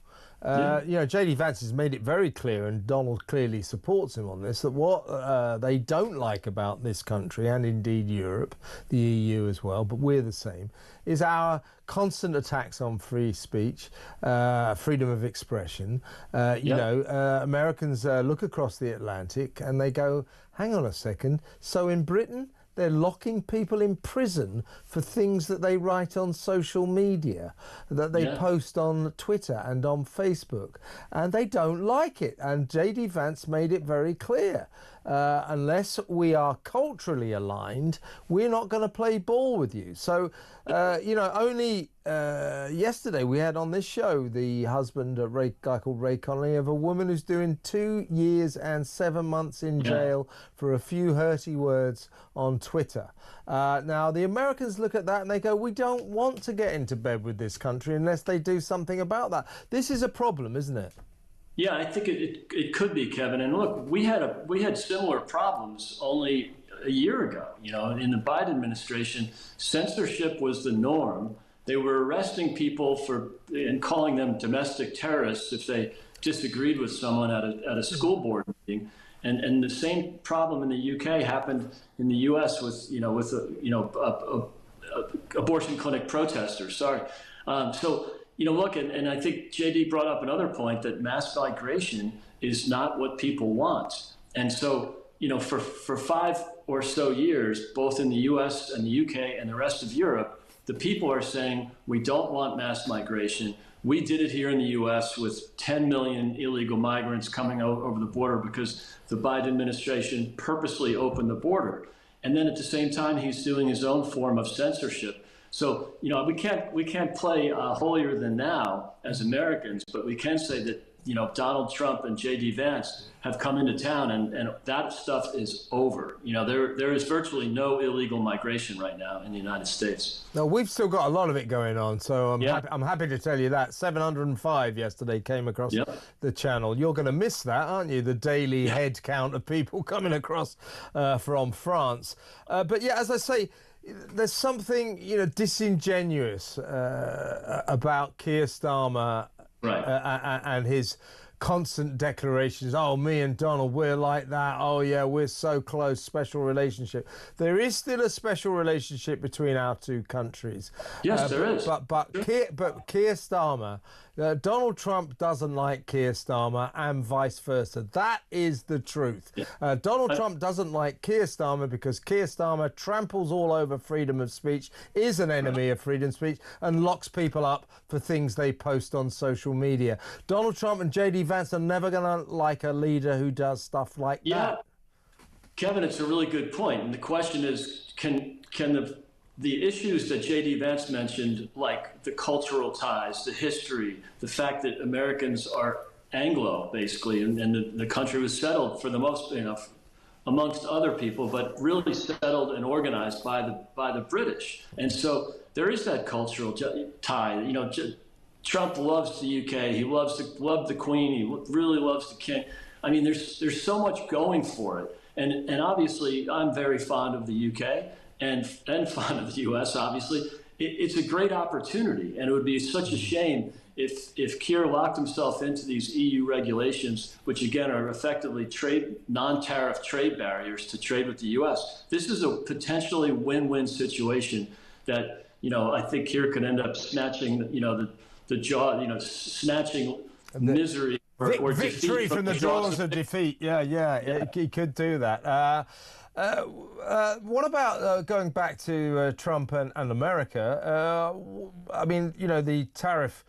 J.D. Vance has made it very clear, and Donald clearly supports him on this, that what they don't like about this country, and indeed Europe, the EU as well, but we're the same, is our constant attacks on free speech, freedom of expression. Americans look across the Atlantic and they go, hang on a second, so in Britain they're locking people in prison for things that they write on social media, that they post on Twitter and on Facebook, and they don't like it. And J.D. Vance made it very clear. Unless we are culturally aligned, we're not going to play ball with you. So, only yesterday we had on this show the husband, a guy called Ray Connolly, of a woman who's doing 2 years and 7 months in jail for a few hurty words on Twitter. Now, the Americans look at that and they go, we don't want to get into bed with this country unless they do something about that. This is a problem, isn't it? Yeah, I think it could be, Kevin. And look, we had similar problems only a year ago. In the Biden administration, censorship was the norm. They were arresting people and calling them domestic terrorists if they disagreed with someone at a school board meeting. And the same problem in the UK happened in the US with abortion clinic protesters. Sorry. Look, and I think JD brought up another point, that mass migration is not what people want. And so, for 5 or so years, both in the US and the UK and the rest of Europe, the people are saying, we don't want mass migration. We did it here in the US with 10 million illegal migrants coming over the border because the Biden administration purposely opened the border. And then at the same time, he's doing his own form of censorship. So, we can't play holier than thou as Americans, but we can say that, Donald Trump and J.D. Vance have come into town, and that stuff is over. There is virtually no illegal migration right now in the United States. No, we've still got a lot of it going on, so I'm happy to tell you that. 705 yesterday came across the channel. You're going to miss that, aren't you? The daily head count of people coming across from France. But as I say, there's something, disingenuous about Keir Starmer and his constant declarations. Oh, me and Donald, we're like that. Oh, yeah, we're so close, special relationship. There is still a special relationship between our two countries. Yes, there is. But Keir Starmer, Donald Trump doesn't like Keir Starmer and vice versa. That is the truth. Donald Trump doesn't like Keir Starmer because Keir Starmer tramples all over freedom of speech, is an enemy of freedom of speech, and locks people up for things they post on social media. Donald Trump and J.D. Vance are never going to like a leader who does stuff like that. Kevin, it's a really good point. And the question is, can the issues that J.D. Vance mentioned, like the cultural ties, the history, the fact that Americans are Anglo, basically, and the country was settled for the most, amongst other people, but really settled and organized by the British. And so there is that cultural tie. Trump loves the UK. He loved the Queen. He really loves the King. I mean, there's so much going for it. And obviously, I'm very fond of the UK and fond of the US, obviously. It's a great opportunity, and it would be such a shame if Keir locked himself into these EU regulations, which again are effectively non-tariff trade barriers to trade with the US. This is a potentially win-win situation that, I think Keir could end up snatching, the jaw, snatching misery or victory from the jaws of defeat. He could do that. What about going back to Trump and America? I mean, the tariff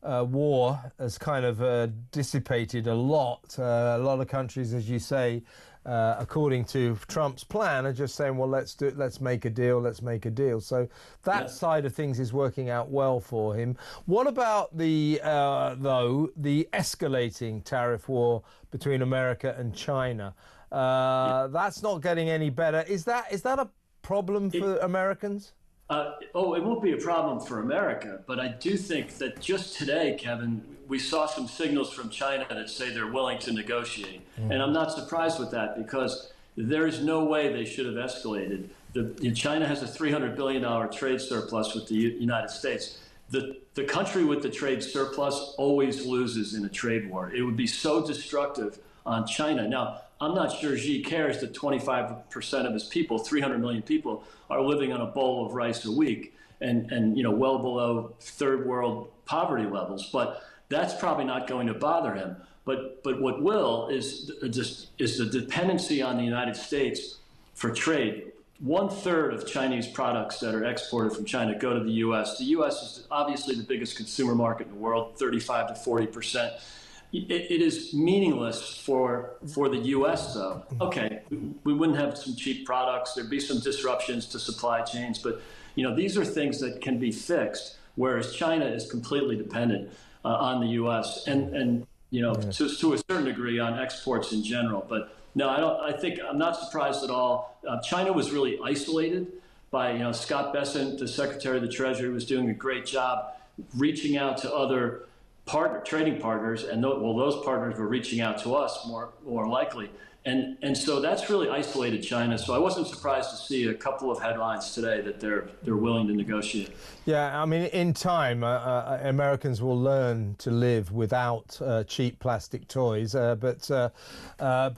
war has kind of dissipated a lot. A lot of countries, as you say, according to Trump's plan, are just saying, well, let's make a deal. So that side of things is working out well for him. What about the escalating tariff war between America and China? That's not getting any better. Is that a problem for Americans? It won't be a problem for America, but I do think that just today, Kevin, we saw some signals from China that say they're willing to negotiate. And I'm not surprised with that because there is no way they should have escalated. China has a $300 billion trade surplus with the United States. The country with the trade surplus always loses in a trade war. It would be so destructive on China. Now, I'm not sure Xi cares that 25% of his people, 300 million people, are living on a bowl of rice a week and well below third world poverty levels. But that's probably not going to bother him. But what will is the dependency on the United States for trade. 1/3 of Chinese products that are exported from China go to the U.S. The U.S. is obviously the biggest consumer market in the world, 35 to 40%. It is meaningless for the U.S., though. Okay, we wouldn't have some cheap products. There'd be some disruptions to supply chains. But, these are things that can be fixed, whereas China is completely dependent on the U.S. and to a certain degree on exports in general. But, no, I'm not surprised at all. China was really isolated by, Scott Bessent, the Secretary of the Treasury, was doing a great job reaching out to other trading partners, and those partners were reaching out to us more likely, and so that's really isolated China. So I wasn't surprised to see a couple of headlines today that they're willing to negotiate. Yeah, I mean, in time, Americans will learn to live without cheap plastic toys. But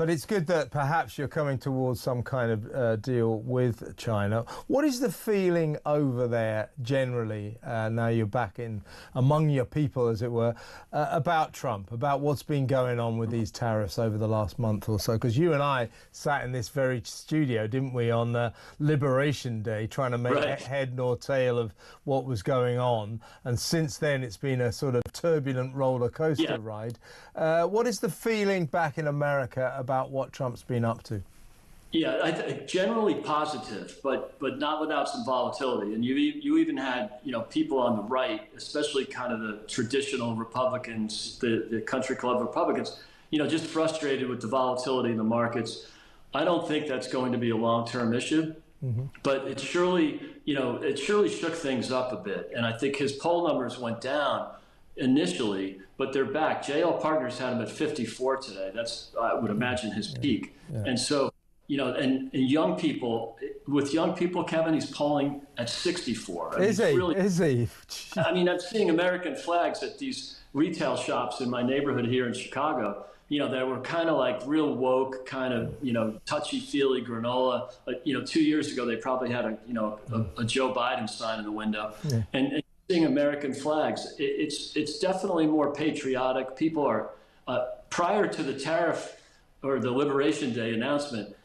it's good that perhaps you're coming towards some kind of deal with China. What is the feeling over there generally, now you're back among your people, as it were, about Trump, about what's been going on with these tariffs over the last month or so? Because you and I sat in this very studio, didn't we, on Liberation Day, trying to make head nor tail of what was going on, and since then it's been a sort of turbulent roller coaster ride. What is the feeling back in America about what Trump's been up to? Yeah, generally positive, but not without some volatility. And you even had people on the right, especially kind of the traditional Republicans, the country club Republicans, just frustrated with the volatility in the markets. I don't think that's going to be a long-term issue. Mm-hmm. But it surely shook things up a bit. And I think his poll numbers went down initially, but they're back. JL Partners had him at 54 today. That's, I would imagine, his peak. Yeah. And so and young people, Kevin, he's polling at 64. Is he? I mean, I'm seeing American flags at these retail shops in my neighborhood here in Chicago, that were kind of like real woke, kind of, touchy-feely granola. 2 years ago, they probably had a Joe Biden sign in the window. Yeah. And seeing American flags, it's definitely more patriotic. People are, prior to the tariff or the Liberation Day announcement,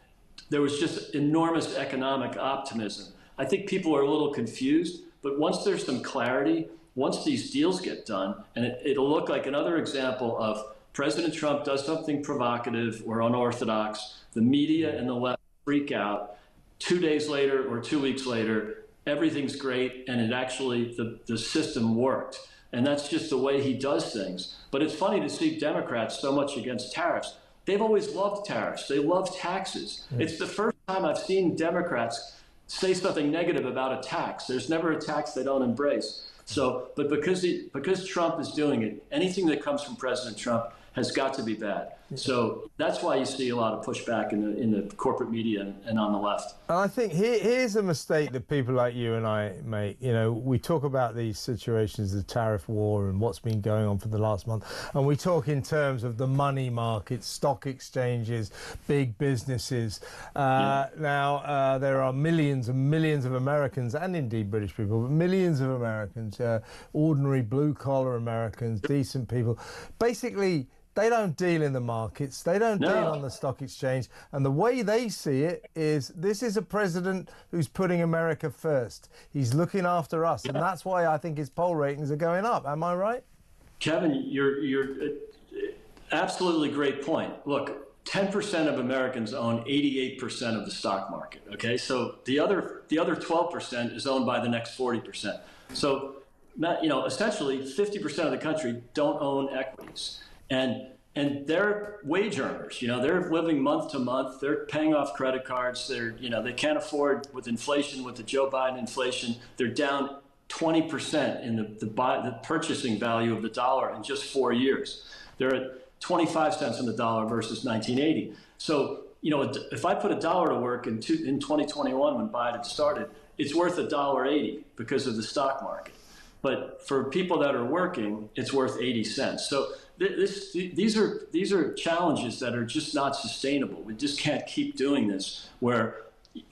there was just enormous economic optimism. I think people are a little confused, but once there's some clarity, once these deals get done, and it'll look like another example of President Trump does something provocative or unorthodox, the media and the left freak out. 2 days later or 2 weeks later, everything's great, and it actually, the system worked. And that's just the way he does things. But it's funny to see Democrats so much against tariffs. They've always loved tariffs. They love taxes. Yeah. It's the first time I've seen Democrats say something negative about a tax. There's never a tax they don't embrace. So, but because Trump is doing it, anything that comes from President Trump has got to be bad. So that's why you see a lot of pushback in the corporate media and on the left. And I think here's a mistake that people like you and I make. We talk about these situations, the tariff war and what's been going on for the last month, and we talk in terms of the money markets, stock exchanges, big businesses. Now, there are millions and millions of Americans, and indeed British people, but millions of Americans, ordinary blue-collar Americans, decent people. Basically, they don't deal in the markets. They don't deal on the stock exchange. And the way they see it is, this is a president who's putting America first. He's looking after us. And that's why I think his poll ratings are going up. Am I right? Kevin, you're absolutely great point. Look, 10% of Americans own 88% of the stock market. Okay, so the other 12% is owned by the next 40%. So, essentially 50% of the country don't own equities. And they're wage earners, they're living month to month, they're paying off credit cards, they can't afford with inflation, with the Joe Biden inflation, they're down 20% in the purchasing value of the dollar in just 4 years. They're at 25 cents on the dollar versus 1980. So, if I put $1 to work in 2021 when Biden started, it's worth $1.80 because of the stock market. But for people that are working, it's worth 80 cents. So these are challenges that are just not sustainable. We just can't keep doing this, where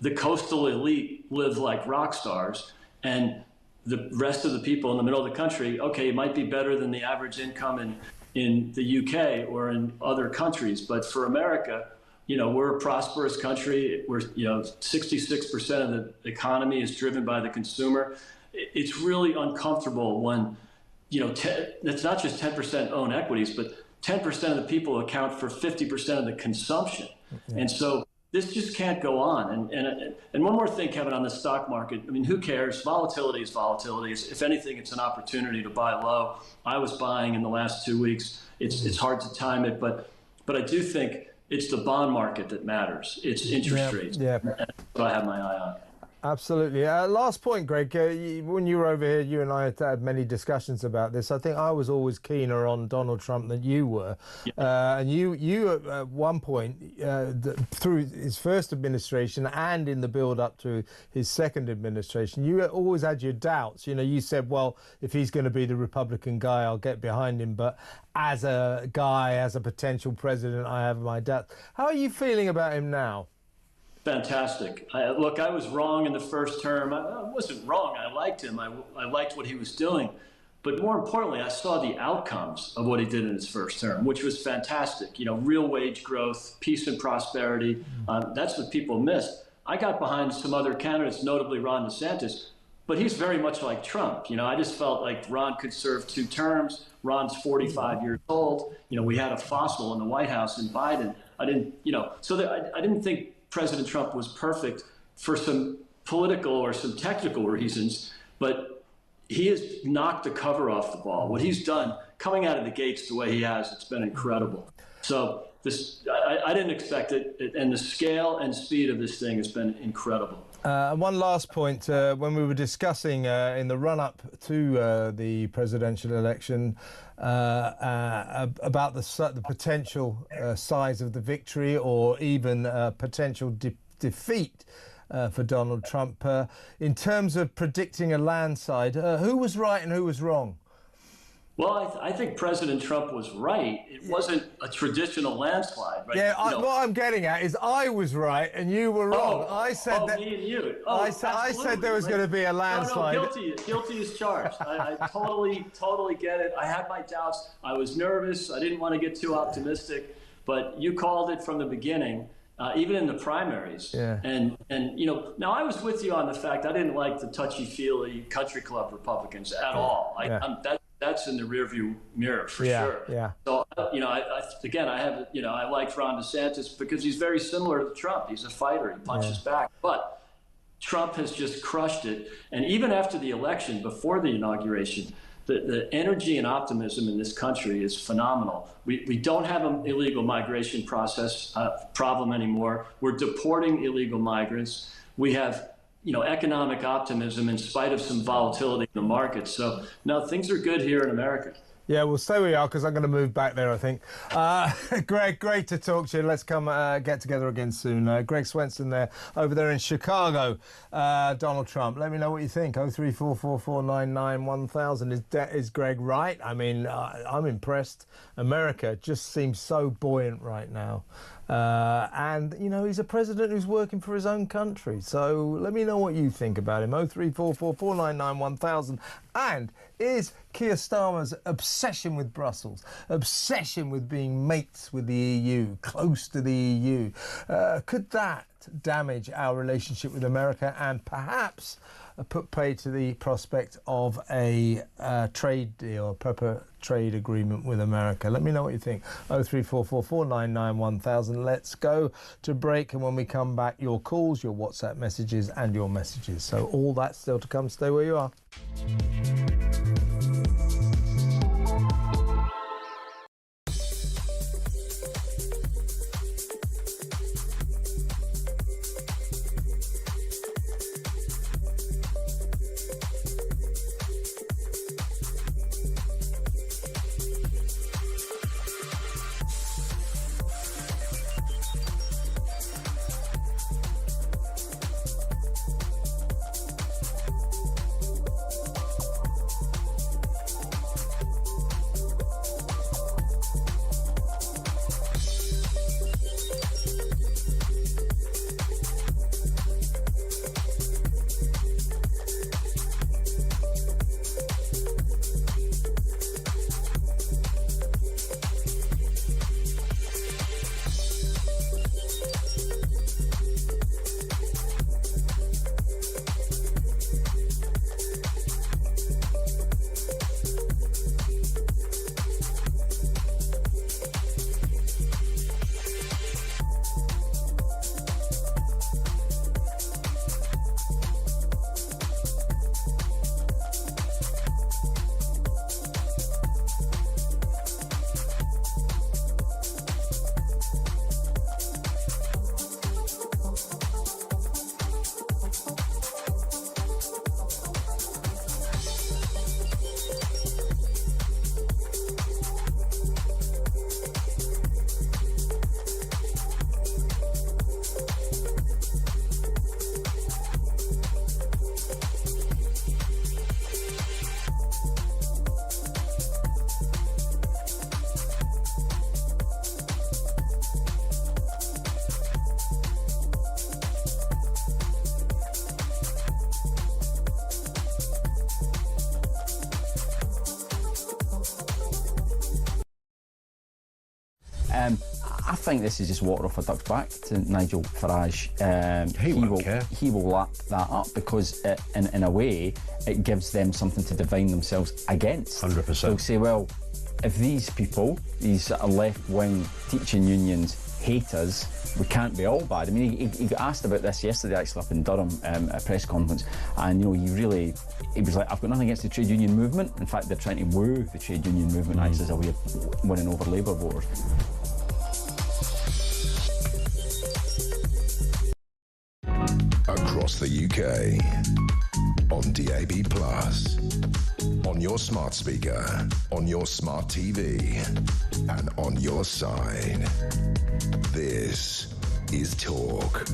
the coastal elite live like rock stars, and the rest of the people in the middle of the country, okay, it might be better than the average income in the UK or in other countries, but for America, we're a prosperous country. We're 66% of the economy is driven by the consumer. It's really uncomfortable when, it's not just 10% own equities, but 10% of the people account for 50% of the consumption. Yeah. And so this just can't go on. And one more thing, Kevin, on the stock market. I mean, who cares? Volatility is volatility. If anything, it's an opportunity to buy low. I was buying in the last 2 weeks. It's hard to time it, but I do think it's the bond market that matters. It's interest rates. Yeah. That's what I have my eye on. Absolutely. Last point, Greg. When you were over here, you and I had many discussions about this. I think I was always keener on Donald Trump than you were. Yeah. And you at one point, through his first administration and in the build-up to his second administration, you always had your doubts. You said, well, if he's going to be the Republican guy, I'll get behind him. But as a guy, as a potential president, I have my doubts. How are you feeling about him now? Fantastic. Look, I was wrong in the first term. I wasn't wrong. I liked him. I liked what he was doing. But more importantly, I saw the outcomes of what he did in his first term, which was fantastic. Real wage growth, peace and prosperity. That's what people missed. I got behind some other candidates, notably Ron DeSantis, but he's very much like Trump. I just felt like Ron could serve 2 terms. Ron's 45 years old. We had a fossil in the White House in Biden. I didn't think President Trump was perfect for some political or some technical reasons, but he has knocked the cover off the ball. What he's done coming out of the gates the way he has, it's been incredible. So I didn't expect it, and the scale and speed of this thing has been incredible. One last point, when we were discussing in the run-up to the presidential election about the potential size of the victory or even potential defeat for Donald Trump, in terms of predicting a landslide, who was right and who was wrong? Well, I think President Trump was right. It wasn't a traditional landslide, right? Yeah, what I'm getting at is I was right and you were wrong. I said that. Me and you. I said there was going to be a landslide. No, guilty as charged. I totally get it. I had my doubts. I was nervous. I didn't want to get too optimistic, but you called it from the beginning. Even in the primaries. Yeah. And now I was with you on the fact I didn't like the touchy-feely country club Republicans at all. That's in the rearview mirror for sure. Yeah. So I liked Ron DeSantis because he's very similar to Trump. He's a fighter. He punches back. But Trump has just crushed it. And even after the election, before the inauguration, the energy and optimism in this country is phenomenal. We don't have an illegal migration process problem anymore. We're deporting illegal migrants. We have economic optimism in spite of some volatility in the market. So, no, things are good here in America. Yeah, we'll stay where we are because I'm going to move back there, I think. Greg, great to talk to you. Let's come get together again soon. Greg Swenson there, over there in Chicago. Donald Trump, let me know what you think. 03444991000. Is Greg right? I mean, I'm impressed. America just seems so buoyant right now. And, he's a president who's working for his own country. So let me know what you think about him. 03444991000. And is Keir Starmer's obsession with Brussels, obsession with being mates with the EU, close to the EU, could that damage our relationship with America and perhaps put pay to the prospect of a trade deal, a proper trade agreement with America? Let me know what you think. 03444991000. Let's go to break, and when we come back, your calls, your WhatsApp messages and your messages. So all that's still to come. Stay where you are. I think this is just water off a duck's back to Nigel Farage. He will lap that up because in a way it gives them something to divine themselves against. 100%. They'll say, well, if these people, these left-wing teaching unions, hate us, we can't be all bad. I mean, he got asked about this yesterday, actually, up in Durham at a press conference, and he was like, I've got nothing against the trade union movement. In fact, they're trying to woo the trade union movement as a way of winning over Labour voters. across the UK, on DAB+, on your smart speaker, on your smart TV, and on your side. This is Talk.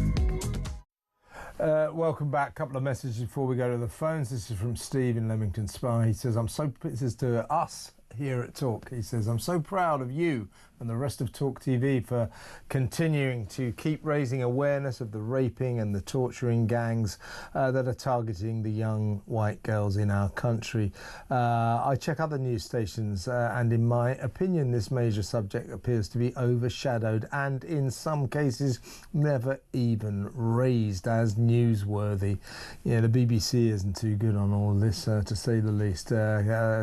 Welcome back. A couple of messages before we go to the phones. This is from Steve in Leamington Spa. He says, this is to us here at Talk. He says, I'm so proud of you and the rest of Talk TV for continuing to keep raising awareness of the raping and the torturing gangs that are targeting the young white girls in our country. I check other news stations and in my opinion this major subject appears to be overshadowed and in some cases never even raised as newsworthy. Yeah, the BBC isn't too good on all this to say the least.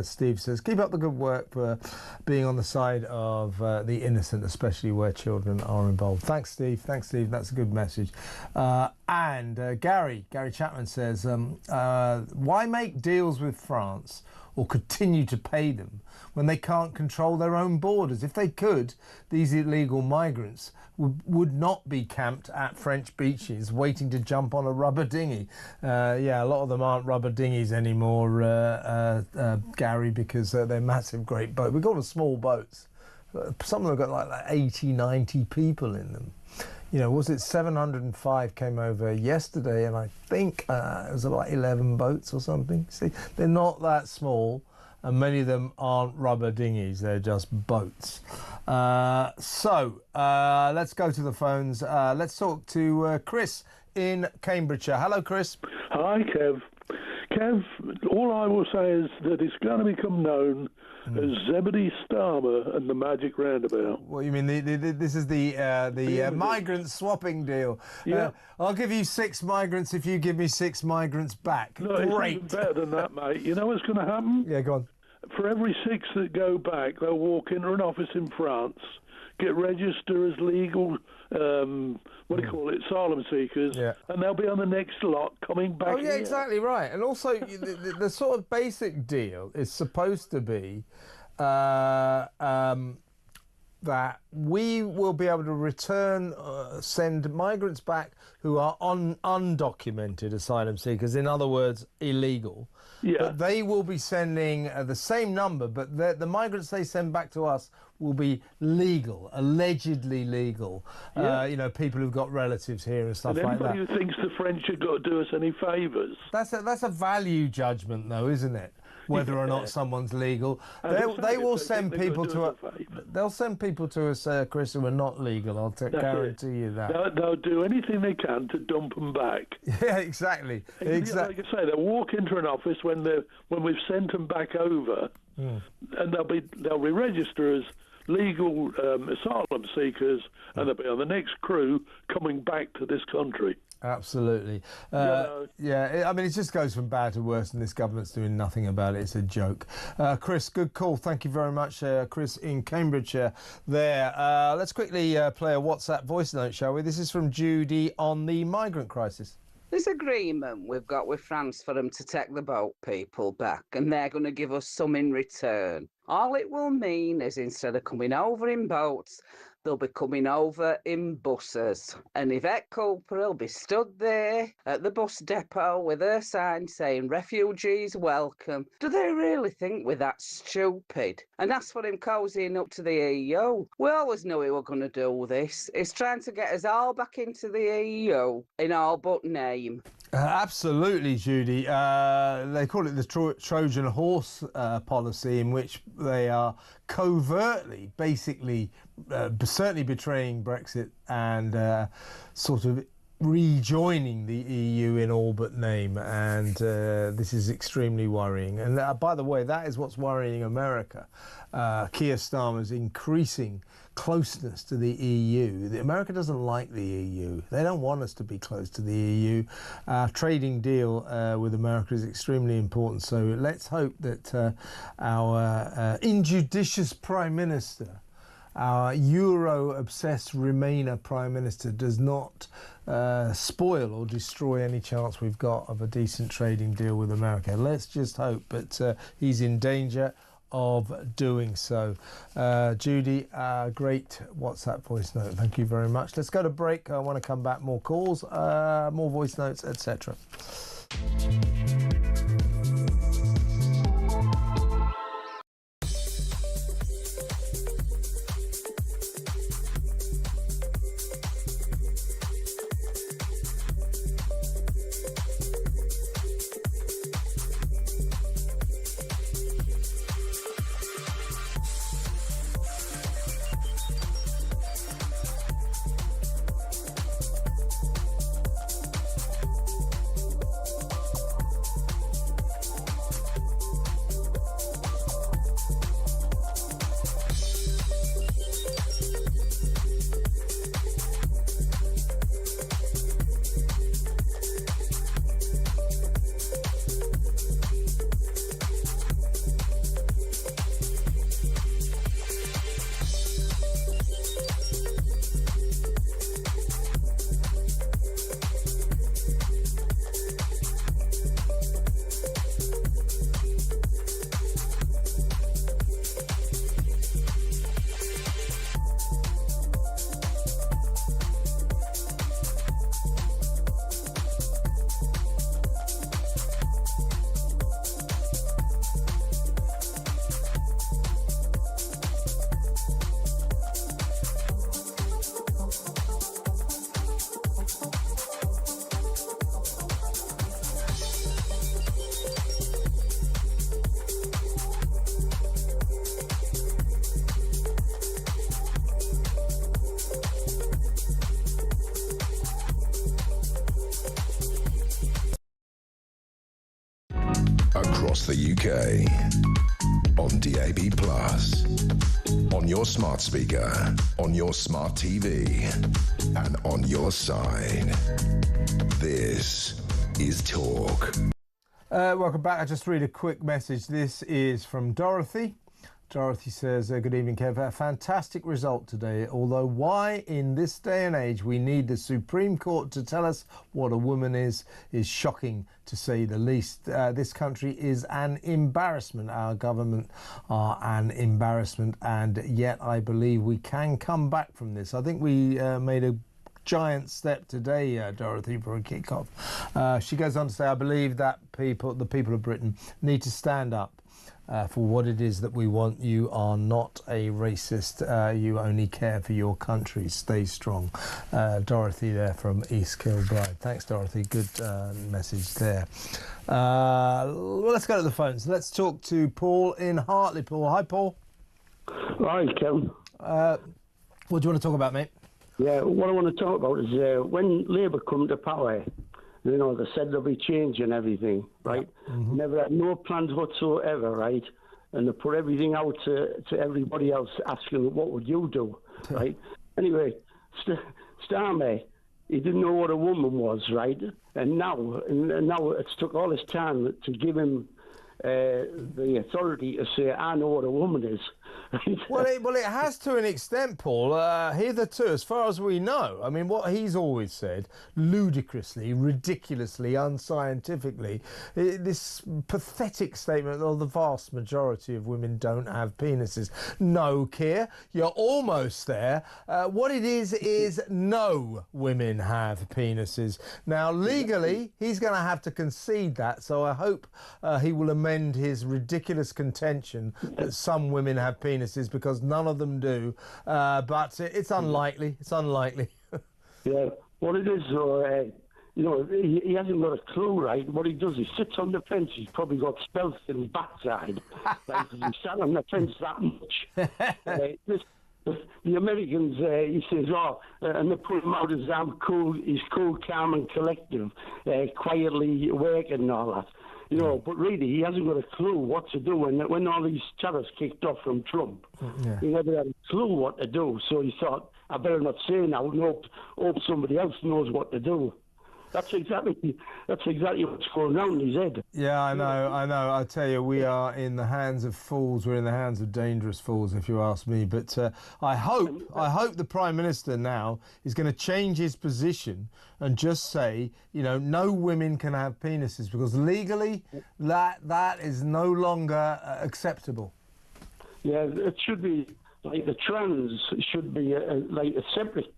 Steve says, keep up the good work for being on the side of the innocent, especially where children are involved. Thanks, Steve. That's a good message. And Gary Chapman says, why make deals with France or continue to pay them when they can't control their own borders? If they could, these illegal migrants would not be camped at French beaches waiting to jump on a rubber dinghy. Yeah, a lot of them aren't rubber dinghies anymore, Gary, because they're massive, great boats. We call them small boats. Some of them have got like 80, 90 people in them. You know, was it 705 came over yesterday, and I think it was about 11 boats or something. See, they're not that small, and many of them aren't rubber dinghies, they're just boats. So let's go to the phones. Let's talk to Chris in Cambridgeshire. Hello, Chris. Hi, Kev. Kev, all I will say is that it's going to become known as Zebedee Starmer and the Magic Roundabout. What you mean? This is the migrant swapping deal. Yeah. I'll give you 6 migrants if you give me 6 migrants back. No, Great. It's even better than that, mate. You know what's going to happen? Yeah, go on. For every 6 that go back, they'll walk into an office in France, get registered as legal, asylum seekers, and they'll be on the next lot coming back. Oh, yeah, here. Exactly right. And also, the sort of basic deal is supposed to be that we will be able to return, send migrants back who are undocumented asylum seekers, in other words, illegal. Yeah. But they will be sending the same number, but the migrants they send back to us will be legal, allegedly legal. Yeah. You know, people who've got relatives here and stuff And like that. anybody who thinks the French have got to do us any favours. That's a value judgment, though, isn't it? Whether or not someone's legal, they will send people to us. They'll send people to us, Chris, who are not legal. I'll guarantee you that. They'll do anything they can to dump them back. Yeah, exactly. Like I say, they'll walk into an office when we've sent them back over, and they'll be registered as legal asylum seekers, and they'll be on the next crew coming back to this country. Absolutely. Yeah, I mean, it just goes from bad to worse, and this government's doing nothing about it. It's a joke. Chris, good call. Thank you very much, Chris in Cambridgeshire there. Let's quickly play a WhatsApp voice note, shall we? This is from Judy on the migrant crisis. This agreement we've got with France for them to take the boat people back, and they're going to give us some in return. All it will mean is instead of coming over in boats, they'll be coming over in buses. And Yvette Cooper will be stood there at the bus depot with her sign saying, refugees welcome. Do they really think we're that stupid? And that's for him cozying up to the EU. We always knew he were going to do this. He's trying to get us all back into the EU in all but name. Absolutely, Judy. They call it the Trojan horse policy, in which they are covertly, basically, certainly betraying Brexit and sort of rejoining the EU in all but name, and this is extremely worrying. And by the way, that is what's worrying America. Keir Starmer's increasing closeness to the EU. America doesn't like the EU. They don't want us to be close to the EU. Our trading deal with America is extremely important, so let's hope that our injudicious Prime Minister, our Euro-obsessed Remainer Prime Minister, does not spoil or destroy any chance we've got of a decent trading deal with America. Let's just hope, but he's in danger of doing so. Judy, great WhatsApp voice note. Thank you very much. Let's go to break. I want to come back. More calls, more voice notes, etc. Across the UK, on DAB+, on your smart speaker, on your smart TV, and on your side. This is Talk. Welcome back. I just read a quick message. This is from Dorothy. Dorothy says, good evening, Kev. A fantastic result today, although why in this day and age we need the Supreme Court to tell us what a woman is shocking, to say the least. This country is an embarrassment. Our government are an embarrassment, and yet I believe we can come back from this. I think we made a giant step today, Dorothy, for a kick-off. She goes on to say, I believe that the people of Britain need to stand up for what it is that we want. You are not a racist. You only care for your country. Stay strong. Dorothy there from East Kilbride. Thanks, Dorothy. Good message there. Well, let's go to the phones. Let's talk to Paul in Hartlepool. Hi, Paul. Hi, Kevin. What do you want to talk about, mate? Yeah, what I want to talk about is when Labour come to power, you know, they said there'll be change and everything, right? Mm-hmm. Never had no plans whatsoever, right? And they put everything out to everybody else, asking, what would you do, right? Anyway, Starmer, he didn't know what a woman was, right? And now it's took all this time to give him the authority to say, I know what a woman is. Well, it has to an extent, Paul. Hitherto, as far as we know, I mean, what he's always said, ludicrously, ridiculously, unscientifically, this pathetic statement that the vast majority of women don't have penises. No, Keir, you're almost there. What it is no women have penises. Now, legally, he's going to have to concede that, so I hope he will amend his ridiculous contention that some women have penises, because none of them do, but it's unlikely. It's unlikely. Yeah, what it is, you know, he hasn't got a clue, right? What he does, he sits on the fence. He's probably got spells in his backside, right? Because he sat on the fence that much. The Americans, he says, and they put him out as he's cool, calm and collective, quietly working and all that. You know, but really, he hasn't got a clue what to do. When all these tariffs kicked off from Trump, he never had a clue what to do. So he thought, I better not say now and hope somebody else knows what to do. That's exactly what's going on in his head. Yeah, I know. I tell you, we are in the hands of fools. We're in the hands of dangerous fools, if you ask me. But I hope the Prime Minister now is going to change his position and just say, you know, no women can have penises, because legally that is no longer acceptable. Yeah, it should be like the trans should be like a separate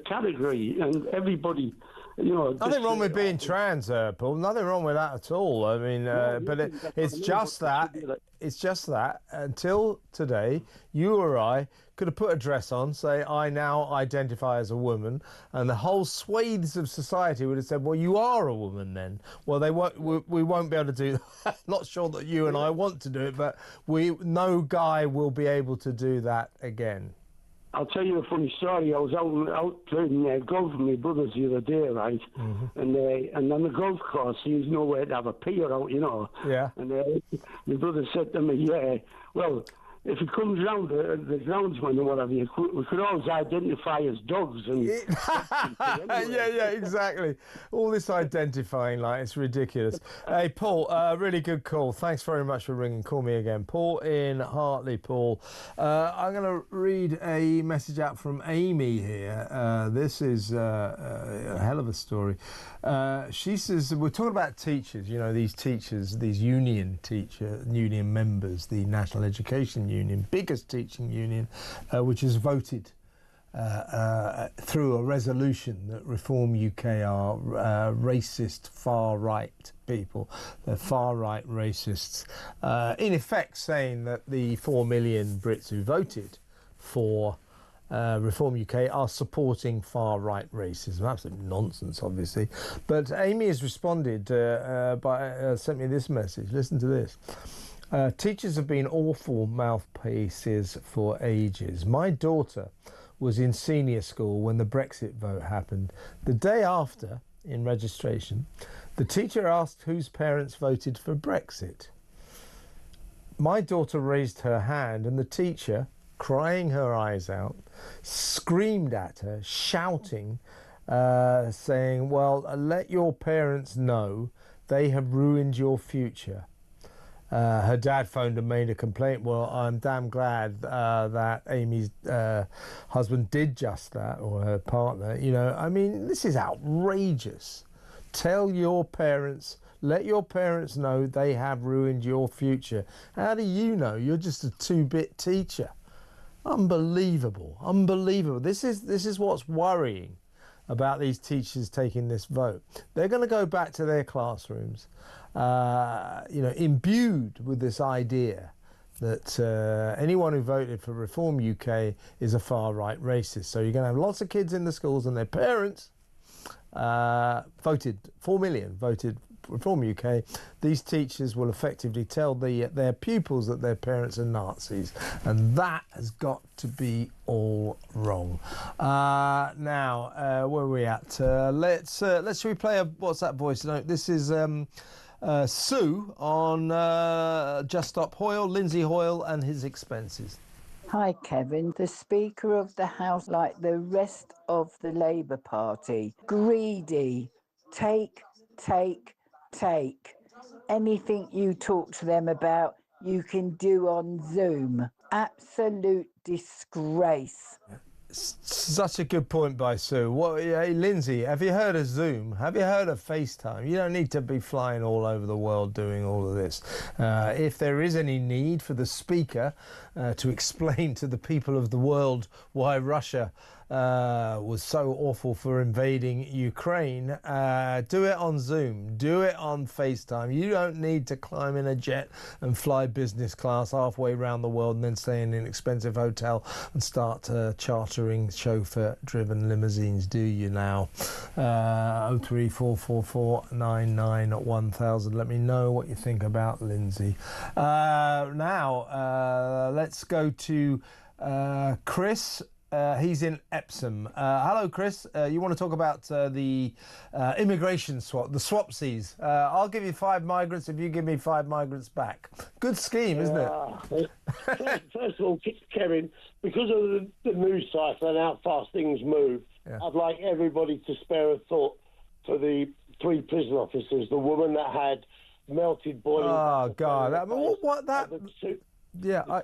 category, and everybody, you know. Nothing wrong with being trans, Paul. Nothing wrong with that at all. I mean, but it's just that. It's just that until today, you or I could have put a dress on, say, I now identify as a woman, and the whole swathes of society would have said, well, you are a woman then. Well, they won't. We won't be able to do that. Not sure that you and I want to do it, but no guy will be able to do that again. I'll tell you a funny story. I was out playing golf with my brothers the other day, right? Mm-hmm. And on the golf course, there's nowhere to have a pier out, you know. Yeah. And my brother said to me, yeah, well, if he comes round the groundsman or whatever, we could always identify as dogs. And yeah, exactly. All this identifying, like, it's ridiculous. Hey, Paul, really good call. Thanks very much for ringing. Call me again. Paul in Hartley, Paul. I'm going to read a message out from Amy here. This is a hell of a story. She says, we're talking about teachers, you know, these teachers, these union members, the National Education Union, biggest teaching union, which has voted through a resolution that Reform UK are racist, far-right people. They're far-right racists, in effect saying that the 4 million Brits who voted for Reform UK are supporting far-right racism. Absolute nonsense, obviously. But Amy has responded sent me this message. Listen to this. Teachers have been awful mouthpieces for ages. My daughter was in senior school when the Brexit vote happened. The day after, in registration, the teacher asked whose parents voted for Brexit. My daughter raised her hand and the teacher, crying her eyes out, screamed at her, shouting, saying, well, let your parents know they have ruined your future. Her dad phoned and made a complaint. Well, I'm damn glad that Amy's husband did just that, or her partner. You know, I mean, this is outrageous. Tell your parents, let your parents know they have ruined your future. How do you know? You're just a 2-bit teacher. Unbelievable, unbelievable. This is what's worrying about these teachers taking this vote. They're going to go back to their classrooms, you know, imbued with this idea that anyone who voted for Reform UK is a far-right racist. So you're going to have lots of kids in the schools and their parents voted, 4 million voted Reform UK. These teachers will effectively tell their pupils that their parents are Nazis, and that has got to be all wrong. Now, where are we at? Should we play a What's That Voice Note? This is Sue on Just Stop Hoyle, Lindsay Hoyle and his expenses. Hi, Kevin. The Speaker of the House, like the rest of the Labour Party, greedy. Take. Anything you talk to them about, you can do on Zoom. Absolute disgrace. Such a good point by Sue. Hey, Lindsay, have you heard of Zoom? Have you heard of FaceTime? You don't need to be flying all over the world doing all of this. If there is any need for the Speaker to explain to the people of the world why Russia was so awful for invading Ukraine, do it on Zoom, do it on FaceTime. You don't need to climb in a jet and fly business class halfway around the world and then stay in an expensive hotel and start chartering chauffeur-driven limousines, do you now? 03444991000. Let me know what you think about Lindsay. Now, let's go to Chris. He's in Epsom. Hello, Chris. You want to talk about the immigration swap, the swapsies. I'll give you 5 migrants if you give me 5 migrants back. Good scheme, isn't it? First of all, Kevin, because of the news cycle and how fast things move, I'd like everybody to spare a thought for the 3 prison officers, the woman that had melted boiling... Oh, God. I mean, what that... The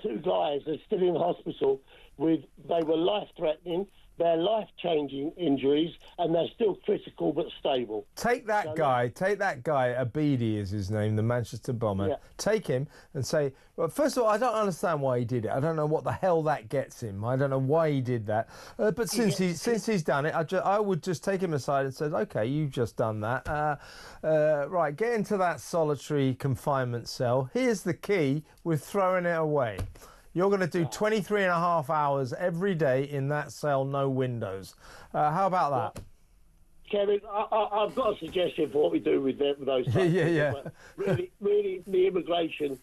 2 guys are still in hospital. They were life-threatening. they're life-changing injuries, and they're still critical but stable. Take that guy, Abidi is his name, the Manchester bomber. Yeah. Take him and say, well, first of all, I don't understand why he did it. I don't know what the hell that gets him. I don't know why he did that. But since he's done it, I would just take him aside and say, okay, you've just done that. Right, get into that solitary confinement cell. Here's the key. We're throwing it away. You're going to do 23 and a half hours every day in that cell, no windows. How about that? Kevin, I've got a suggestion for what we do with those types yeah. of people. Really, the immigration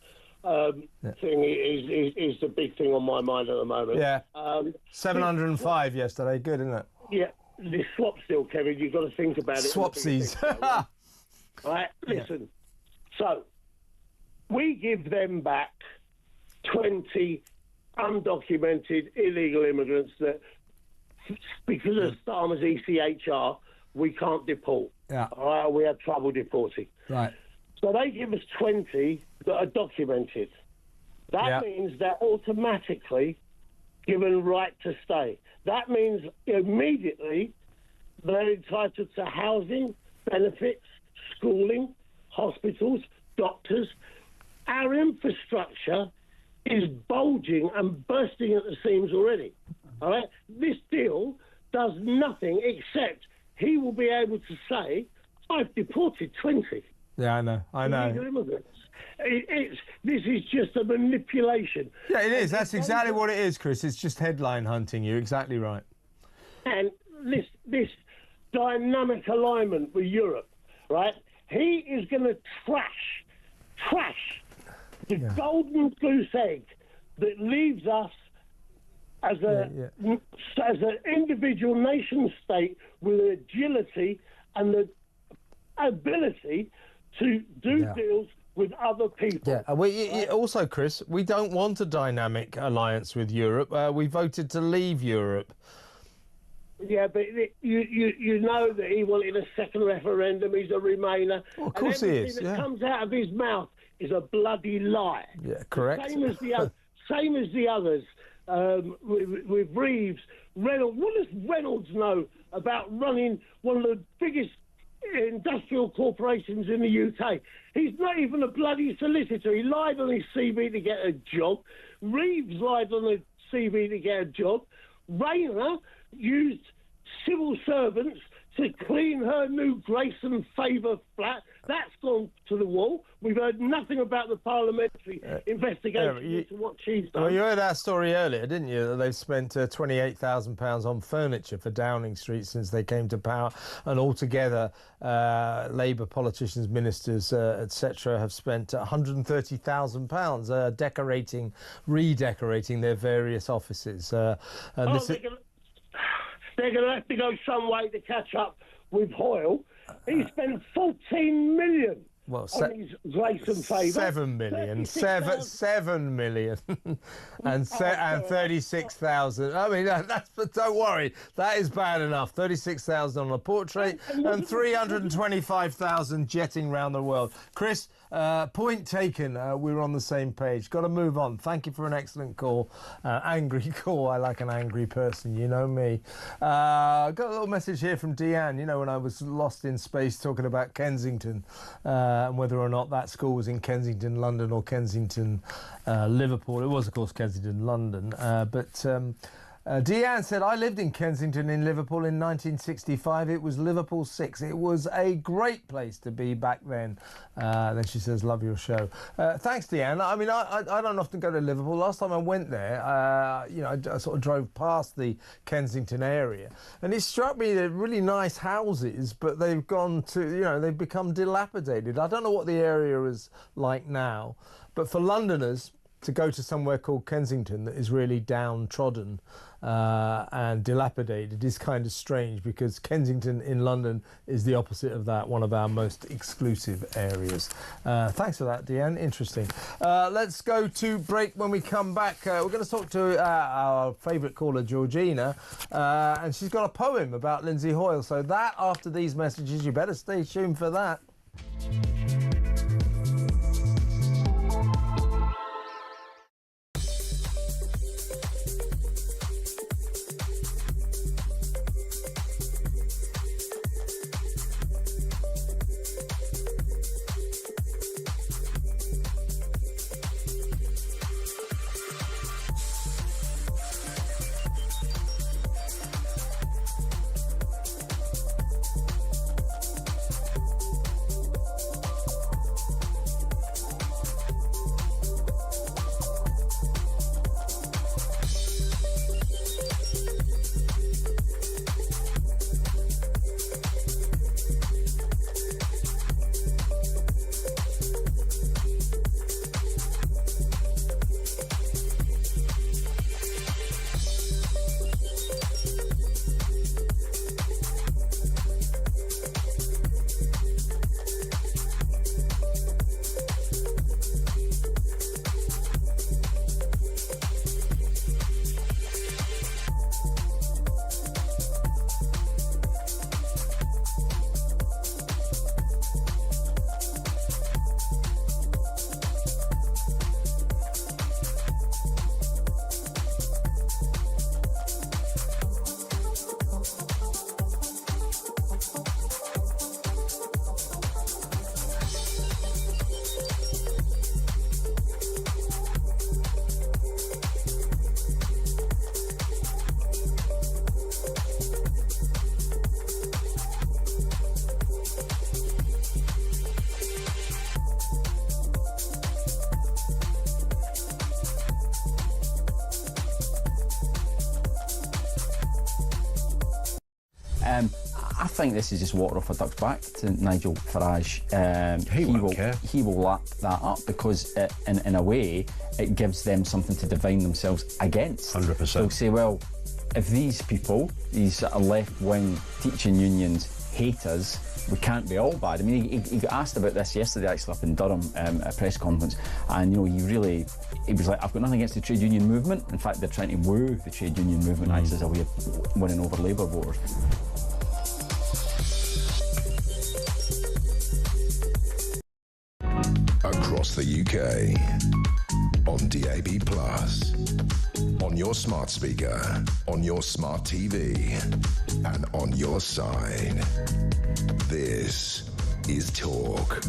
thing is the big thing on my mind at the moment. Yeah. 705 yesterday. Good, isn't it? Yeah. The swap still, Kevin, you've got to think about it. Swapsies. Right, listen. So, we give them back 20 undocumented illegal immigrants that, because of Starmer's ECHR, we can't deport. Yeah. All right, we have trouble deporting. Right. So they give us 20 that are documented. That means they're automatically given right to stay. That means immediately they're entitled to housing, benefits, schooling, hospitals, doctors. Our infrastructure is bulging and bursting at the seams already. All right? This deal does nothing except he will be able to say, I've deported 20. Yeah, I know. Illegal immigrants. This is just a manipulation. Yeah, it is. That's exactly what it is, Chris. It's just headline hunting. You're exactly right. And this dynamic alignment with Europe, right? He is going to trash the golden goose egg that leaves us as an individual nation state with agility and the ability to do deals with other people. Yeah. Also, Chris, we don't want a dynamic alliance with Europe. We voted to leave Europe. Yeah, but you know that he wanted a second referendum. He's a Remainer. Well, of course he is. Everything that comes out of his mouth is a bloody lie. Yeah, correct. Same as the others. With Reeves, Reynolds. What does Reynolds know about running one of the biggest industrial corporations in the UK? He's not even a bloody solicitor. He lied on his CV to get a job. Reeves lied on his CV to get a job. Rayner used civil servants to clean her new Grace and Favour flat. That's gone to the wall. We've heard nothing about the parliamentary investigation into what she's done. Well, you heard our story earlier, didn't you? That they've spent £28,000 on furniture for Downing Street since they came to power, and altogether Labour politicians, ministers, etc., have spent £130,000 redecorating their various offices. They're going to have to go some way to catch up with Hoyle. He spent 14 million on his Grace and Favour. 7 million. 7 million. and 36,000. I mean, but don't worry. That is bad enough. 36,000 on a portrait and 325,000 jetting round the world. Chris, point taken. We're on the same page. Got to move on. Thank you for an excellent call. Angry call. I like an angry person. You know me. Got a little message here from Deanne. You know, when I was lost in space talking about Kensington and whether or not that school was in Kensington, London or Kensington, Liverpool. It was, of course, Kensington, London. But Deanne said, I lived in Kensington in Liverpool in 1965. It was Liverpool 6. It was a great place to be back then. Then she says, love your show. Thanks, Deanne. I mean, I don't often go to Liverpool. Last time I went there, I sort of drove past the Kensington area. And it struck me that really nice houses, but they've gone to, they've become dilapidated. I don't know what the area is like now. But for Londoners, to go to somewhere called Kensington that is really downtrodden and dilapidated is kind of strange, because Kensington in London is the opposite of that, one of our most exclusive areas. Thanks for that, Deanne. Interesting. Let's go to break. When we come back, we're going to talk to our favourite caller, Georgina, and she's got a poem about Lindsay Hoyle. So that, after these messages, you better stay tuned for that. I think this is just water off a duck's back to Nigel Farage. He will lap that up because, in a way, it gives them something to divine themselves against. 100%. They'll say, well, if these people, these left-wing teaching unions, hate us, we can't be all bad. I mean, he got asked about this yesterday, actually, up in Durham, at a press conference, and, he was like, I've got nothing against the trade union movement. In fact, they're trying to woo the trade union movement as a way of winning over Labour voters. Across the UK, on DAB+, on your smart speaker, on your smart TV, and on your side. This is Talk.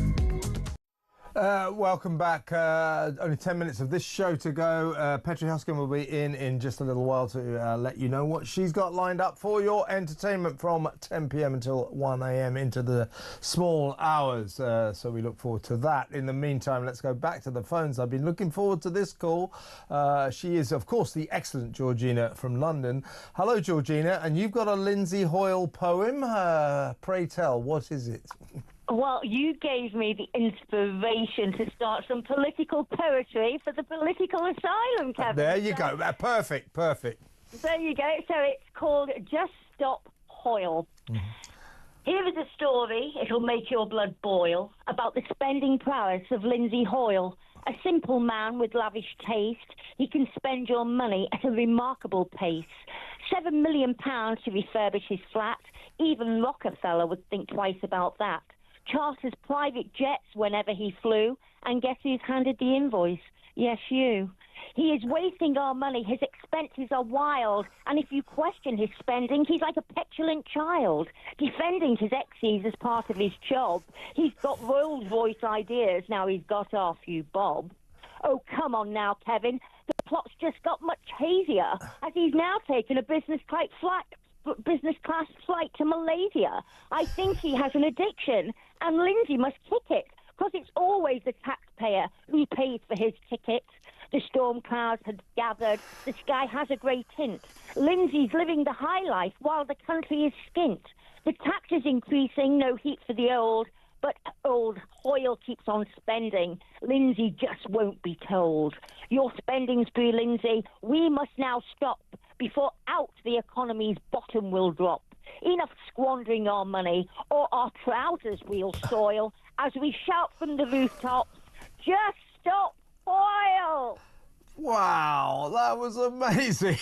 Welcome back. Only 10 minutes of this show to go. Petri Huskin will be in just a little while to let you know what she's got lined up for your entertainment from 10 p.m. until 1 a.m. into the small hours. So we look forward to that. In the meantime, let's go back to the phones. I've been looking forward to this call. She is, of course, the excellent Georgina from London. Hello, Georgina. And you've got a Lindsay Hoyle poem. Pray tell, what is it? Well, you gave me the inspiration to start some political poetry for the political asylum, Kevin. There you go. Perfect. There you go. So it's called Just Stop Hoyle. Here is a story, it'll make your blood boil, about the spending prowess of Lindsay Hoyle. A simple man with lavish taste, he can spend your money at a remarkable pace. £7 million to refurbish his flat, even Rockefeller would think twice about that. Charters private jets whenever he flew, and guess who's handed the invoice? Yes, you. He is wasting our money, his expenses are wild, and if you question his spending, he's like a petulant child. Defending his exes as part of his job, he's got Rolls-Royce ideas, now he's got our few bob. Oh, come on now, Kevin, the plot's just got much hazier, as he's now taken a business class flight to Malaysia. I think he has an addiction, and Lindsay must kick it, because it's always the taxpayer who pays for his tickets. The storm clouds had gathered, the sky has a grey tint. Lindsay's living the high life while the country is skint. The tax is increasing, no heat for the old, but old Hoyle keeps on spending. Lindsay just won't be told. Your spending spree, Lindsay, we must now stop before out the economy's bottom will drop. Enough squandering our money, or our trousers we'll soil, as we shout from the rooftops, just stop Hoyle! Wow, that was amazing.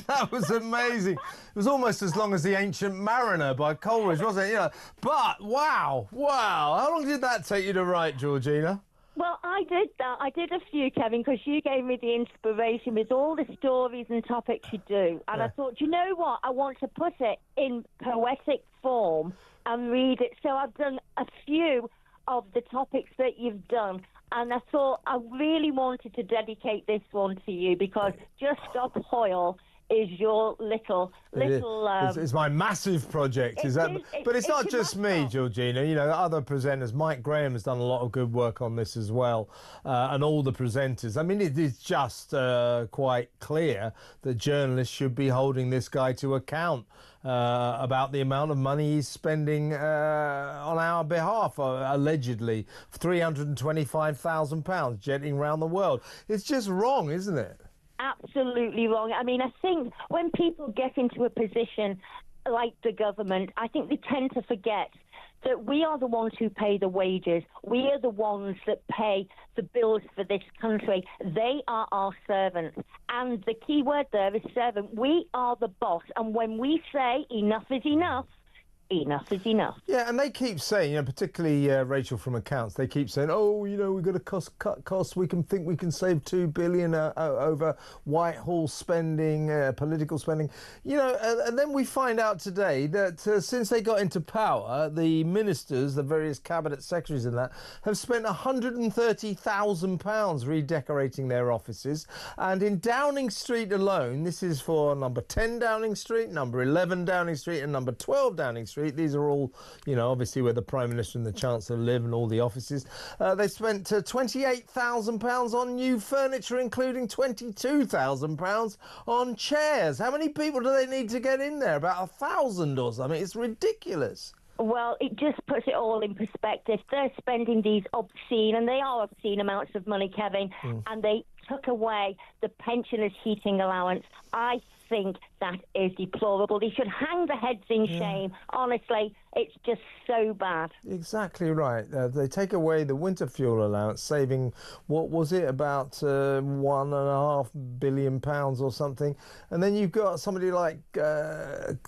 That was amazing. It was almost as long as The Ancient Mariner by Coleridge, wasn't it? But wow. How long did that take you to write, Georgina? Well, I did that. I did a few, Kevin, because you gave me the inspiration with all the stories and topics you do. And I thought, you know what? I want to put it in poetic form and read it. So I've done a few of the topics that you've done. And I thought I really wanted to dedicate this one to you because Just Stop Hoyle is your little. It's my massive project. But it's not just me, Georgina. Other presenters. Mike Graham has done a lot of good work on this as well, and all the presenters. I mean, it is just quite clear that journalists should be holding this guy to account about the amount of money he's spending on our behalf. Allegedly, £325,000 jetting around the world. It's just wrong, isn't it? Absolutely wrong. I mean, I think when people get into a position like the government, I think they tend to forget that we are the ones who pay the wages. We are the ones that pay the bills for this country. They are our servants. And the key word there is servant. We are the boss. And when we say enough is enough, enough is enough. Yeah, and they keep saying, particularly Rachel from Accounts, they keep saying, we've got to cut costs. We can save $2 billion over Whitehall spending, political spending. And then we find out today that since they got into power, the ministers, the various cabinet secretaries and that, have spent £130,000 redecorating their offices. And in Downing Street alone, this is for number 10 Downing Street, number 11 Downing Street, and number 12 Downing Street, Street. These are all, obviously where the Prime Minister and the Chancellor live and all the offices. They spent £28,000 on new furniture, including £22,000 on chairs. How many people do they need to get in there? About 1,000 or something. It's ridiculous. Well, it just puts it all in perspective. They're spending these obscene, and they are obscene amounts of money, Kevin, and they took away the pensioners' heating allowance. I think that is deplorable. They should hang their heads in shame. Honestly, it's just so bad. Exactly right. They take away the winter fuel allowance, saving, what was it, about £1.5 billion or something. And then you've got somebody like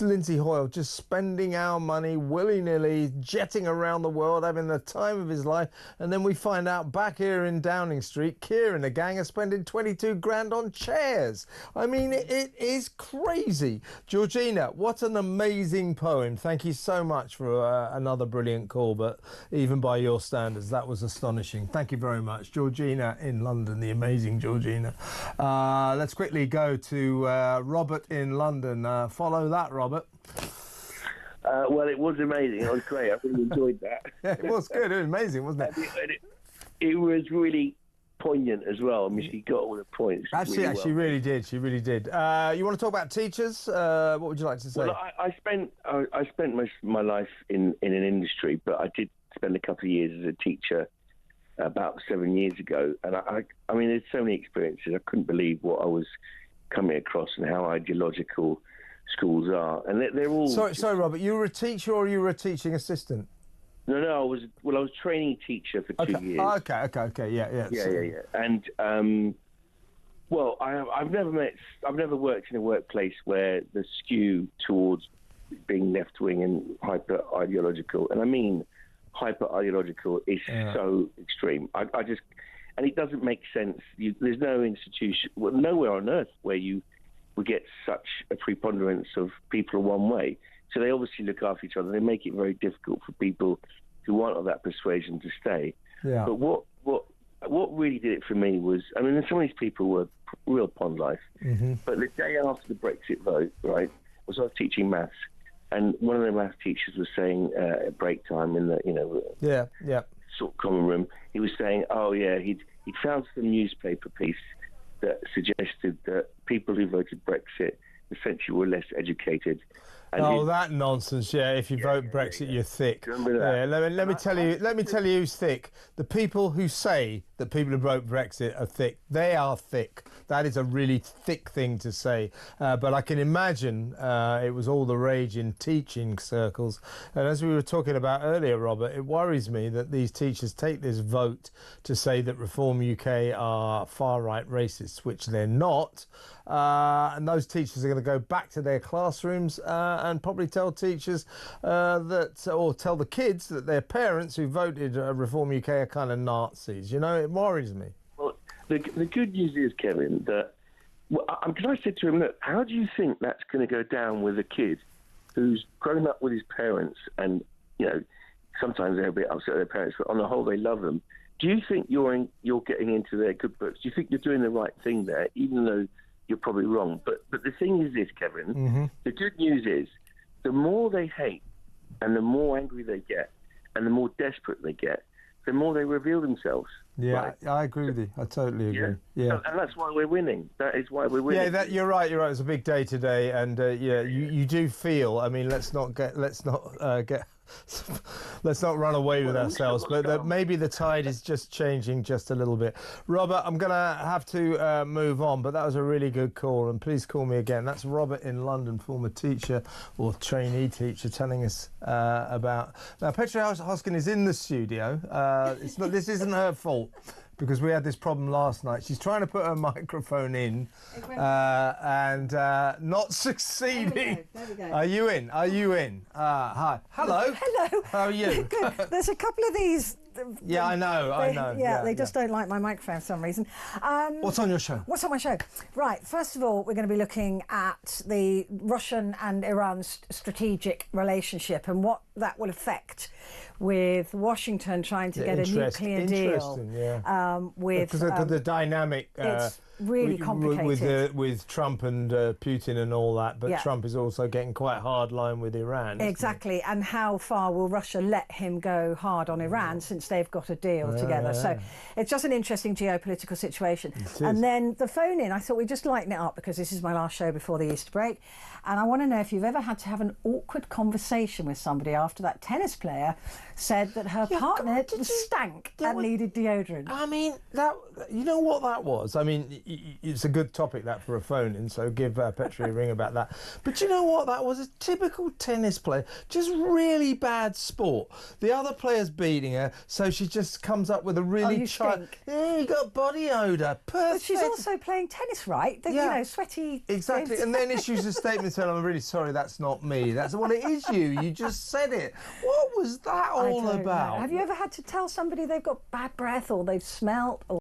Lindsay Hoyle just spending our money willy-nilly, jetting around the world, having the time of his life. And then we find out back here in Downing Street, Keir and the gang are spending 22 grand on chairs. I mean, it is crazy. Georgina, what an amazing poem. Thank you so much for another brilliant call, but even by your standards, that was astonishing. Thank you very much. Georgina in London, the amazing Georgina. Let's quickly go to Robert in London. Follow that, Robert. Well, it was amazing. It was great. I really enjoyed that. It was good. It was amazing, wasn't it? It was really poignant as well. I mean, she got all the points. Actually, really well. she really did. She really did. You want to talk about teachers? What would you like to say? Well, I spent most of my life in an industry, but I did spend a couple of years as a teacher about 7 years ago. And I mean, there's so many experiences. I couldn't believe what I was coming across and how ideological schools are. And they're all... Sorry, Robert, you were a teacher or you were a teaching assistant? No, I was training a teacher for 2 years. Okay, yeah. And well, I've never worked in a workplace where the skew towards being left wing and hyper ideological, and I mean hyper ideological, is so extreme. I just, and it doesn't make sense. There's no institution, nowhere on earth where you would get such a preponderance of people one way. So they obviously look after each other. They make it very difficult for people who aren't of that persuasion to stay. Yeah. But what really did it for me was, I mean, some of these people were real pond life. Mm-hmm. But the day after the Brexit vote, right, I was teaching maths, and one of the maths teachers was saying at break time in the sort of common room, he was saying, he'd found some newspaper piece that suggested that people who voted Brexit essentially were less educated. And that nonsense! Yeah, if you vote Brexit, you're thick. Remember that? Yeah, let me tell you who's thick. The people who say that people who vote Brexit are thick. They are thick. That is a really thick thing to say. But I can imagine it was all the rage in teaching circles. And as we were talking about earlier, Robert, it worries me that these teachers take this vote to say that Reform UK are far-right racists, which they're not. And those teachers are going to go back to their classrooms and probably tell teachers or tell the kids that their parents who voted Reform UK are kind of Nazis. You know, it worries me. Well, the good news is, Kevin, that because I said to him, look, how do you think that's going to go down with a kid who's grown up with his parents and, sometimes they're a bit upset with their parents, but on the whole they love them. Do you think you're getting into their good books? Do you think you're doing the right thing there, even though you're probably wrong? But the thing is this, Kevin, the good news is the more they hate and the more angry they get and the more desperate they get, the more they reveal themselves. Yeah, right? I agree with you. I totally agree. Yeah. And that's why we're winning. That is why we're winning. Yeah, you're right. It's a big day today, and you do feel. I mean, let's not run away with ourselves, but maybe the tide is just changing just a little bit. Robert, I'm going to have to move on, but that was a really good call, and please call me again. That's Robert in London, former teacher or trainee teacher, telling us about... Now, Petra Hoskin is in the studio. This isn't her fault, because we had this problem last night. She's trying to put her microphone in and not succeeding. There we go. Are you in? Hi. Hello. Hello. How are you? Good. There's a couple of these. Yeah, I know. Yeah, they just don't like my microphone for some reason. What's on your show? What's on my show? Right, first of all, we're going to be looking at the Russian and Iran strategic relationship and what that will affect with Washington trying to get a nuclear deal. With because the dynamic. It's really complicated with Trump and Putin and all that, but Trump is also getting quite hard line with Iran. Exactly, and how far will Russia let him go hard on Iran since they've got a deal together? So it's just an interesting geopolitical situation. And then the phone in, I thought we'd just lighten it up because this is my last show before the Easter break, and I want to know if you've ever had to have an awkward conversation with somebody after that tennis player said that her partner stank and needed deodorant. I mean, you know what that was? I mean, it's a good topic that for a phone-in, so give Petri a ring about that. But you know what? That was a typical tennis player, just really bad sport. The other player's beating her, so she just comes up with a really you got body odour. Perfect. But she's also playing tennis, right? You know, sweaty. Exactly, and then issues a statement saying, "I'm really sorry, that's not me. That's what it is. You just said it." What was that all about? Have you ever had to tell somebody they've got bad breath or they've smelt or